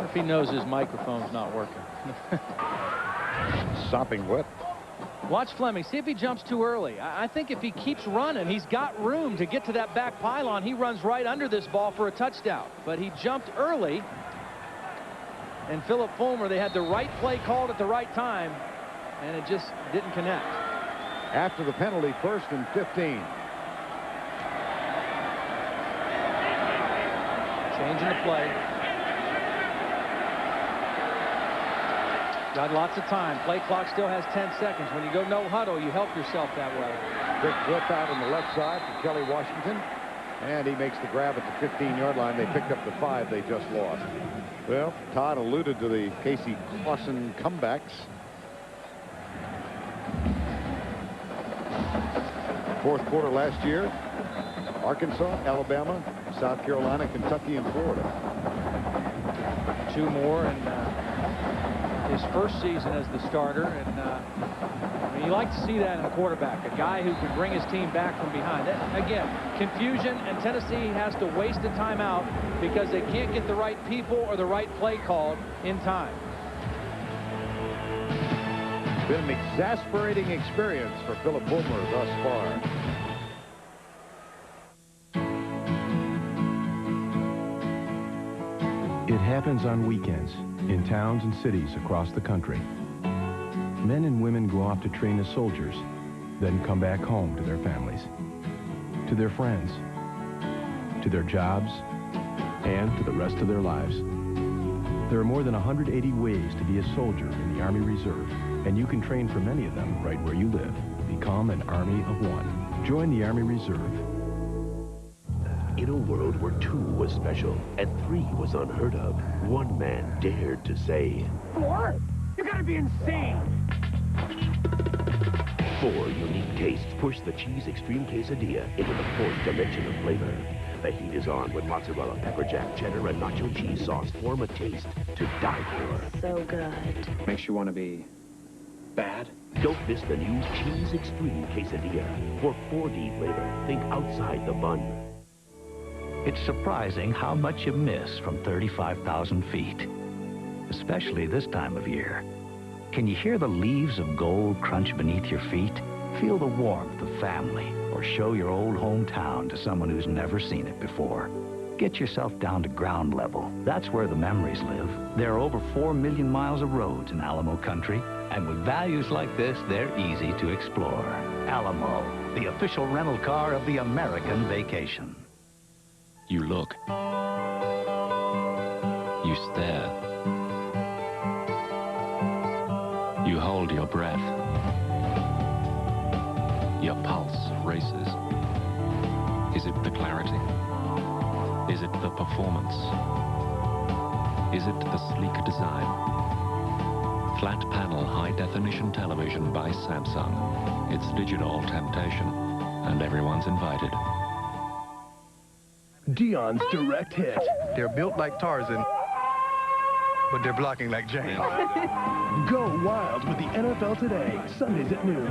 If he knows his microphone's not working. Sopping wet. Watch Fleming. See if he jumps too early. I think if he keeps running, he's got room to get to that back pylon. He runs right under this ball for a touchdown. But he jumped early. And Philip Fulmer, they had the right play called at the right time, and it just didn't connect. After the penalty, 1st and 15. Changing the play. Got lots of time. Play clock still has 10 seconds. When you go no huddle, you help yourself that way. Big flip out on the left side for Kelly Washington. And he makes the grab at the 15-yard line. They picked up the 5 they just lost. Well, Todd alluded to the Casey Clausen comebacks. Fourth quarter last year, Arkansas, Alabama, South Carolina, Kentucky, and Florida. 2 more in his first season as the starter. And I mean, you like to see that in a quarterback, a guy who can bring his team back from behind. Again, confusion, and Tennessee has to waste a timeout because they can't get the right people or the right play called in time. Been an exasperating experience for Philip Fulmer thus far. It happens on weekends in towns and cities across the country. Men and women go off to train as soldiers, then come back home to their families, to their friends, to their jobs, and to the rest of their lives. There are more than 180 ways to be a soldier in the Army Reserve, and you can train for many of them right where you live. Become an Army of One. Join the Army Reserve. In a world where 2 was special and 3 was unheard of, one man dared to say, 4? You gotta be insane! 4 unique tastes push the Cheese Extreme Quesadilla into the 4th dimension of flavor. The heat is on when mozzarella, pepper jack, cheddar, and nacho cheese sauce form a taste to die for. So good. Makes you want to be bad? Don't miss the new Cheese Extreme Quesadilla. For 4D flavor, think outside the bun. It's surprising how much you miss from 35,000 feet, especially this time of year. Can you hear the leaves of gold crunch beneath your feet? Feel the warmth of family, or show your old hometown to someone who's never seen it before. Get yourself down to ground level. That's where the memories live. There are over 4 million miles of roads in Alamo country, and with values like this, they're easy to explore. Alamo, the official rental car of the American vacation. You look. You stare. You hold your breath. Your pulse races. Is it the clarity? Is it the performance? Is it the sleek design? Flat panel high-definition television by Samsung. It's digital temptation, and everyone's invited. Dion's direct hit. They're built like Tarzan, but they're blocking like James. Go wild with the NFL Today, Sundays at noon.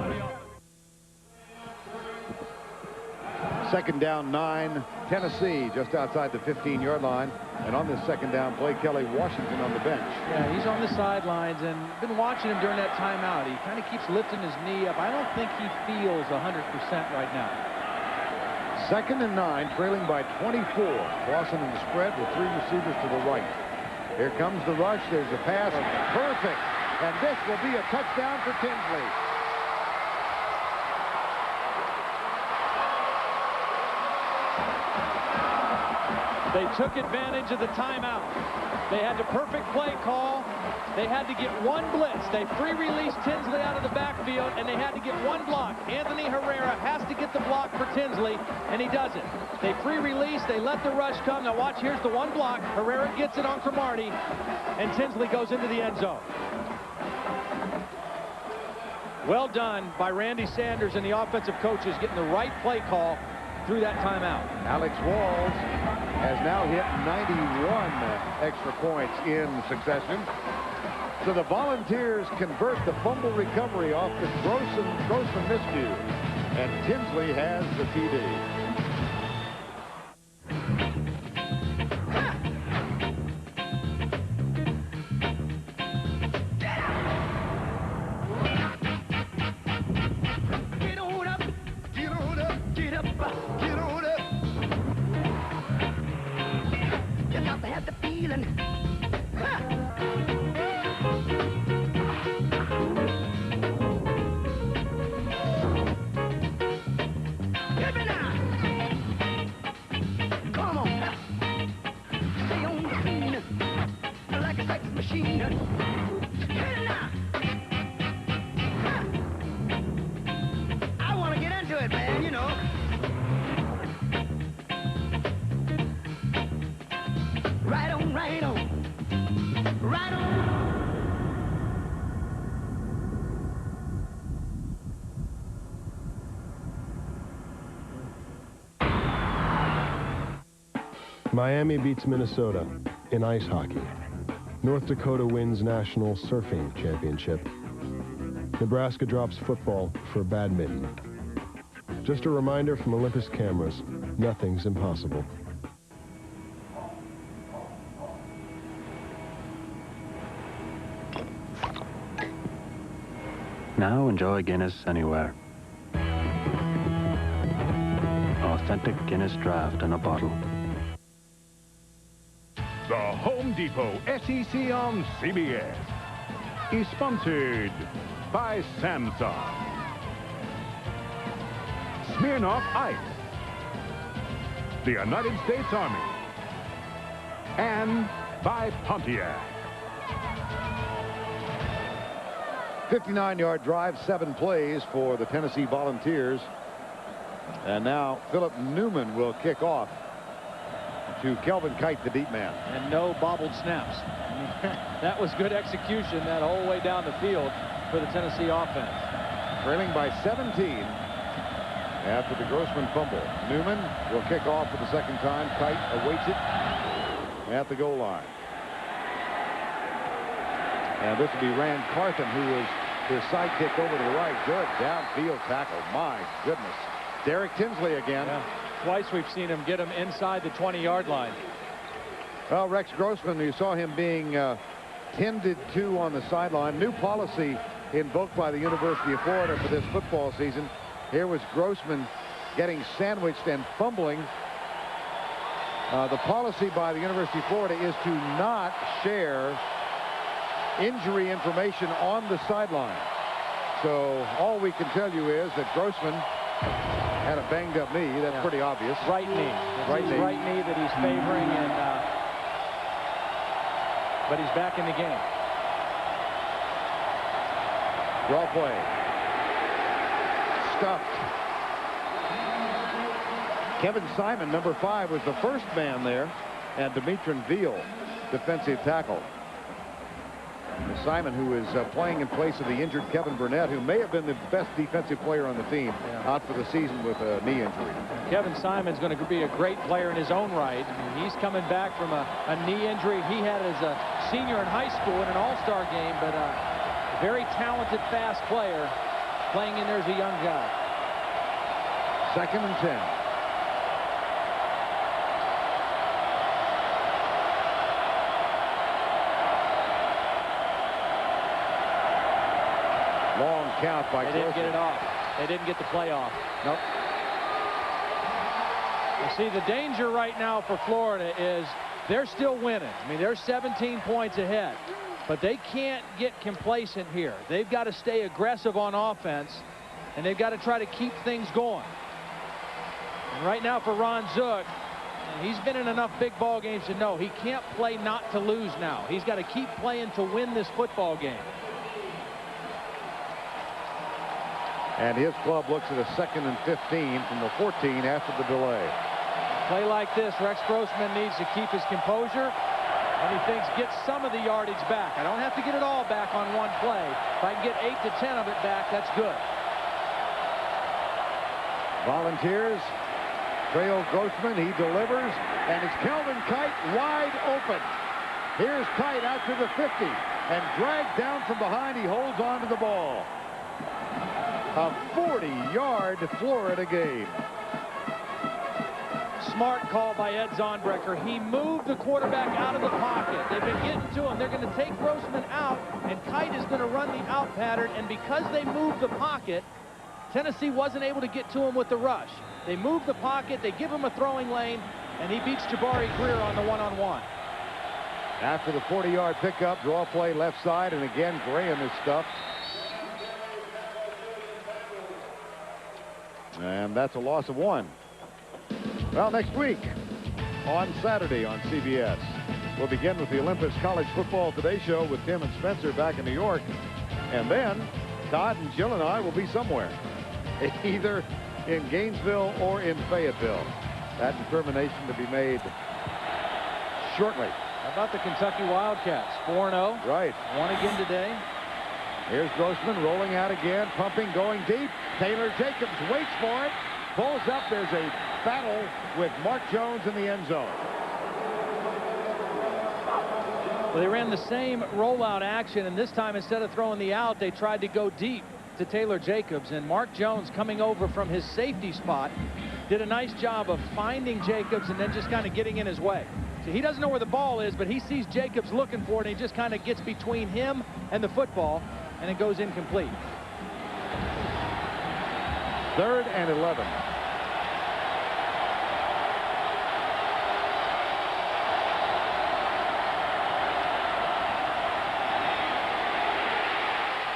2nd down 9, Tennessee just outside the 15-yard line. And on this 2nd down play, Kelly Washington on the bench. Yeah, he's on the sidelines, and been watching him during that timeout. He kind of keeps lifting his knee up. I don't think he feels 100% right now. 2nd and 9, trailing by 24. Clausen in the spread with 3 receivers to the right. Here comes the rush. There's a pass. Perfect. And this will be a touchdown for Tinsley. They took advantage of the timeout. They had the perfect play call. They had to get one blitz. They free-released Tinsley out of the backfield, and they had to get one block. Anthony Herrera has to get the block for Tinsley, and he does it. They free-release. They let the rush come. Now watch, here's the one block. Herrera gets it on Cromartie, and Tinsley goes into the end zone. Well done by Randy Sanders and the offensive coaches getting the right play call through that timeout. Alex Walls has now hit 91 extra points in succession. So the Volunteers convert the fumble recovery off the Grossman miscue, and Tinsley has the TD. Miami beats Minnesota in ice hockey. North Dakota wins National Surfing Championship. Nebraska drops football for badminton. Just a reminder from Olympus Cameras, nothing's impossible. Now enjoy Guinness anywhere. Authentic Guinness draft in a bottle. The Home Depot SEC on CBS is sponsored by Samsung, Smirnoff Ice, the United States Army, and by Pontiac. 59-yard drive, 7 plays for the Tennessee Volunteers. And now Philip Newman will kick off to Kelvin Kite, the deep man. And no bobbled snaps. That was good execution that whole way down the field for the Tennessee offense. Trailing by 17 after the Grossman fumble. Newman will kick off for the second time. Kite awaits it at the goal line. And this will be Rand Carthen, who is his sidekick over to the right. Good downfield tackle. My goodness. Derek Tinsley again. Yeah. Twice we've seen him get him inside the 20-yard line. Well, Rex Grossman, you saw him being tended to on the sideline. New policy invoked by the University of Florida for this football season. Here was Grossman getting sandwiched and fumbling. The policy by the University of Florida is to not share injury information on the sideline. So all we can tell you is that Grossman had a banged-up knee. That's pretty obvious. Right knee. Right knee that he's favoring, and but he's back in the game. Draw play. Stuffed. Kevin Simon, number 5, was the first man there, and Demetrin Veal, defensive tackle. Simon, who is playing in place of the injured Kevin Burnett, who may have been the best defensive player on the team, out for the season with a knee injury. Kevin Simon's going to be a great player in his own right. I mean, he's coming back from a knee injury he had as a senior in high school in an all-star game, but a very talented, fast player playing in there as a young guy. 2nd and 10. Long count by They didn't get it off. They didn't get the play off. Nope. You see, the danger right now for Florida is they're still winning. I mean, they're 17 points ahead, but they can't get complacent here. They've got to stay aggressive on offense, and they've got to try to keep things going. And right now for Ron Zook, And he's been in enough big ball games to know he can't play not to lose now. He's got to keep playing to win this football game. And his club looks at a 2nd and 15 from the 14 after the delay. Play like this, Rex Grossman needs to keep his composure, and he thinks get some of the yardage back. I don't have to get it all back on one play. If I can get 8 to 10 of it back, that's good. Volunteers trail Grossman. He delivers, and it's Kelvin Kite wide open. Here's Kite out to the 50, and dragged down from behind. He holds on to the ball. A 40-yard Florida gain. Smart call by Ed Zonbrecker. He moved the quarterback out of the pocket. They've been getting to him. They're going to take Grossman out, and Kite is going to run the out pattern. And because they moved the pocket, Tennessee wasn't able to get to him with the rush. They move the pocket, they give him a throwing lane, and he beats Jabari Greer on the one-on-one. After the 40-yard pickup, draw play left side, and again, Graham is stuffed. And that's a loss of 1. Well, next week on Saturday on CBS, we'll begin with the Olympus College Football Today Show with Tim and Spencer back in New York. And then Todd and Jill and I will be somewhere, either in Gainesville or in Fayetteville. That determination to be made shortly. How about the Kentucky Wildcats? 4-0. Right. Won again today. Here's Grossman rolling out again, pumping, going deep. Taylor Jacobs waits for it, pulls up. There's a battle with Mark Jones in the end zone. Well, they ran the same rollout action, and this time instead of throwing the out, they tried to go deep to Taylor Jacobs. And Mark Jones, coming over from his safety spot, did a nice job of finding Jacobs and then just kind of getting in his way. So he doesn't know where the ball is, but he sees Jacobs looking for it, and he just kind of gets between him and the football, and it goes incomplete. 3rd and 11.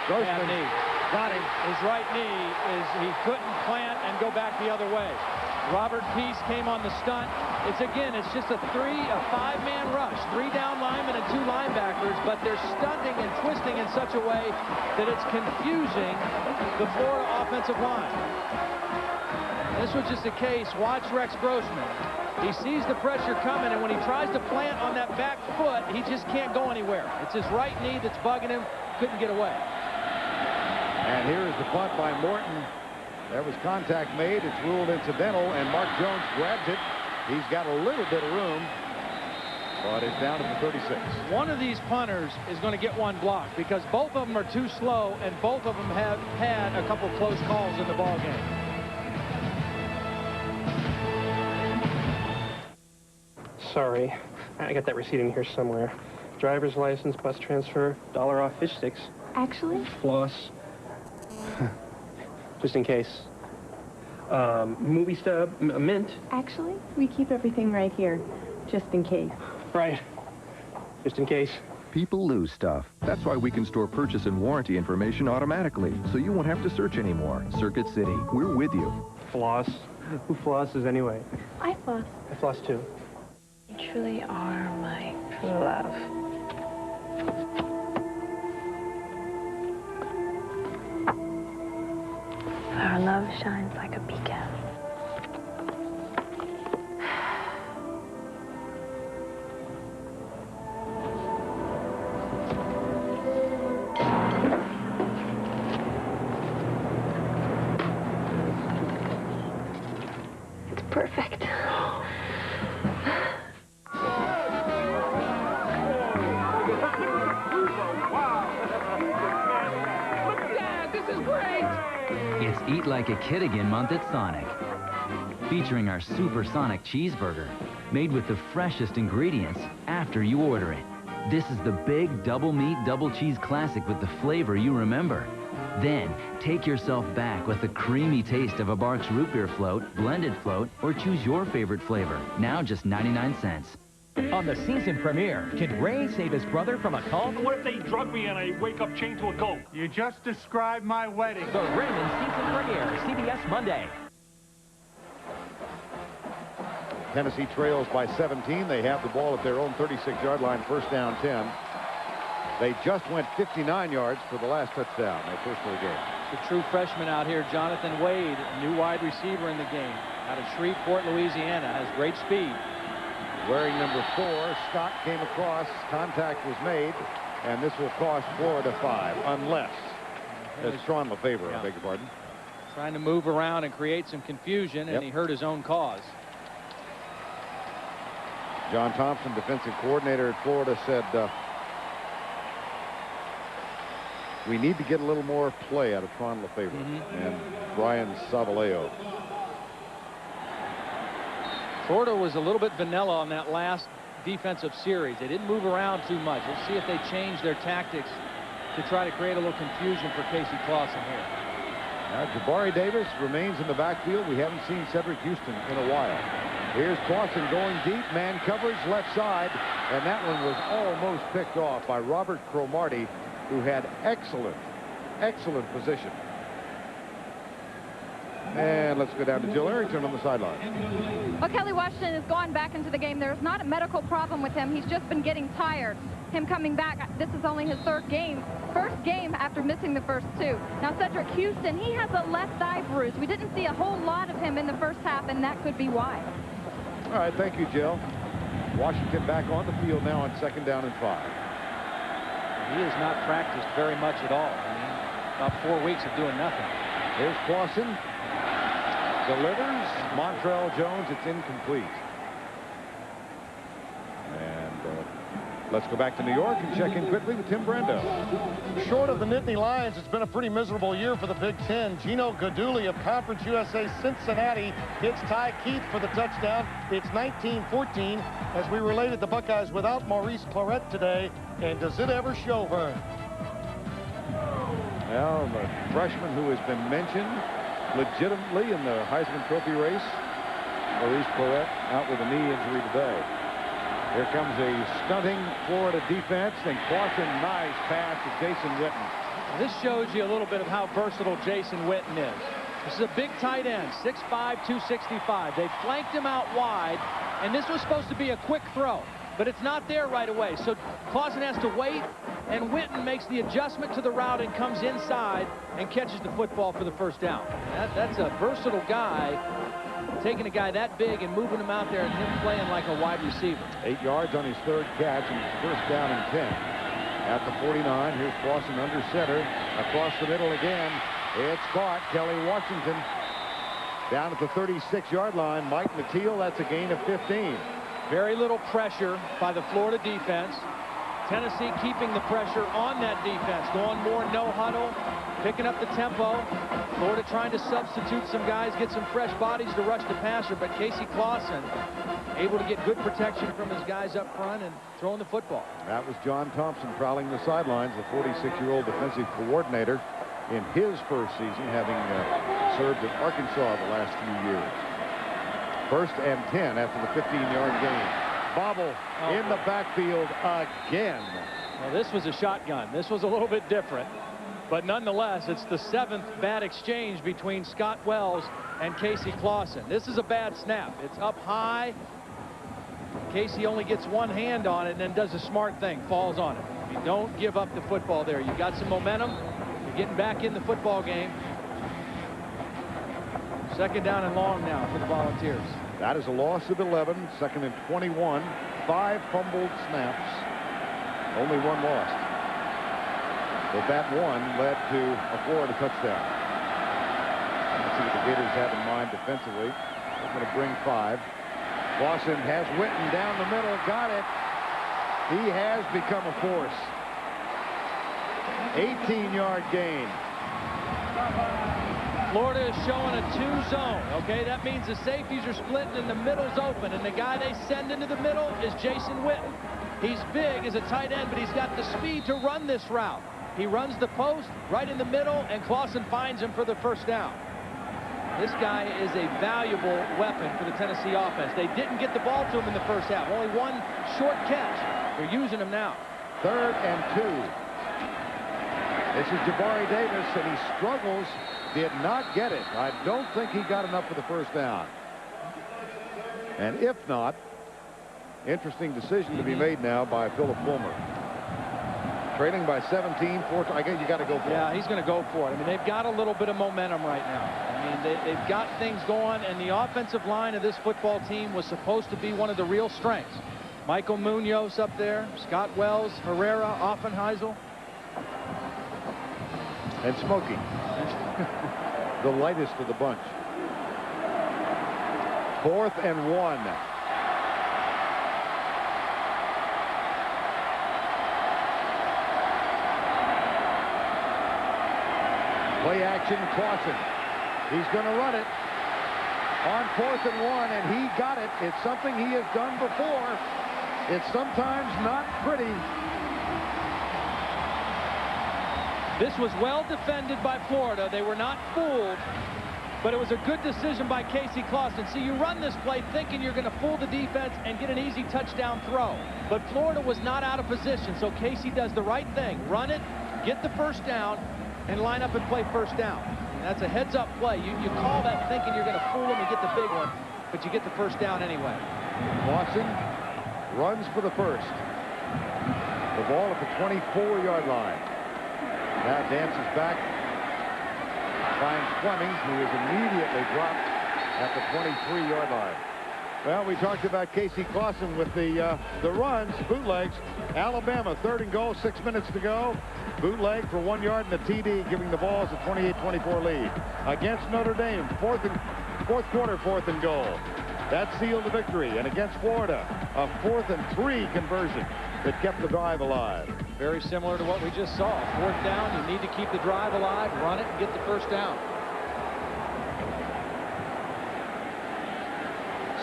Grossman got him. His right knee is he couldn't plant and go back the other way. Robert Peace came on the stunt. It's just a 5-man rush. 3 down linemen and 2 linebackers, but they're stunting and twisting in such a way that it's confusing the Florida offensive line. This was just a case. Watch Rex Grossman. He sees the pressure coming, and when he tries to plant on that back foot, he just can't go anywhere. It's his right knee that's bugging him. Couldn't get away. And here is the punt by Morton. There was contact made. It's ruled incidental, and Mark Jones grabs it. He's got a little bit of room, but it's down at the 36. One of these punters is going to get one blocked because both of them are too slow, and both of them have had a couple close calls in the ball game. Sorry, I got that receipt in here somewhere. Driver's license, bus transfer, $1 off fish sticks. Actually? Floss. Just in case. Movie stub, a mint. Actually, we keep everything right here, just in case. Right. Just in case. People lose stuff. That's why we can store purchase and warranty information automatically, so you won't have to search anymore. Circuit City, we're with you. Floss? Who flosses anyway? I floss. I floss too. You truly are my true love. Our love shines like a beacon. It's perfect. It's Eat Like a Kid Again month at Sonic. Featuring our Supersonic Cheeseburger, made with the freshest ingredients after you order it. This is the big double meat, double cheese classic with the flavor you remember. Then, take yourself back with the creamy taste of a Barks root beer float, blended float, or choose your favorite flavor. Now just 99 cents. On the season premiere, can Ray save his brother from a cult? What if they drug me and I wake up chained to a goat? You just described my wedding. The Raymond season premiere, CBS Monday. Tennessee trails by 17. They have the ball at their own 36-yard line, first down 10. They just went 59 yards for the last touchdown, their first of the game. The true freshman out here, Jonathan Wade, a new wide receiver in the game, out of Shreveport, Louisiana, has great speed. Wearing number 4, Scott came across, contact was made, and this will cost Florida 5, unless it's Tron Lefevre, I beg your pardon. Trying to move around and create some confusion, and he hurt his own cause. John Thompson, defensive coordinator at Florida, said we need to get a little more play out of Tron Lefevre and Brian Savaleo. Florida was a little bit vanilla on that last defensive series. They didn't move around too much. Let's see if they change their tactics to try to create a little confusion for Casey Clausen here. Now, Jabari Davis remains in the backfield. We haven't seen Cedric Houston in a while. Here's Clausen going deep, man coverage left side, and that one was almost picked off by Robert Cromartie, who had excellent position. And let's go down to Jill Arrington on the sideline. Well, Kelly Washington has gone back into the game. There's not a medical problem with him. He's just been getting tired. Him coming back, this is only his first game after missing the first 2. Now, Cedric Houston, he has a left thigh bruise. We didn't see a whole lot of him in the first half, and that could be why. All right, thank you, Jill. Washington back on the field now on 2nd down and 5. He has not practiced very much at all. I mean, about 4 weeks of doing nothing. Here's Clausen. Delivers. Montrell Jones. It's incomplete. And let's go back to New York and check in quickly with Tim Brando. Short of the Nittany Lions, it's been a pretty miserable year for the Big Ten. Gino Guidugli of Conference USA Cincinnati hits Ty Keith for the touchdown. It's 19-14 as we related the Buckeyes without Maurice Clarett today. And does it ever show, Vern? Well, the freshman who has been mentioned legitimately in the Heisman Trophy race, Maurice Clarett, out with a knee injury today. Here comes a stunting Florida defense, and Clausen, nice pass to Jason Witten. This shows you a little bit of how versatile Jason Witten is. This is a big tight end, 6'5", 265. They flanked him out wide, and this was supposed to be a quick throw, but it's not there right away. So Clausen has to wait, and Witten makes the adjustment to the route and comes inside and catches the football for the first down. That's a versatile guy, taking a guy that big and moving him out there and him playing like a wide receiver. 8 yards on his 3rd catch and first down and 10. At the 49, here's Clausen under center. Across the middle again. It's caught. Kelly Washington down at the 36-yard line. Mike Mateel, that's a gain of 15. Very little pressure by the Florida defense. Tennessee keeping the pressure on that defense, going more no huddle, picking up the tempo. Florida trying to substitute some guys, get some fresh bodies to rush the passer, but Casey Clausen able to get good protection from his guys up front and throwing the football. That was John Thompson prowling the sidelines, the 46-year-old defensive coordinator in his first season, having served at Arkansas the last few years. 1st and 10 after the 15-yard gain. Bobble in the backfield again. Well, this was a shotgun. This was a little bit different. But nonetheless, it's the 7th bad exchange between Scott Wells and Casey Clausen. This is a bad snap. It's up high. Casey only gets one hand on it and then does a smart thing, falls on it. You don't give up the football there. You got some momentum. You're getting back in the football game. 2nd down and long now for the Volunteers. That is a loss of 11, 2nd and 21, 5 fumbled snaps, only 1 lost. But that one led to a Florida touchdown. Let's see what the Gators have in mind defensively. They're going to bring 5. Clausen has Witten down the middle, got it. He has become a force. 18-yard gain. Florida is showing a 2-zone. Okay, that means the safeties are splitting and the middle's open, and the guy they send into the middle is Jason Witten. He's big as a tight end, but he's got the speed to run this route. He runs the post right in the middle, and Clausen finds him for the first down. This guy is a valuable weapon for the Tennessee offense. They didn't get the ball to him in the first half. Only 1 short catch. They're using him now. 3rd and 2. This is Jabari Davis, and he struggles. Did not get it. I don't think he got enough for the first down. And if not, interesting decision to be made now by Philip Fulmer. Trailing by 17, I guess you got to go for it. Yeah, he's going to go for it. I mean, they've got a little bit of momentum right now. I mean, they've got things going, and the offensive line of this football team was supposed to be one of the real strengths. Michael Munoz up there, Scott Wells, Herrera, Offenheisel. And Smokey. The lightest of the bunch. 4th and 1. Play action, Clausen. He's going to run it on 4th and 1, and he got it. It's something he has done before. It's sometimes not pretty. This was well defended by Florida. They were not fooled, but it was a good decision by Casey Clausen. See, you run this play thinking you're going to fool the defense and get an easy touchdown throw. But Florida was not out of position, so Casey does the right thing. Run it, get the first down, and line up and play first down. And that's a heads-up play. You call that thinking you're going to fool them and get the big one, but you get the first down anyway. Clausen runs for the first. The ball at the 24-yard line. Now dances back, finds Fleming, who is immediately dropped at the 23-yard line. Well, we talked about Casey Clausen with the runs, bootlegs. Alabama, 3rd and goal, 6 minutes to go. Bootleg for 1 yard and a TD, giving the Vols a 28-24 lead. Against Notre Dame, fourth quarter, 4th and goal. That sealed the victory. And against Florida, a 4th and 3 conversion that kept the drive alive. Very similar to what we just saw. 4th down, you need to keep the drive alive, run it, and get the first down.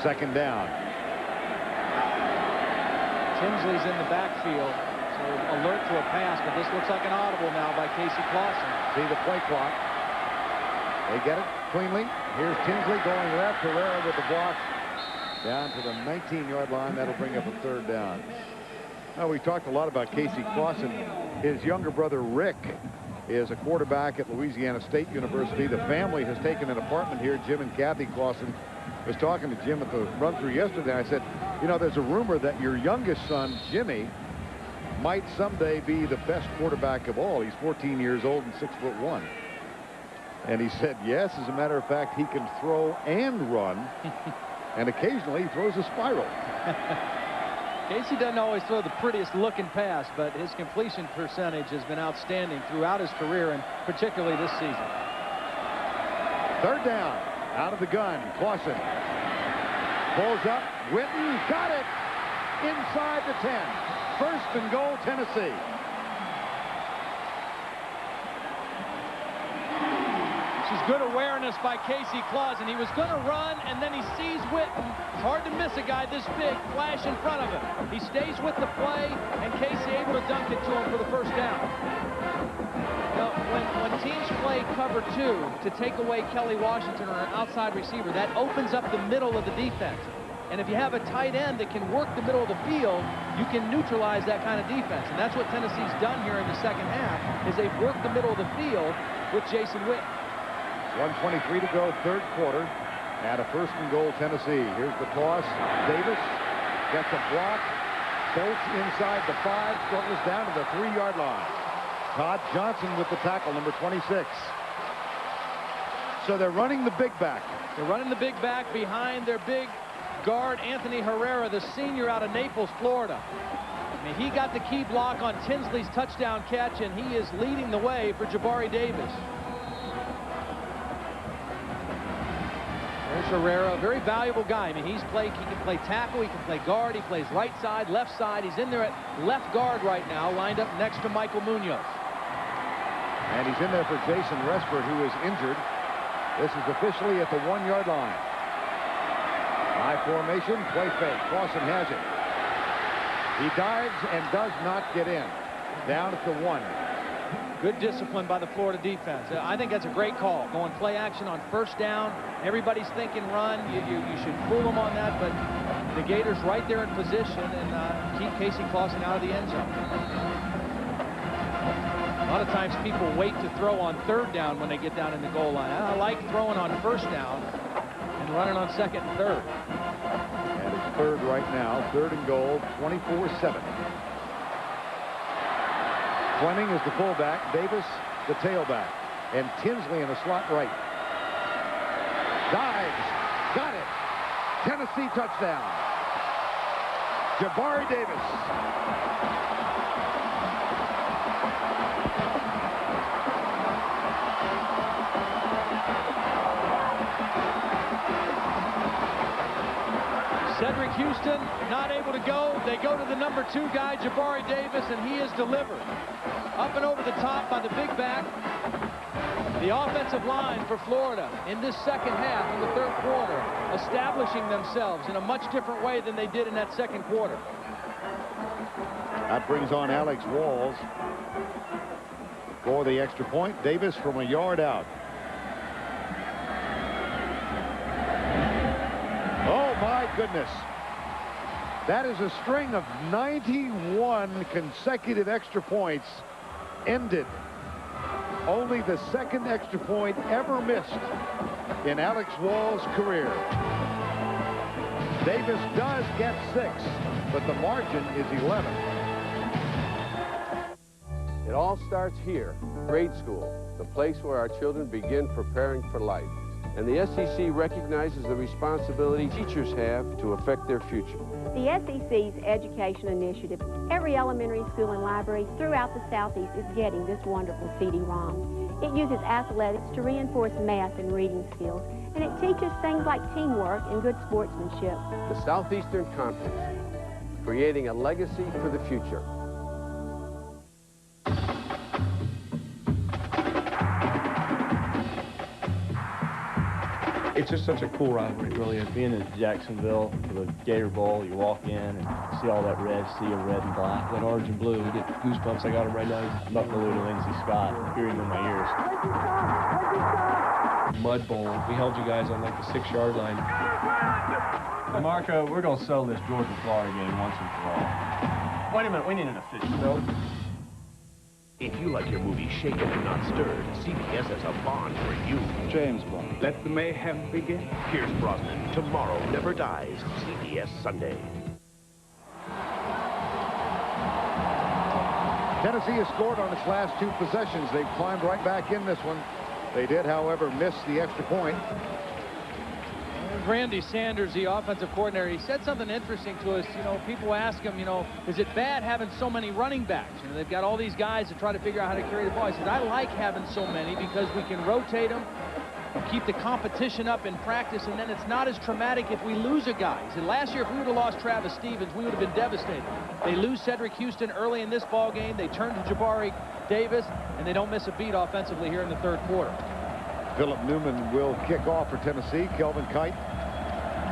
2nd down. Tinsley's in the backfield, so alert to a pass, but this looks like an audible now by Casey Clausen. See the play clock. They get it cleanly. Here's Tinsley going left. Herrera with the block down to the 19-yard line. That'll bring up a 3rd down. Now, we talked a lot about Casey Clausen. His younger brother, Rick, is a quarterback at Louisiana State University. The family has taken an apartment here. Jim and Kathy Clausen. I was talking to Jim at the run-through yesterday. I said, you know, there's a rumor that your youngest son, Jimmy, might someday be the best quarterback of all. He's 14 years old and 6'1". And he said, yes, as a matter of fact, he can throw and run. And occasionally he throws a spiral. Casey doesn't always throw the prettiest looking pass, but his completion percentage has been outstanding throughout his career, and particularly this season. 3rd down, out of the gun. Clausen pulls up. Witten got it inside the 10. 1st and goal, Tennessee. This is good awareness by Casey Clausen. He was going to run, and then he sees Witten. It's hard to miss a guy this big, flash in front of him. He stays with the play, and Casey able to dunk it to him for the first down. Now, when teams play cover 2 to take away Kelly Washington or an outside receiver, that opens up the middle of the defense. And if you have a tight end that can work the middle of the field, you can neutralize that kind of defense. And that's what Tennessee's done here in the second half, is they've worked the middle of the field with Jason Witten. 1:23 to go, 3rd quarter. At a 1st and goal, Tennessee. Here's the toss. Davis gets a block. Bolts inside the 5. Struggles down to the 3-yard line. Todd Johnson with the tackle, number 26. So they're running the big back. They're running the big back behind their big guard, Anthony Herrera, the senior out of Naples, Florida. I mean, he got the key block on Tinsley's touchdown catch, and he is leading the way for Jabari Davis. There's Herrera, a very valuable guy. I mean, he can play tackle, he can play guard, he plays right side, left side. He's in there at left guard right now, lined up next to Michael Munoz. And he's in there for Jason Respert, who is injured. This is officially at the 1-yard line. High formation, play fake. Clausen has it. He dives and does not get in. Down at the 1. Good discipline by the Florida defense. I think that's a great call. Going play action on 1st down. Everybody's thinking run. You should fool them on that, but the Gators right there in position and keep Casey Clausen out of the end zone. A lot of times people wait to throw on 3rd down when they get down in the goal line. I like throwing on 1st down and running on 2nd and 3rd. third right now. 3rd and goal, 24-7. Fleming is the fullback, Davis the tailback, and Tinsley in the slot right. Dives, got it. Tennessee touchdown. Jabari Davis. Cedric Houston not able to go. They go to the number 2 guy, Jabari Davis, and he is delivered. Up and over the top by the big back. The offensive line for Florida in this second half, in the 3rd quarter, establishing themselves in a much different way than they did in that 2nd quarter. That brings on Alex Walls for the extra point. Davis from a yard out. Oh, my goodness. That is a string of 91 consecutive extra points ended. Only the 2nd extra point ever missed in Alex Wall's career. Davis does get 6, but the margin is 11. It all starts here, grade school, the place where our children begin preparing for life. And the SEC recognizes the responsibility teachers have to affect their future. The SEC's education initiative, every elementary school and library throughout the Southeast is getting this wonderful CD-ROM. It uses athletics to reinforce math and reading skills, and it teaches things like teamwork and good sportsmanship. The Southeastern Conference, creating a legacy for the future. It's just such a cool rivalry, really. Being in Jacksonville for the Gator Bowl, you walk in and see all that red, sea of red and black, that orange and blue. We get goosebumps. I got them right now. Buffalo to Lindsey Scott, hearing them in my ears. Mud Bowl. We held you guys on like the 6-yard line. Marco, we're going to settle this Georgia-Florida game once and for all. Wait a minute, we need an official. No. If you like your movie shaken and not stirred, CBS has a Bond for you. James Bond. Let the mayhem begin. Pierce Brosnan, Tomorrow Never Dies, CBS Sunday. Tennessee has scored on its last 2 possessions. They've climbed right back in this one. They did, however, miss the extra point. Randy Sanders, the offensive coordinator, he said something interesting to us. You know, people ask him, you know, is it bad having so many running backs? You know, they've got all these guys to try to figure out how to carry the ball. He says, I like having so many because we can rotate them, keep the competition up in practice, and then it's not as traumatic if we lose a guy. He said, last year, if we would have lost Travis Stevens, we would have been devastated. They lose Cedric Houston early in this ball game. They turn to Jabari Davis, and they don't miss a beat offensively here in the 3rd quarter. Philip Newman will kick off for Tennessee. Kelvin Kite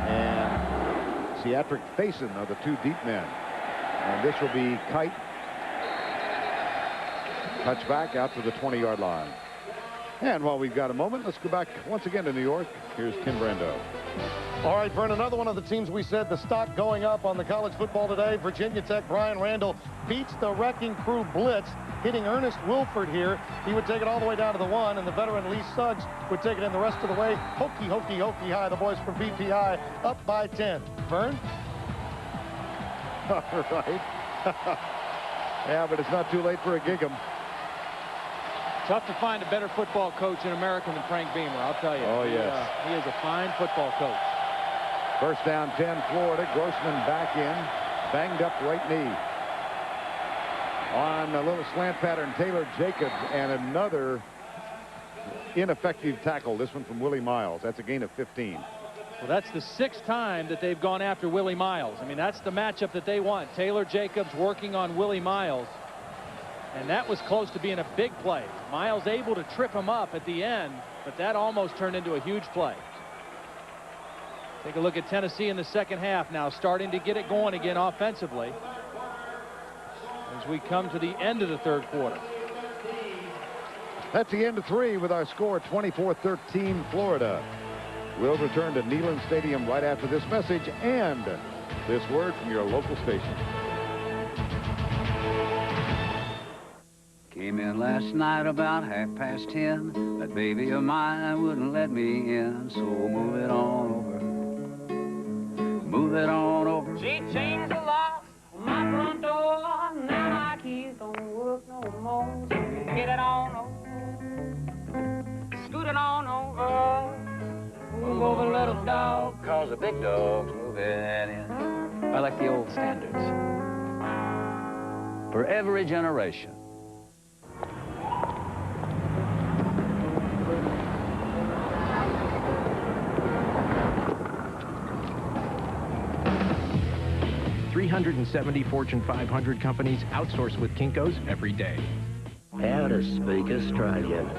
and Seatric Faison are the 2 deep men. And this will be Kite. Touchback out to the 20-yard line. And while we've got a moment, let's go back once again to New York. Here's Ken Brando. All right, Vern, another one of the teams we said the stock going up on the college football today. Virginia Tech, Brian Randall beats the Wrecking Crew blitz, hitting Ernest Wilford here. He would take it all the way down to the 1, and the veteran Lee Suggs would take it in the rest of the way. Hokey, hokey, hokey high. The boys from BPI up by 10. Vern? All right. Yeah, but it's not too late for a gig 'em. Tough to find a better football coach in America than Frank Beamer, I'll tell you. Oh, yes. He is a fine football coach. First down 10, Florida. Grossman back in. Banged up right knee. On a little slant pattern, Taylor Jacobs, and another ineffective tackle. This one from Willie Miles. That's a gain of 15. Well, that's the 6th time that they've gone after Willie Miles. I mean, that's the matchup that they want. Taylor Jacobs working on Willie Miles. And that was close to being a big play. Miles able to trip him up at the end, but that almost turned into a huge play. Take a look at Tennessee in the 2nd half now, starting to get it going again offensively as we come to the end of the 3rd quarter. That's the end of 3 with our score 24-13 Florida. We'll return to Neyland Stadium right after this message and this word from your local station. Came in last night about 10:30. That baby of mine wouldn't let me in, so move it on over. move it on over. She changed the lock on my front door. Now my keys don't work no more. So get it on over. Scoot it on over. Move over, little dog. Cause the big dog's moving in. I like the old standards. For every generation. .370 Fortune 500 companies outsource with Kinko's every day. How to speak Australian.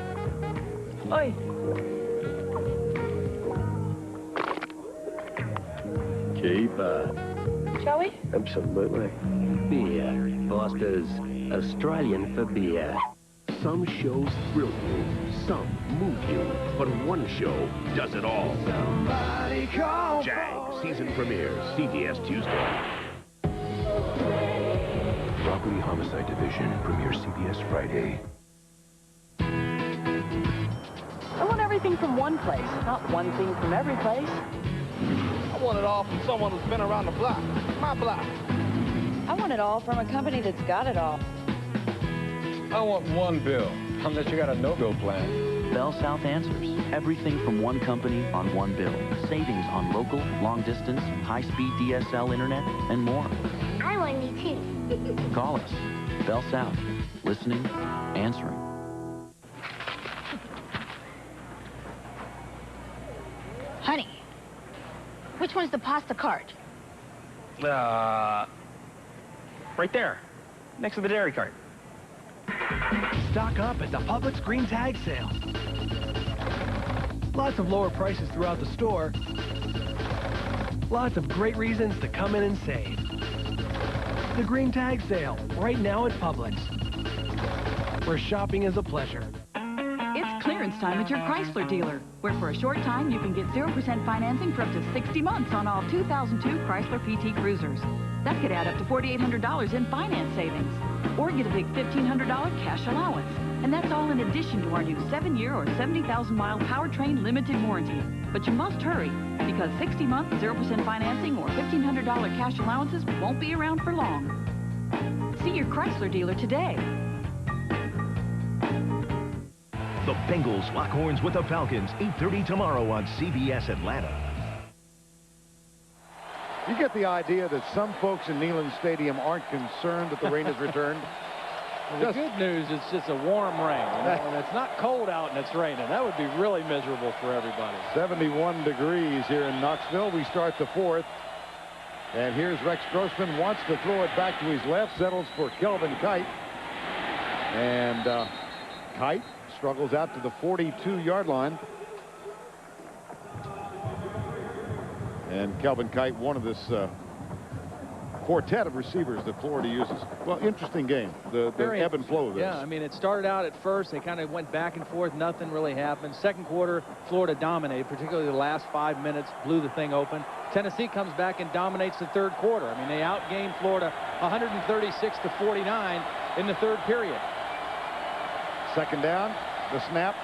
Oi. Keeper. Shall we? Absolutely. Beer. Foster's Australian for beer. Some shows thrill you, some move you, but one show does it all. Jag season premieres CBS Tuesday. Robbery Homicide Division premieres CBS Friday. I want everything from one place, not one thing from every place. I want it all from someone who's been around the block. My block. I want it all from a company that's got it all. I want one bill, unless you got a no-bill plan. Bell South answers. Everything from one company on one bill. Savings on local, long distance, high-speed DSL internet, and more. I want me too. Call us. Bell South. Listening, answering. Honey, which one's the pasta cart? Right there, next to the dairy cart. Stock up at the Publix Green Tag Sale. Lots of lower prices throughout the store. Lots of great reasons to come in and save. The Green Tag Sale, right now at Publix, where shopping is a pleasure. It's clearance time at your Chrysler dealer, where for a short time you can get 0% financing for up to 60 months on all 2002 Chrysler PT Cruisers. That could add up to $4,800 in finance savings, or get a big $1,500 cash allowance. And that's all in addition to our new 7-year or 70,000-mile powertrain limited warranty. But you must hurry, because 60-month 0% financing or $1,500 cash allowances won't be around for long. See your Chrysler dealer today. The Bengals lock horns with the Falcons, 8:30 tomorrow on CBS Atlanta. You get the idea that some folks in Neyland Stadium aren't concerned that the rain has returned? The good news, it's just a warm rain. You know, and it's not cold out and it's raining. That would be really miserable for everybody. 71 degrees here in Knoxville. We start the fourth. And here's Rex Grossman, wants to throw it back to his left, settles for Kelvin Kite. And Kite struggles out to the 42-yard line. And Kelvin Kite, one of this quartet of receivers that Florida uses. Well, interesting game, the ebb and flow of this. Yeah, I mean, it started out at first. They kind of went back and forth. Nothing really happened. Second quarter, Florida dominated, particularly the last 5 minutes, blew the thing open. Tennessee comes back and dominates the third quarter. I mean, they outgained Florida 136-49 in the third period. Second down, the snap,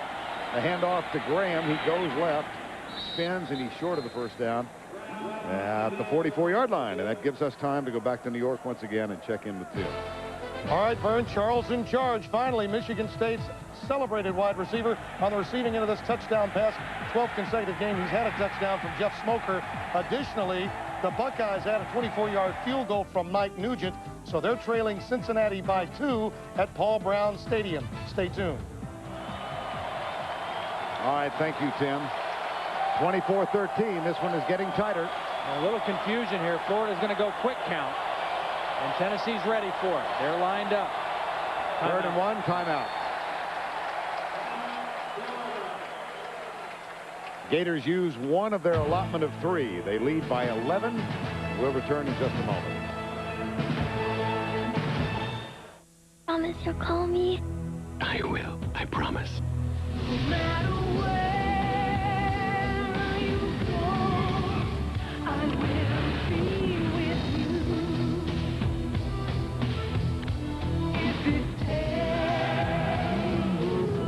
the handoff to Graham. He goes left, spins, and he's short of the first down at the 44-yard line. And that gives us time to go back to New York once again and check in with Tim. All right, Vern, Charles in charge. Finally, Michigan State's celebrated wide receiver on the receiving end of this touchdown pass. 12th consecutive game he's had a touchdown from Jeff Smoker. Additionally, the Buckeyes had a 24-yard field goal from Mike Nugent, so they're trailing Cincinnati by 2 at Paul Brown Stadium. Stay tuned. All right, thank you, Tim. 24-13. This one is getting tighter. A little confusion here. Florida's going to go quick count, and Tennessee's ready for it. They're lined up. Third and 1, timeout. Gators use one of their allotment of 3. They lead by 11. We'll return in just a moment. Promise you'll call me? I will, I promise. No matter where you go, I will be with you. If it takes a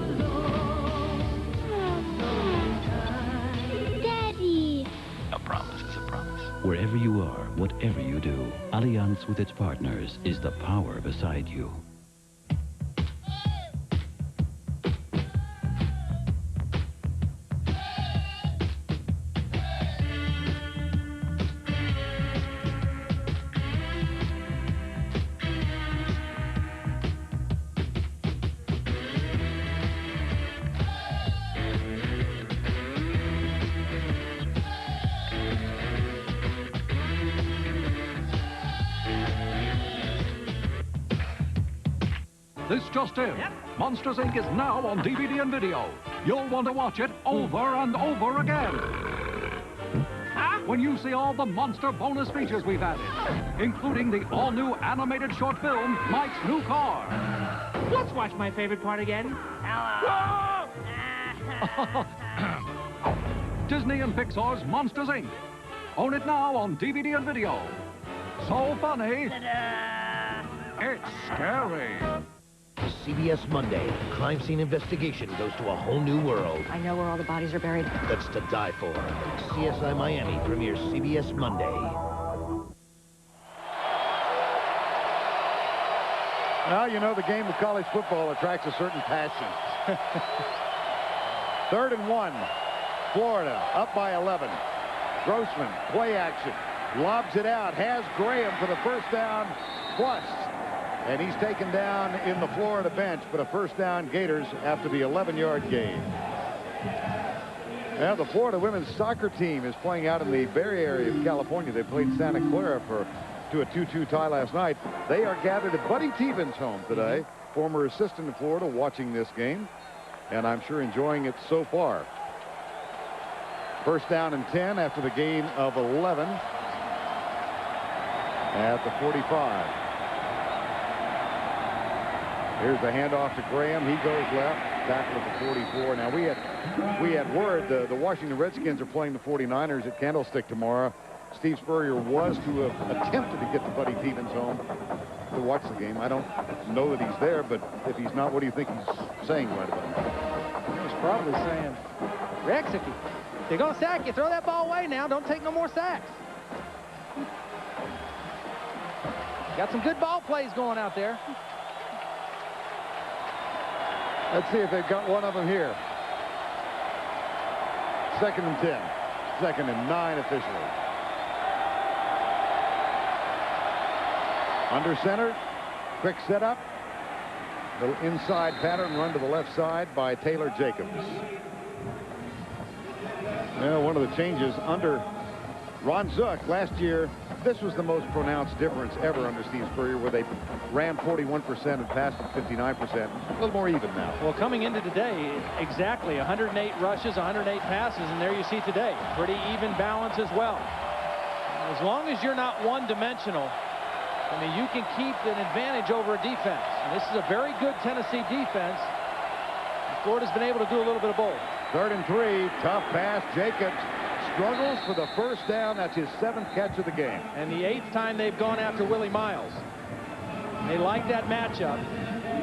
long time. Daddy! A promise is a promise. Wherever you are, whatever you do, Allianz with its partners is the power beside you. This just in. Monsters, Inc. is now on DVD and video. You'll want to watch it over and over again. When you see all the monster bonus features we've added, including the all-new animated short film, Mike's New Car. Let's watch my favorite part again. Disney and Pixar's Monsters, Inc. Own it now on DVD and video. So funny, it's scary. CBS Monday, crime scene investigation goes to a whole new world. I know where all the bodies are buried. That's to die for. CSI Miami premieres CBS Monday. Well, you know, the game of college football attracts a certain passion. 3rd and 1. Florida up by 11. Grossman, play action. Lobs it out. Has Graham for the first down plus. And he's taken down in the Florida bench, but a first down Gators after the 11-yard gain. Now, the Florida women's soccer team is playing out in the Bay Area of California. They played Santa Clara to a 2-2 tie last night. They are gathered at Buddy Teven's home today, former assistant in Florida, watching this game, and I'm sure enjoying it so far. First down and 10 after the gain of 11 at the 45. Here's the handoff to Graham. He goes left. Tackle at the 44. Now, we had word the Washington Redskins are playing the 49ers at Candlestick tomorrow. Steve Spurrier was to have attempted to get to Buddy Teven's home to watch the game. I don't know that he's there, but if he's not, what do you think he's saying right about that? He's probably saying, Rex, if they're going to sack you, throw that ball away now. Don't take no more sacks. Got some good ball plays going out there. Let's see if they've got one of them here. 2nd and 10. 2nd and 9 officially. Under center. Quick setup. Little inside pattern run to the left side by Taylor Jacobs. Well, one of the changes under Ron Zook last year, this was the most pronounced difference ever under Steve Spurrier, where they ran 41% and passed at 59%. A little more even now. Well, coming into today, exactly 108 rushes, 108 passes, and there you see today. Pretty even balance as well. As long as you're not one-dimensional, I mean, you can keep an advantage over a defense. And this is a very good Tennessee defense. Florida's been able to do a little bit of both. 3rd and 3, tough pass. Jacobs struggles for the first down. That's his 7th catch of the game. And the 8th time they've gone after Willie Miles. They like that matchup.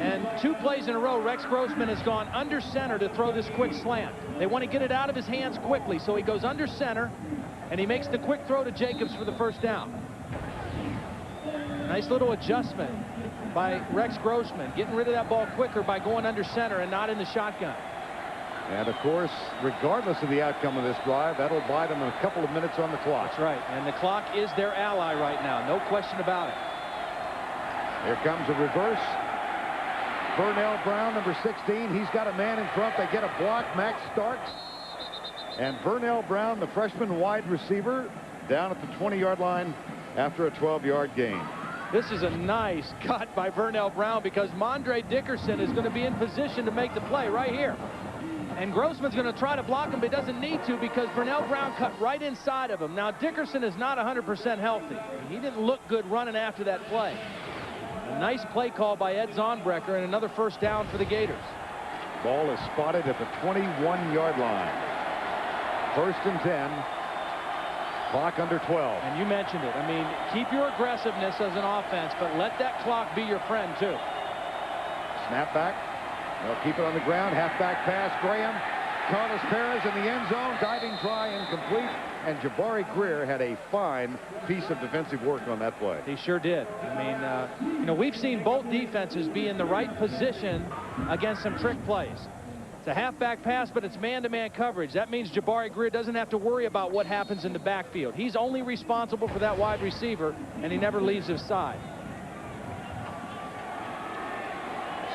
And 2 plays in a row, Rex Grossman has gone under center to throw this quick slant. They want to get it out of his hands quickly, so he goes under center, and he makes the quick throw to Jacobs for the first down. Nice little adjustment by Rex Grossman, getting rid of that ball quicker by going under center and not in the shotgun. And, of course, regardless of the outcome of this drive, that'll buy them a couple of minutes on the clock. That's right. And the clock is their ally right now. No question about it. Here comes a reverse. Vernell Brown, number 16. He's got a man in front. They get a block. Max Starks. And Vernell Brown, the freshman wide receiver, down at the 20-yard line after a 12-yard gain. This is a nice cut by Vernell Brown because Mondre Dickerson is going to be in position to make the play right here. And Grossman's going to try to block him, but he doesn't need to because Vernell Brown cut right inside of him. Now, Dickerson is not 100% healthy. He didn't look good running after that play. A nice play call by Ed Zonbrecker and another first down for the Gators. Ball is spotted at the 21-yard line. 1st and 10. Clock under 12. And you mentioned it. I mean, keep your aggressiveness as an offense, but let that clock be your friend, too. Snap back. They'll keep it on the ground. Halfback pass. Graham Carlos Perez in the end zone, diving try incomplete, and Jabari Greer had a fine piece of defensive work on that play. He sure did. I mean, you know, we've seen both defenses be in the right position against some trick plays. It's a halfback pass, but it's man-to-man coverage. That means Jabari Greer doesn't have to worry about what happens in the backfield. He's only responsible for that wide receiver, and he never leaves his side.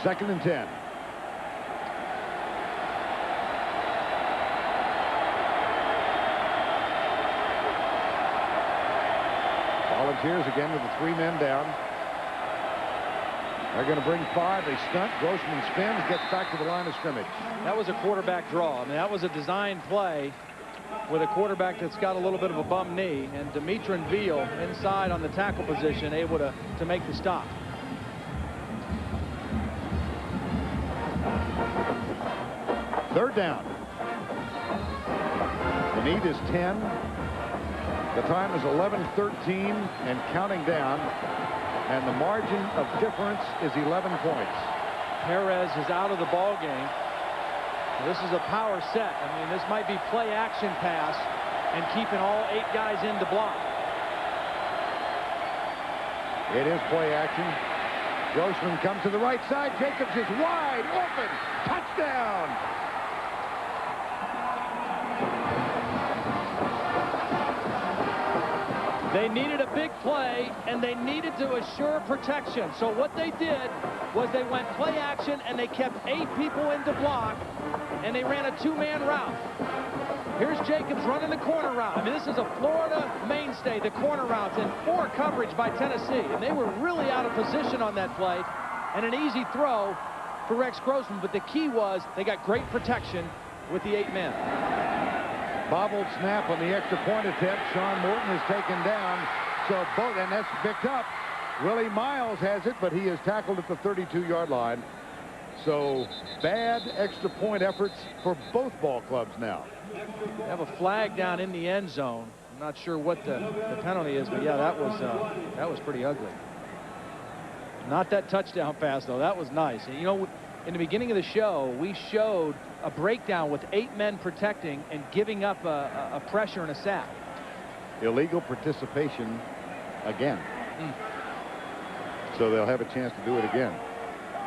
2nd and 10. Volunteers again with the 3 men down. They're going to bring 5. They stunt. Grossman spins, gets back to the line of scrimmage. That was a quarterback draw. I mean, that was a design play with a quarterback that's got a little bit of a bum knee, and Demetrin Veal inside on the tackle position, able to make the stop. Third down. The need is 10. The time is 11:13 and counting down. And the margin of difference is 11 points. Perez is out of the ball game. This is a power set. I mean, this might be play action pass and keeping all 8 guys in to block. It is play action. Grossman comes to the right side. Jacobs is wide open. Touchdown. They needed a big play, and they needed to assure protection. So what they did was they went play action, and they kept 8 people in to block, and they ran a 2-man route. Here's Jacobs running the corner route. I mean, this is a Florida mainstay, the corner routes, and 4 coverage by Tennessee. And they were really out of position on that play, and an easy throw for Rex Grossman. But the key was they got great protection with the 8 men. Bobbled snap on the extra point attempt. Sean Morton is taken down. So both, and that's picked up. Willie Miles has it, but he is tackled at the 32-yard line. So bad extra point efforts for both ball clubs now. They have a flag down in the end zone. I'm not sure what the penalty is, but yeah, that was pretty ugly. Not that touchdown pass, though. That was nice. And, you know, in the beginning of the show, we showed a breakdown with 8 men protecting and giving up a pressure and a sack. Illegal participation again. So they'll have a chance to do it again.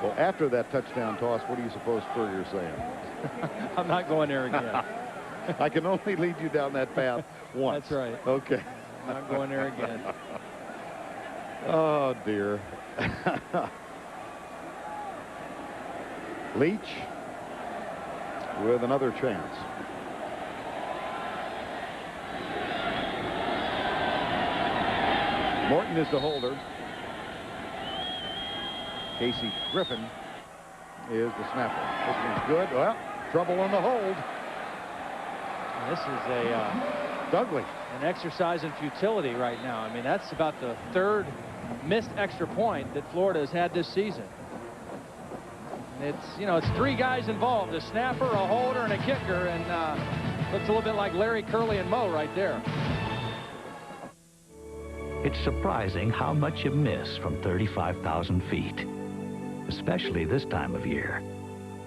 Well, after that touchdown toss, what do you suppose Spurrier's saying? I'm not going there again. I can only lead you down that path once. That's right. Okay. I'm not going there again. Oh, dear. Leach with another chance. Morton is the holder. Casey Griffin is the snapper. This one's good. Well, trouble on the hold. This is Dudley. An exercise in futility right now. I mean, that's about the 3rd missed extra point that Florida has had this season. It's, you know, it's 3 guys involved, a snapper, a holder, and a kicker, and looks a little bit like Larry, Curly, and Moe right there. It's surprising how much you miss from 35,000 feet, especially this time of year.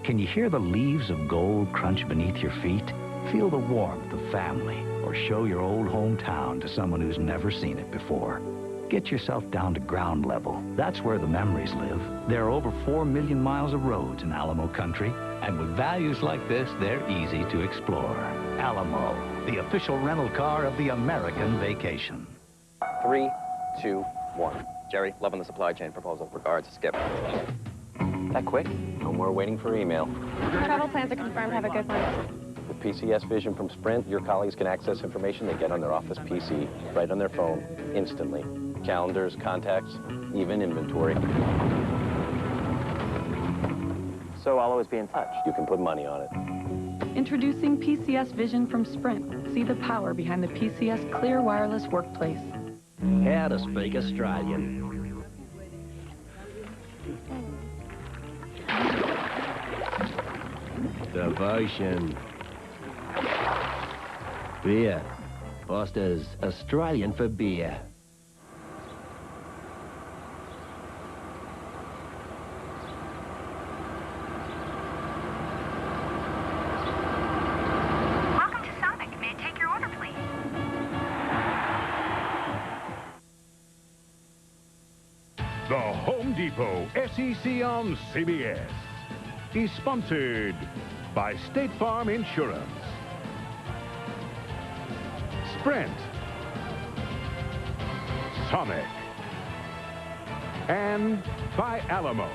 Can you hear the leaves of gold crunch beneath your feet? Feel the warmth of family, or show your old hometown to someone who's never seen it before. Get yourself down to ground level. That's where the memories live. There are over 4 million miles of roads in Alamo country, and with values like this, they're easy to explore. Alamo, the official rental car of the American vacation. 3, 2, 1. Jerry, loving the supply chain proposal. Regards, Skip. That quick? No more waiting for email. Travel plans are confirmed. Have a good one. With PCS Vision from Sprint, your colleagues can access information they get on their office PC right on their phone instantly. Calendars, contacts, even inventory. So I'll always be in touch. You can put money on it. Introducing PCS Vision from Sprint. See the power behind the PCS Clear Wireless Workplace. How to speak Australian. Devotion. Beer. Foster's Australian for beer. The Home Depot SEC on CBS is sponsored by State Farm Insurance, Sprint, Sonic, and by Alamo.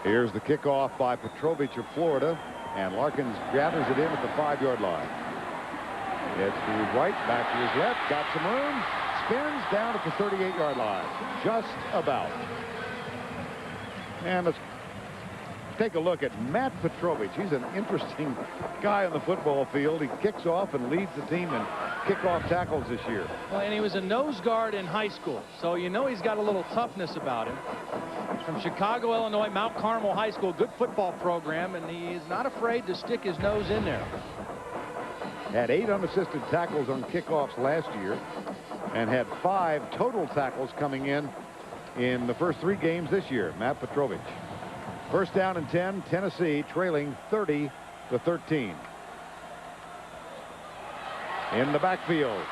Here's the kickoff by Petrovich of Florida, and Larkins gathers it in at the 5-yard line. It's to his right, back to his left, got some room, spins down at the 38-yard line. Just about. And let's take a look at Matt Petrovich. He's an interesting guy on the football field. He kicks off and leads the team in kickoff tackles this year. Well, and he was a nose guard in high school, so you know he's got a little toughness about him. He's from Chicago, Illinois, Mount Carmel High School, good football program, and he is not afraid to stick his nose in there. Had 8 unassisted tackles on kickoffs last year and had 5 total tackles coming in the first 3 games this year. Matt Petrovich. First down and 10, Tennessee trailing 30-13. In the backfield.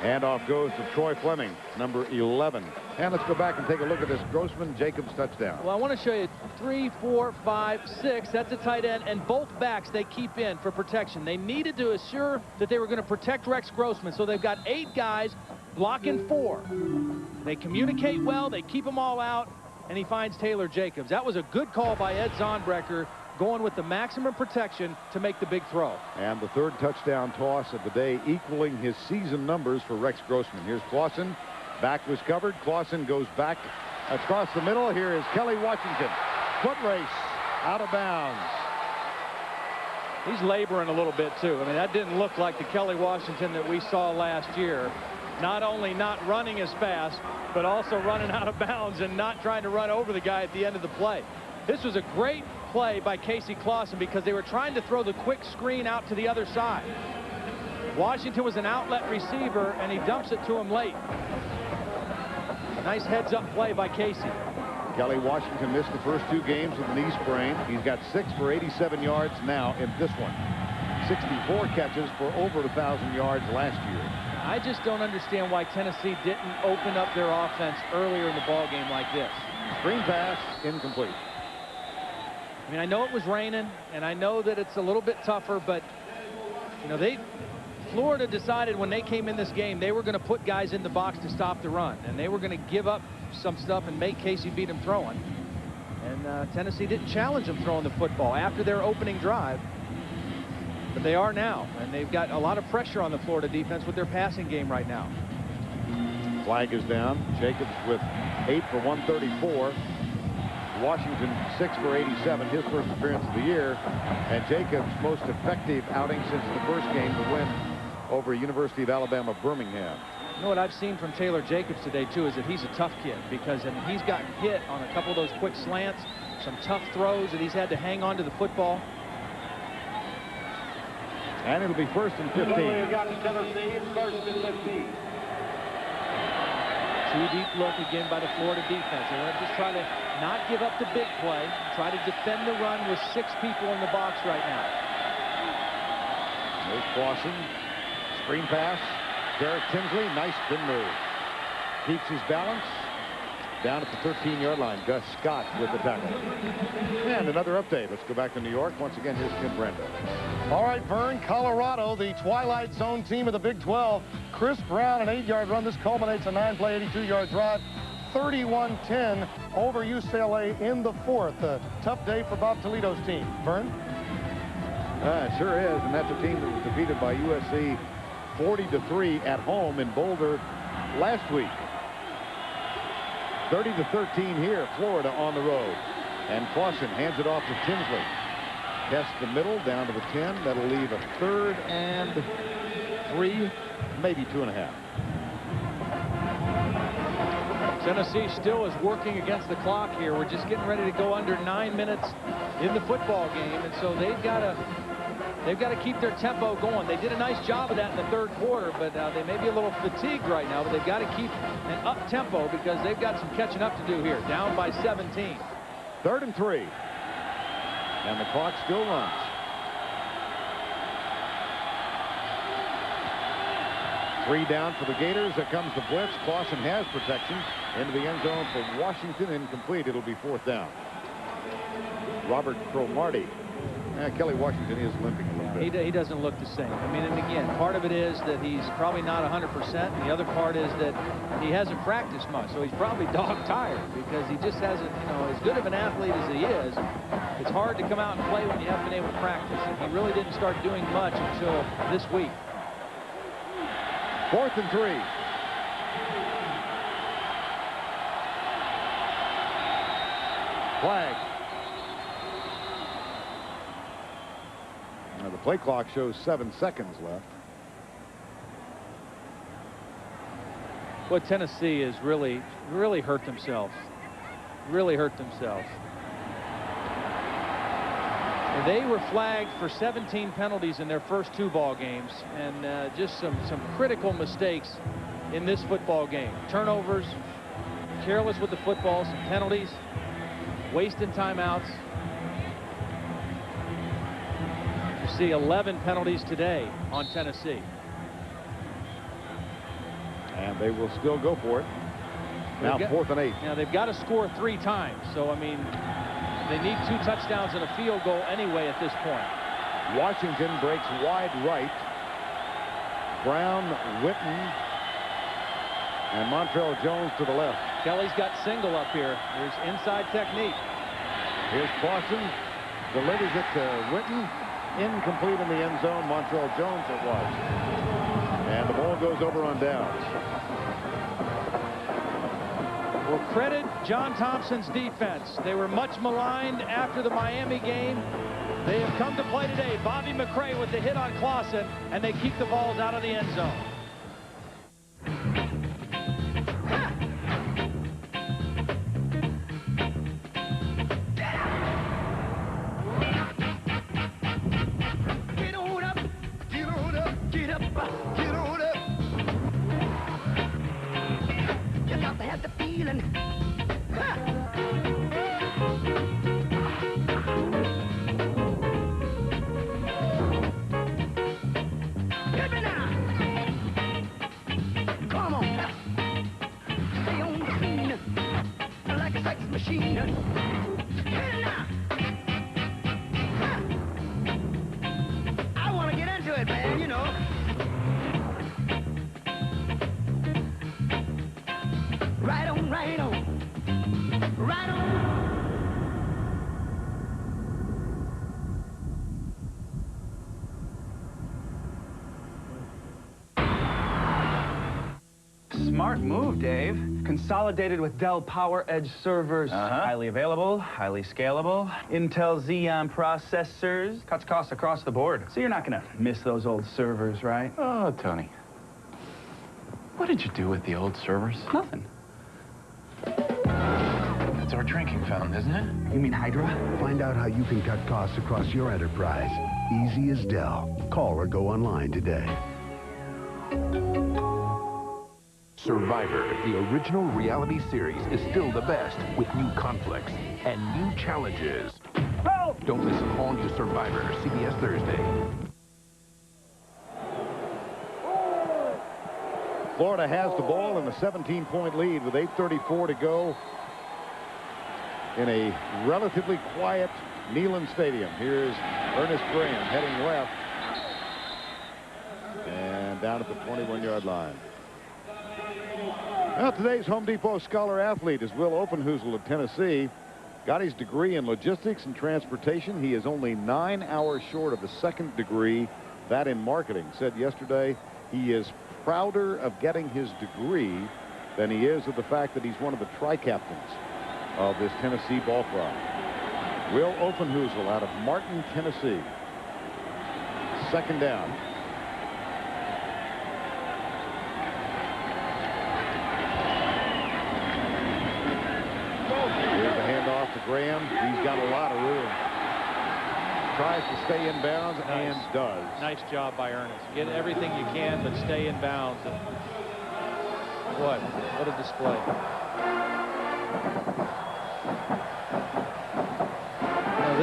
Handoff goes to Troy Fleming, number 11. And let's go back and take a look at this Grossman-Jacobs touchdown. Well, I want to show you 3, 4, 5, 6. That's a tight end, and both backs they keep in for protection. They needed to assure that they were going to protect Rex Grossman, so they've got 8 guys blocking 4. They communicate well, they keep them all out, and he finds Taylor Jacobs. That was a good call by Ed Zonbrecker, going with the maximum protection to make the big throw. And the 3rd touchdown toss of the day, equaling his season numbers for Rex Grossman. Here's Clausen. Back was covered. Clausen goes back across the middle. Here is Kelly Washington. Foot race out of bounds. He's laboring a little bit, too. I mean, that didn't look like the Kelly Washington that we saw last year. Not only not running as fast, but also running out of bounds and not trying to run over the guy at the end of the play. This was a great play by Casey Clausen because they were trying to throw the quick screen out to the other side. Washington was an outlet receiver, and he dumps it to him late. Nice heads-up play by Casey. Kelly Washington missed the first 2 games with a knee sprain. He's got 6 for 87 yards now in this one. 64 catches for over 1,000 yards last year. I just don't understand why Tennessee didn't open up their offense earlier in the ball game like this. Screen pass, incomplete. I mean, I know it was raining, and I know that it's a little bit tougher, but, you know, Florida decided when they came in this game, they were going to put guys in the box to stop the run, and they were going to give up some stuff and make Casey beat him throwing. And Tennessee didn't challenge him throwing the football after their opening drive, but they are now, and they've got a lot of pressure on the Florida defense with their passing game right now. Flag is down. Jacobs with 8 for 134. Washington 6 for 87, his first appearance of the year, and Jacobs' most effective outing since the first game to win over University of Alabama Birmingham. You know what I've seen from Taylor Jacobs today too is that he's a tough kid, because he's gotten hit on a couple of those quick slants, some tough throws that he's had to hang on to the football. And it'll be 1st and 15. We've got Tennessee 1st and 15. 2-deep look again by the Florida defense. They want to just try to not give up the big play, try to defend the run with 6 people in the box right now. There's Clausen. Screen pass. Derek Tinsley, nice spin move. Keeps his balance. Down at the 13-yard line. Gus Scott with the tackle. And another update. Let's go back to New York. Once again, here's Tim Brando. All right, Vern, Colorado, the Twilight Zone team of the Big 12. Chris Brown, an 8-yard run. This culminates a 9-play, 82-yard drive. 31-10 over UCLA in the 4th. A tough day for Bob Toledo's team. Vern? It sure is, and that's a team that was defeated by USC 40-3 at home in Boulder last week. 30-13 here, Florida on the road. And Clausen hands it off to Tinsley. Test the middle down to the 10. That'll leave a 3rd and 3, maybe 2.5. Tennessee still is working against the clock here. We're just getting ready to go under 9 minutes in the football game, and so they've got to keep their tempo going. They did a nice job of that in the 3rd quarter, but they may be a little fatigued right now, but they've got to keep an up tempo because they've got some catching up to do here. Down by 17. 3rd and 3. And the clock still runs. 3 down for the Gators. There comes the blitz. Clausen has protection into the end zone for Washington. Incomplete. It'll be 4th down. Robert Cromartie. Kelly Washington is limping a little bit. He doesn't look the same. I mean, and again, part of it is that he's probably not 100%. And the other part is that he hasn't practiced much. So he's probably dog-tired because he just hasn't, you know, as good of an athlete as he is, it's hard to come out and play when you haven't been able to practice. And he really didn't start doing much until this week. 4th and 3. Flag. Now the play clock shows 7 seconds left. Well, Tennessee has really hurt themselves. Really hurt themselves. And they were flagged for 17 penalties in their first 2 ball games, and just some critical mistakes in this football game. Turnovers, careless with the football, some penalties, wasting timeouts. You see 11 penalties today on Tennessee. And they will still go for it. Now 4th and 8. Now they've got to score 3 times. So, I mean, they need 2 touchdowns and a field goal anyway at this point. Washington breaks wide right. Brown, Witten, and Montrell Jones to the left. Kelly's got single up here. There's inside technique. Here's Clausen. Delivers it to Witten. Incomplete in the end zone. Montrell Jones it was. And the ball goes over on downs. Well, credit John Thompson's defense. They were much maligned after the Miami game. They have come to play today. Bobby McCray with the hit on Clausen, and they keep the balls out of the end zone. Smart move, Dave. Consolidated with Dell PowerEdge servers. Highly available, highly scalable. Intel Xeon processors. Cuts costs across the board. So you're not going to miss those old servers, right? Oh, Tony. What did you do with the old servers? Nothing. It's our drinking fountain, isn't it? You mean Hydra? Find out how you can cut costs across your enterprise. Easy as Dell. Call or go online today. Survivor, the original reality series, is still the best with new conflicts and new challenges. Help! Don't miss all new Survivor, CBS Thursday. Florida has the ball in a 17-point lead with 8:34 to go in a relatively quiet Neyland Stadium. Here's Ernest Graham heading left and down at the 21-yard line. Now, today's Home Depot Scholar athlete is Will Openhuzel of Tennessee. Got his degree in logistics and transportation. He is only 9 hours short of a second degree, that in marketing. Said yesterday he is prouder of getting his degree than he is of the fact that he's one of the tri-captains of this Tennessee ball club. Will Openhuzel out of Martin, Tennessee. 2nd down. To Graham. He's got a lot of room. Tries to stay in bounds and does. Nice job by Ernest. Get everything you can, but stay in bounds. And what a display. Now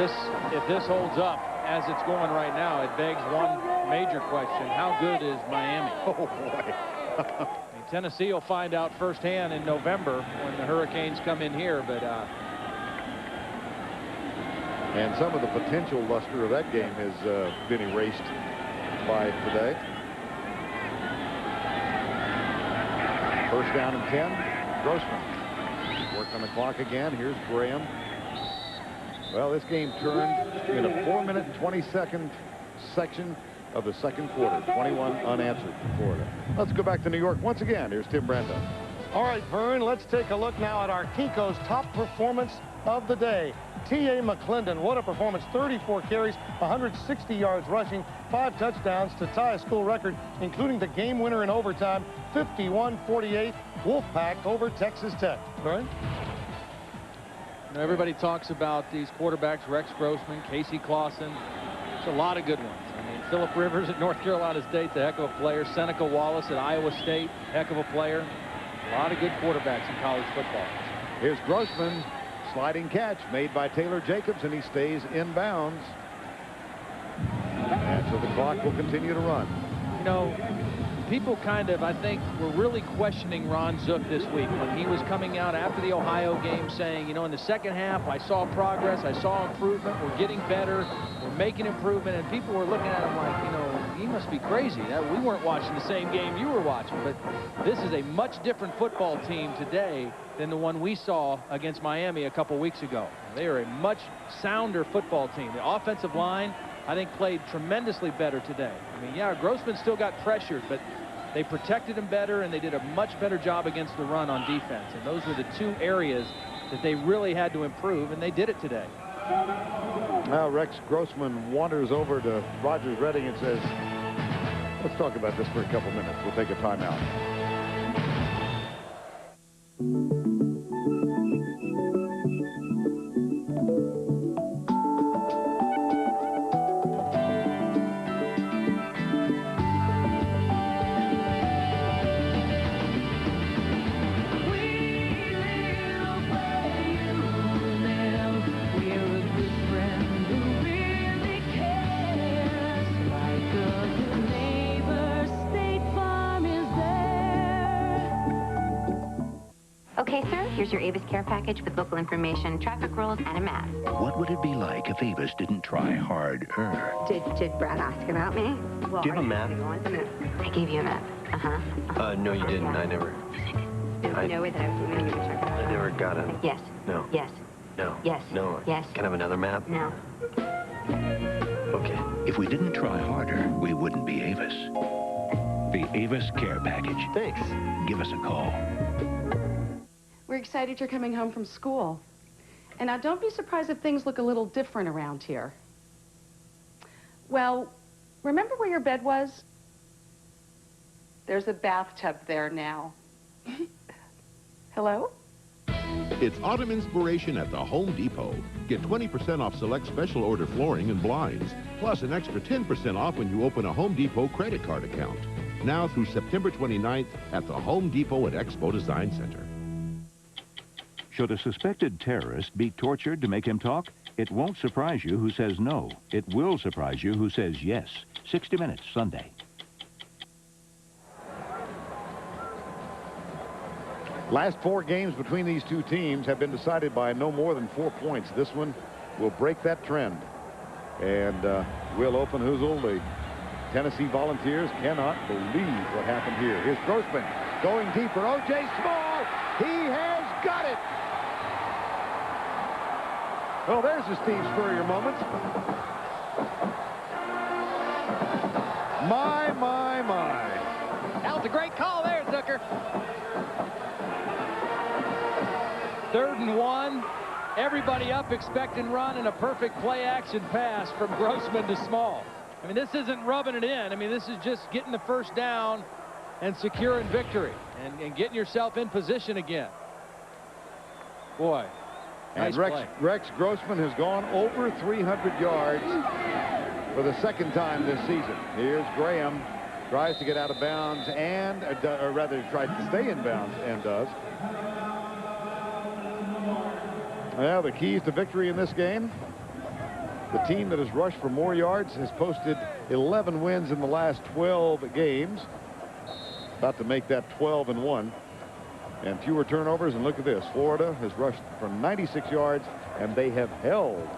if this holds up as it's going right now, it begs one major question. How good is Miami? Oh, boy. I mean, Tennessee will find out firsthand in November when the Hurricanes come in here, but and some of the potential luster of that game has been erased by today. First down and 10. Grossman work on the clock again. Here's Graham. Well, this game turned in a 4-minute and 20-second section of the second quarter. 21 unanswered for Florida. Let's go back to New York once again. Here's Tim Brando. All right, Vern, let's take a look now at our Kinko's top performance of the day. T.A. McClendon, what a performance. 34 carries, 160 yards rushing, 5 touchdowns to tie a school record, including the game winner in overtime, 51-48, Wolfpack over Texas Tech. Vern? You know, everybody talks about these quarterbacks, Rex Grossman, Casey Clausen. There's a lot of good ones. I mean, Phillip Rivers at North Carolina State's a heck of a player. Seneca Wallace at Iowa State, heck of a player. A lot of good quarterbacks in college football. Here's Grossman. Sliding catch made by Taylor Jacobs, and he stays in bounds. And so the clock will continue to run. You know, people kind of, I think, were really questioning Ron Zook this week when he was coming out after the Ohio game saying, you know, in the second half, I saw progress, I saw improvement, we're getting better, we're making improvement, and people were looking at him like, you know, he must be crazy. We weren't watching the same game you were watching, but this is a much different football team today than the one we saw against Miami a couple weeks ago. They are a much sounder football team. The offensive line, I think, played tremendously better today. I mean, yeah, Grossman still got pressured, but they protected him better, and they did a much better job against the run on defense. And those were the two areas that they really had to improve, and they did it today. Now Rex Grossman wanders over to Rogers Redding and says, let's talk about this for a couple minutes. We'll take a timeout. Okay, sir, here's your Avis Care package with local information, traffic rules, and a map. What would it be like if Avis didn't try harder? Did Brad ask about me? Well, Do you have a map? I gave you a map. Uh-huh. No, you didn't. I never. There's no way that I was going to give you a check. I never got a... Yes. No. Yes. No. Yes. No. Yes. Can I have another map? No. Okay. If we didn't try harder, we wouldn't be Avis. The Avis Care Package. Thanks. Give us a call. We're excited you're coming home from school. And now don't be surprised if things look a little different around here. Well, remember where your bed was? There's a bathtub there now. Hello? It's autumn inspiration at the Home Depot. Get 20% off select special order flooring and blinds, plus an extra 10% off when you open a Home Depot credit card account. Now through September 29th at the Home Depot at Expo Design Center. Should a suspected terrorist be tortured to make him talk? It won't surprise you who says no. It will surprise you who says yes. 60 Minutes, Sunday. Last 4 games between these two teams have been decided by no more than 4 points. This one will break that trend. And Will Openhuzel, the Tennessee Volunteers, cannot believe what happened here. Here's Grossman going deeper. O.J. Small, he has got it. Well, there's the Steve Spurrier moment. My. That was a great call there, Zucker. 3rd and 1. Everybody up, expecting run, and a perfect play-action pass from Grossman to Small. I mean, this isn't rubbing it in. I mean, this is just getting the first down and securing victory and getting yourself in position again. Boy. And nice Rex Grossman has gone over 300 yards for the second time this season. Here's Graham. Tries to get out of bounds and, or rather, tries to stay in bounds and does. Well, the keys to victory in this game, The team that has rushed for more yards has posted 11 wins in the last 12 games. About to make that 12-1. And fewer turnovers. And look at this. Florida has rushed for 96 yards, and they have held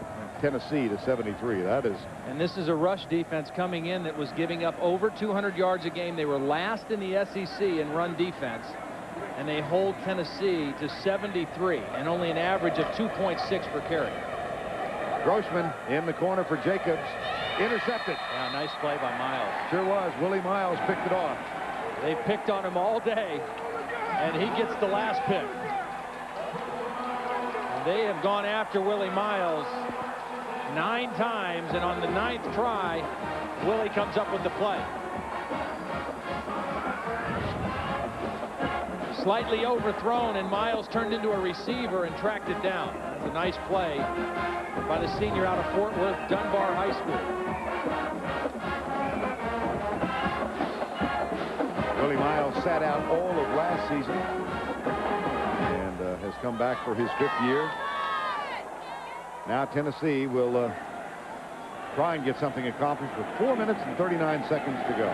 Tennessee to 73. That is. And this is a rush defense coming in that was giving up over 200 yards a game. They were last in the SEC in run defense. And they hold Tennessee to 73 and only an average of 2.6 per carry. Grossman in the corner for Jacobs. Intercepted. Yeah, nice play by Miles. Sure was. Willie Miles picked it off. They picked on him all day, and he gets the last pick. They have gone after Willie Miles 9 times, and on the 9th try, Willie comes up with the play. Slightly overthrown, and Miles turned into a receiver and tracked it down. That's a nice play by the senior out of Fort Worth Dunbar High School. Willie Miles sat out all of last season and has come back for his 5th year. Now Tennessee will try and get something accomplished with 4 minutes and 39 seconds to go.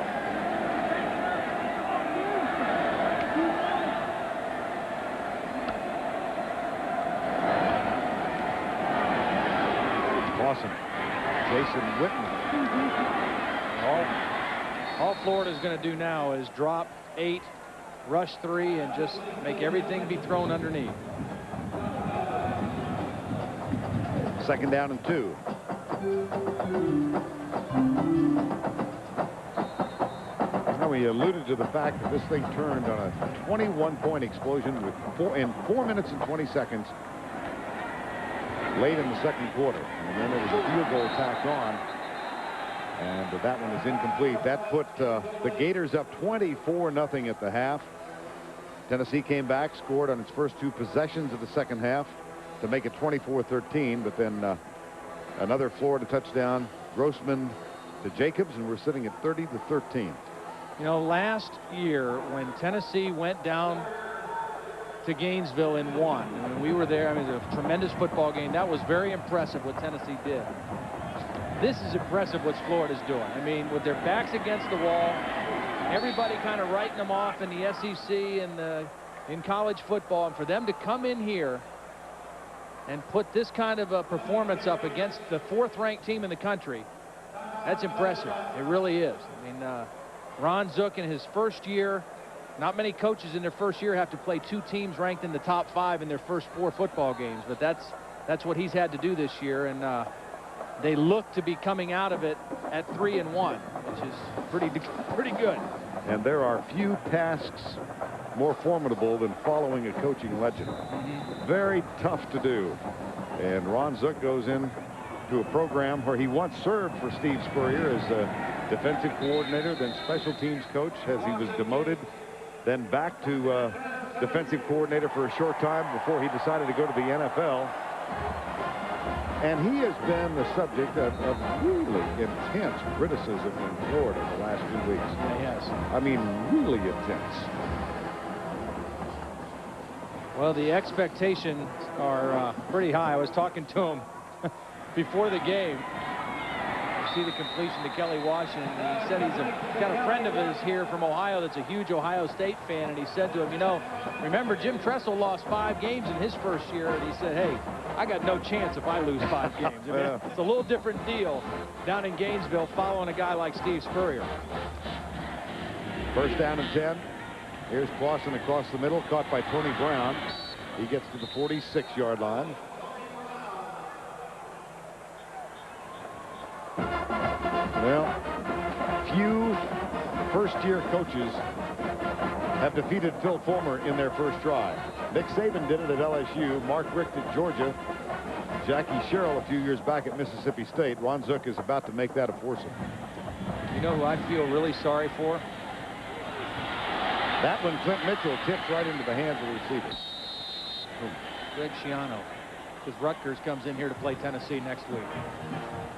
Jason Witten. All Florida's going to do now is drop 8, rush 3, and just make everything be thrown underneath. 2nd down and 2. Now we alluded to the fact that this thing turned on a 21-point explosion with 4 minutes and 20 seconds. Late in the 2nd quarter, and then there was a field goal tacked on, and that one is incomplete. That put the Gators up 24-0 at the half. Tennessee came back, scored on its first 2 possessions of the 2nd half to make it 24-13, but then another Florida touchdown, Grossman to Jacobs, and we're sitting at 30-13. You know, last year when Tennessee went down to Gainesville and won, and when we were there, I mean, it was a tremendous football game. That was very impressive what Tennessee did. This is impressive what Florida's doing. I mean, with their backs against the wall, everybody kind of writing them off in the SEC and in college football, and for them to come in here and put this kind of a performance up against the 4th-ranked team in the country, that's impressive. It really is. I mean, Ron Zook in his first year, not many coaches in their first year have to play 2 teams ranked in the top 5 in their first 4 football games, but that's what he's had to do this year, and they look to be coming out of it at 3-1, which is pretty good. And there are few tasks more formidable than following a coaching legend. Very tough to do. And Ron Zook goes in to a program where he once served for Steve Spurrier as a defensive coordinator, then special teams coach as he was demoted, then back to defensive coordinator for a short time before he decided to go to the NFL. And he has been the subject of really intense criticism in Florida the last 2 weeks. Yeah, he has. I mean, really intense. Well, the expectations are pretty high. I was talking to him before the game. See the completion to Kelly Washington. And he said he's got a friend of his here from Ohio that's a huge Ohio State fan, and he said to him, you know, remember Jim Tressel lost 5 games in his first year, and he said, hey, I got no chance if I lose 5 games. I mean, it's a little different deal down in Gainesville following a guy like Steve Spurrier. 1st down and 10. Here's Clausen across the middle, caught by Tony Brown. He gets to the 46-yard line. Well, few first-year coaches have defeated Phil Fulmer in their first try. Nick Saban did it at LSU. Mark Richt at Georgia. Jackie Sherrill a few years back at Mississippi State. Ron Zook is about to make that a foursome. You know who I feel really sorry for? That one, Clint Mitchell, tips right into the hands of the receiver. Greg Schiano, because Rutgers comes in here to play Tennessee next week.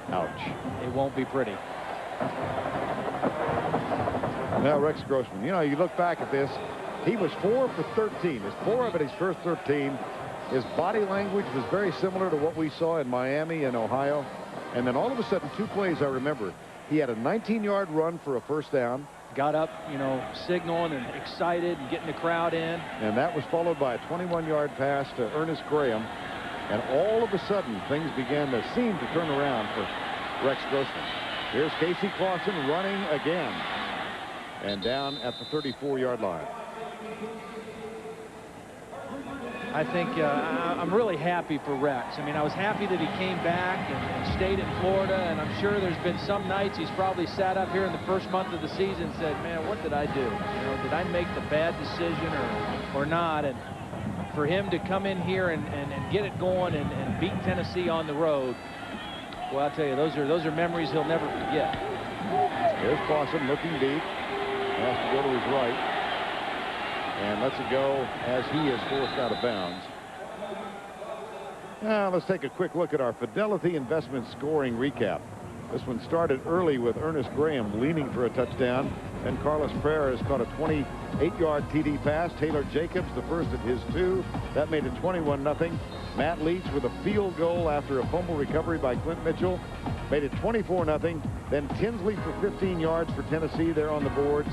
Ouch. It won't be pretty. Now, Rex Grossman, you know, you look back at this, he was 4 for 13. His 4 of it, his first 13. His body language was very similar to what we saw in Miami and Ohio. And then all of a sudden, 2 plays I remember, he had a 19-yard run for a first down. Got up, you know, signaling and excited and getting the crowd in. And that was followed by a 21-yard pass to Ernest Graham. And all of a sudden, things began to seem to turn around for Rex Grossman. Here's Casey Clausen running again. And down at the 34-yard line. I think I'm really happy for Rex. I mean, I was happy that he came back and stayed in Florida, and I'm sure there's been some nights he's probably sat up here in the first month of the season and said, man, what did I do? You know, did I make the bad decision or not? And for him to come in here and get it going and beat Tennessee on the road, well, I'll tell you, those are memories he'll never forget. Here's Clausen looking deep. Has to go to his right. And lets it go as he is forced out of bounds. Now let's take a quick look at our Fidelity Investment scoring recap. This one started early with Ernest Graham leaning for a touchdown. Then Carlos Ferrer has caught a 28-yard TD pass. Taylor Jacobs, the first of his 2. That made it 21-0. Matt Leach with a field goal after a fumble recovery by Clint Mitchell. Made it 24-0. Then Tinsley for 15 yards for Tennessee there on the boards.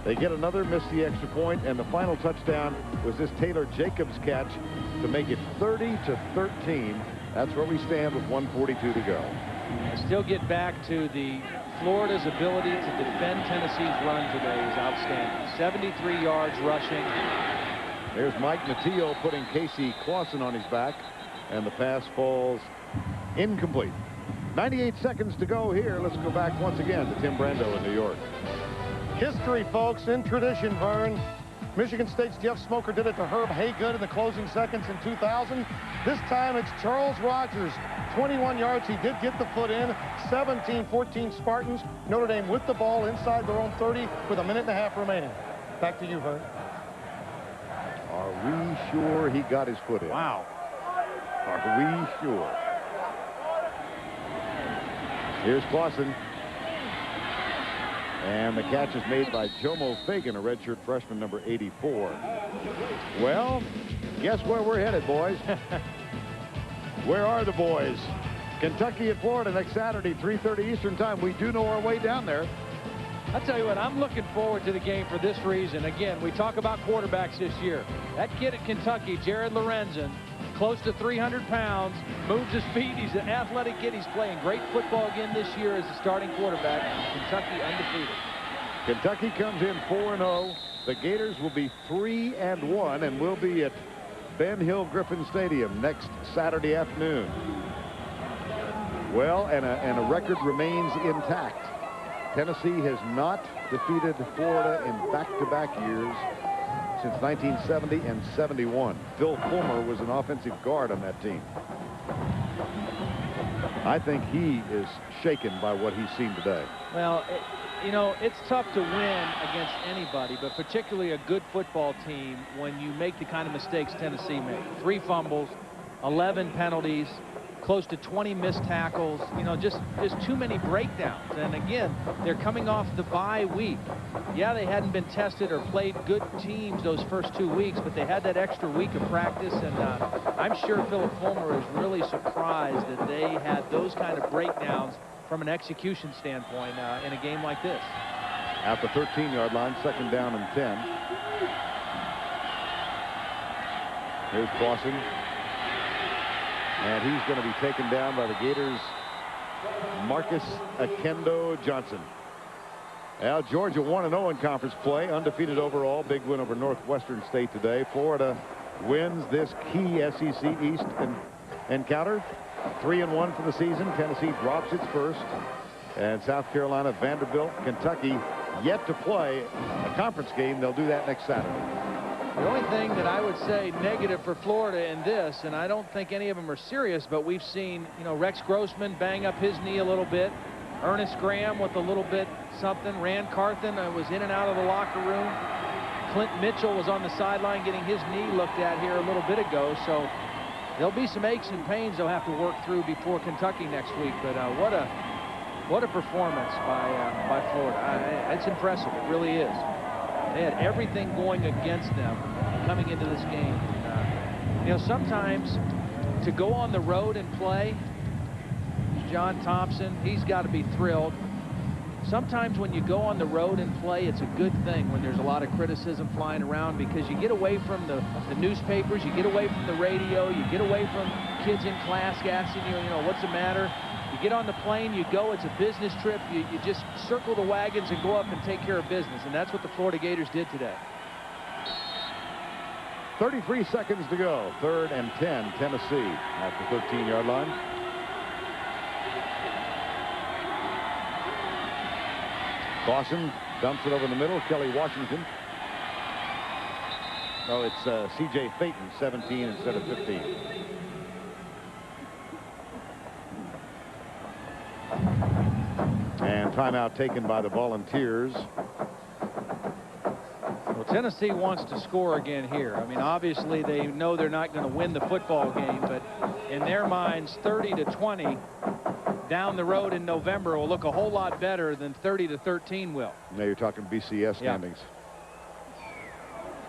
They get another, miss the extra point, and the final touchdown was this Taylor Jacobs catch to make it 30-13. That's where we stand with 1:42 to go. I still get back to the Florida's ability to defend Tennessee's run today is outstanding. 73 yards rushing. There's Mike Matteo putting Casey Clausen on his back, and the pass falls incomplete. 98 seconds to go here. Let's go back once again to Tim Brando in New York. History, folks, in tradition, Vern. Michigan State's Jeff Smoker did it to Herb Haygood in the closing seconds in 2000. This time it's Charles Rogers. 21 yards. He did get the foot in. 17-14 Spartans. Notre Dame with the ball inside their own 30 with a minute and a half remaining. Back to you, Vern. Are we sure he got his foot in? Wow. Are we sure? Here's Clausen. And the catch is made by Jomo Fagan, a redshirt freshman, number 84. Well, guess where we're headed, boys? Where are the boys? Kentucky at Florida next Saturday, 3:30 Eastern time. We do know our way down there. I'll tell you what, I'm looking forward to the game for this reason. Again, we talk about quarterbacks this year. That kid at Kentucky, Jared Lorenzen, close to 300 pounds, moves his feet. He's an athletic kid. He's playing great football again this year as the starting quarterback. Kentucky undefeated. Kentucky comes in 4-0. The Gators will be 3-1 and will be at Ben Hill Griffin Stadium next Saturday afternoon. Well, and a record remains intact. Tennessee has not defeated Florida in back-to-back years since 1970 and 71. Phil Fulmer was an offensive guard on that team. I think he is shaken by what he's seen today. Well, you know, it's tough to win against anybody, but particularly a good football team when you make the kind of mistakes Tennessee made. 3 fumbles, 11 penalties, close to 20 missed tackles, you know, just too many breakdowns. And again, they're coming off the bye week. Yeah, they hadn't been tested or played good teams those first 2 weeks, but they had that extra week of practice, and I'm sure Philip Fulmer is really surprised that they had those kind of breakdowns from an execution standpoint in a game like this. At the 13-yard line, 2nd down and 10. Here's Clausen. And he's going to be taken down by the Gators' Marcus Akendo Johnson. Now, Georgia 1-0 in conference play, undefeated overall. Big win over Northwestern State today. Florida wins this key SEC East encounter. 3-1 for the season. Tennessee drops its first. And South Carolina, Vanderbilt, Kentucky yet to play a conference game. They'll do that next Saturday. The only thing that I would say negative for Florida in this, and I don't think any of them are serious, but we've seen, you know, Rex Grossman bang up his knee a little bit. Ernest Graham with a little bit something. Rand Carthen was in and out of the locker room. Clint Mitchell was on the sideline getting his knee looked at here a little bit ago. So there'll be some aches and pains they'll have to work through before Kentucky next week. But what a performance by Florida. It's impressive. It really is. They had everything going against them coming into this game. You know, sometimes to go on the road and play, John Thompson, he's got to be thrilled. Sometimes when you go on the road and play, it's a good thing when there's a lot of criticism flying around, because you get away from the newspapers, you get away from the radio, you get away from kids in class asking you, you know, what's the matter? You get on the plane, you go, it's a business trip, you just circle the wagons and go up and take care of business, and that's what the Florida Gators did today. 33 seconds to go. 3rd and 10, Tennessee at the 13-yard line. Clausen dumps it over the middle. Kelly Washington. Oh, it's C.J. Phaeton, 17 instead of 15. And timeout taken by the Volunteers. Well, Tennessee wants to score again here. I mean, obviously they know they're not going to win the football game, but in their minds, 30-20 down the road in November will look a whole lot better than 30-13 will. Now you're talking BCS standings. Yeah.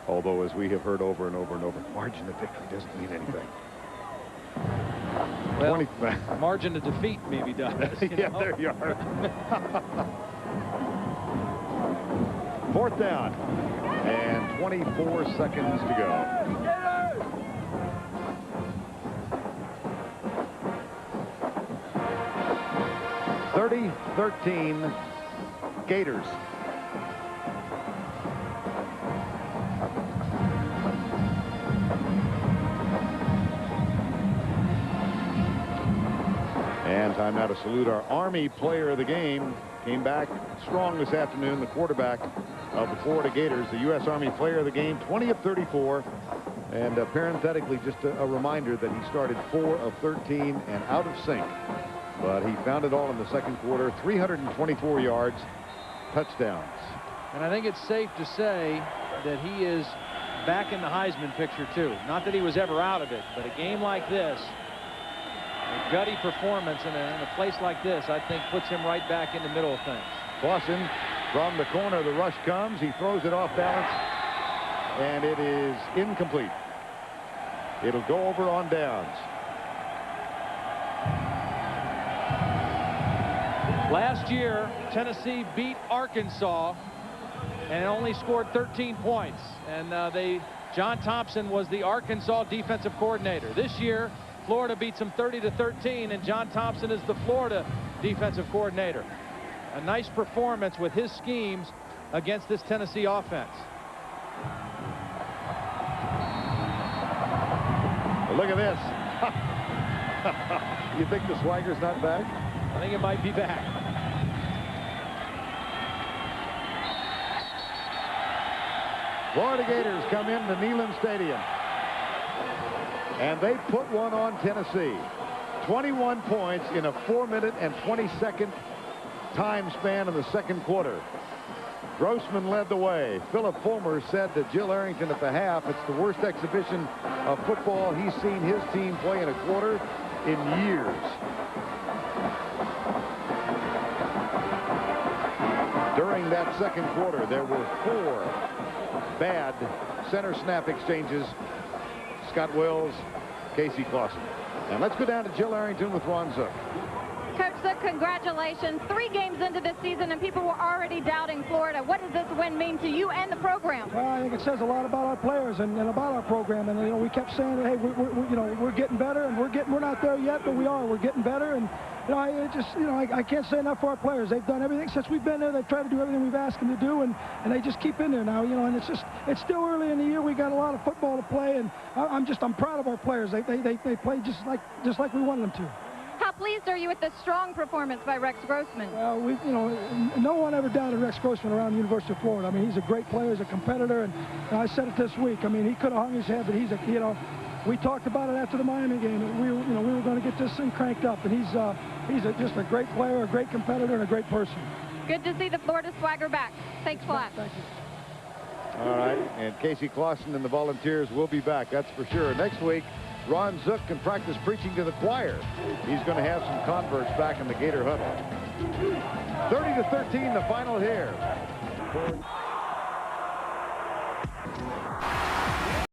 Although, as we have heard over and over and over, margin of victory doesn't mean anything. Well, margin of defeat maybe does. Yeah, know? There you are. 4th down and 24 seconds to go. (30-13) Gators. And time now to salute our Army player of the game. Came back strong this afternoon, the quarterback of the Florida Gators, the U.S. Army player of the game, 20 of 34. And parenthetically, just a reminder that he started 4 of 13 and out of sync. But he found it all in the second quarter. 324 yards, touchdowns. And I think it's safe to say that he is back in the Heisman picture, too. Not that he was ever out of it, but a game like this, a gutty performance in a place like this, I think puts him right back in the middle of things. Clausen from the corner, the rush comes. He throws it off balance, and it is incomplete. It'll go over on downs. Last year, Tennessee beat Arkansas and only scored 13 points. And John Thompson was the Arkansas defensive coordinator. This year, Florida beats them 30-13, and John Thompson is the Florida defensive coordinator. A nice performance with his schemes against this Tennessee offense. Well, look at this. You think the swagger's not back? I think it might be back. Florida Gators come into Neyland Stadium, and they put one on Tennessee. 21 points in a 4-minute and 20-second time span in the second quarter. Grossman led the way. Philip Fulmer said to Jill Arrington at the half, it's the worst exhibition of football he's seen his team play in a quarter in years. During that second quarter, there were 4 bad center snap exchanges. Scott Wills, Casey Clausen. And let's go down to Jill Arrington with Ron Zook. Coach Zook, congratulations. 3 games into this season, and people were already doubting Florida. What does this win mean to you and the program? Well, I think it says a lot about our players and about our program. And, you know, we kept saying, hey, we're getting better, and we're not there yet, but we are. We're getting better. And, you know, I can't say enough for our players. They've done everything since we've been there. They've tried to do everything we've asked them to do, and they just keep in there now, you know, and it's still early in the year. We got a lot of football to play, and I'm proud of our players. They play just like we wanted them to. How pleased are you with the strong performance by Rex Grossman? Well, no one ever doubted Rex Grossman around the University of Florida. I mean, he's a great player, he's a competitor, and I said it this week. I mean, he could have hung his head, but we talked about it after the Miami game. And we were going to get this thing cranked up, and he's just a great player, a great competitor, and a great person. Good to see the Florida swagger back. Thanks a lot. Thank you. All right, and Casey Clausen and the Volunteers will be back, that's for sure. Next week, Ron Zook can practice preaching to the choir. He's going to have some converts back in the Gator huddle. 30-13, the final here.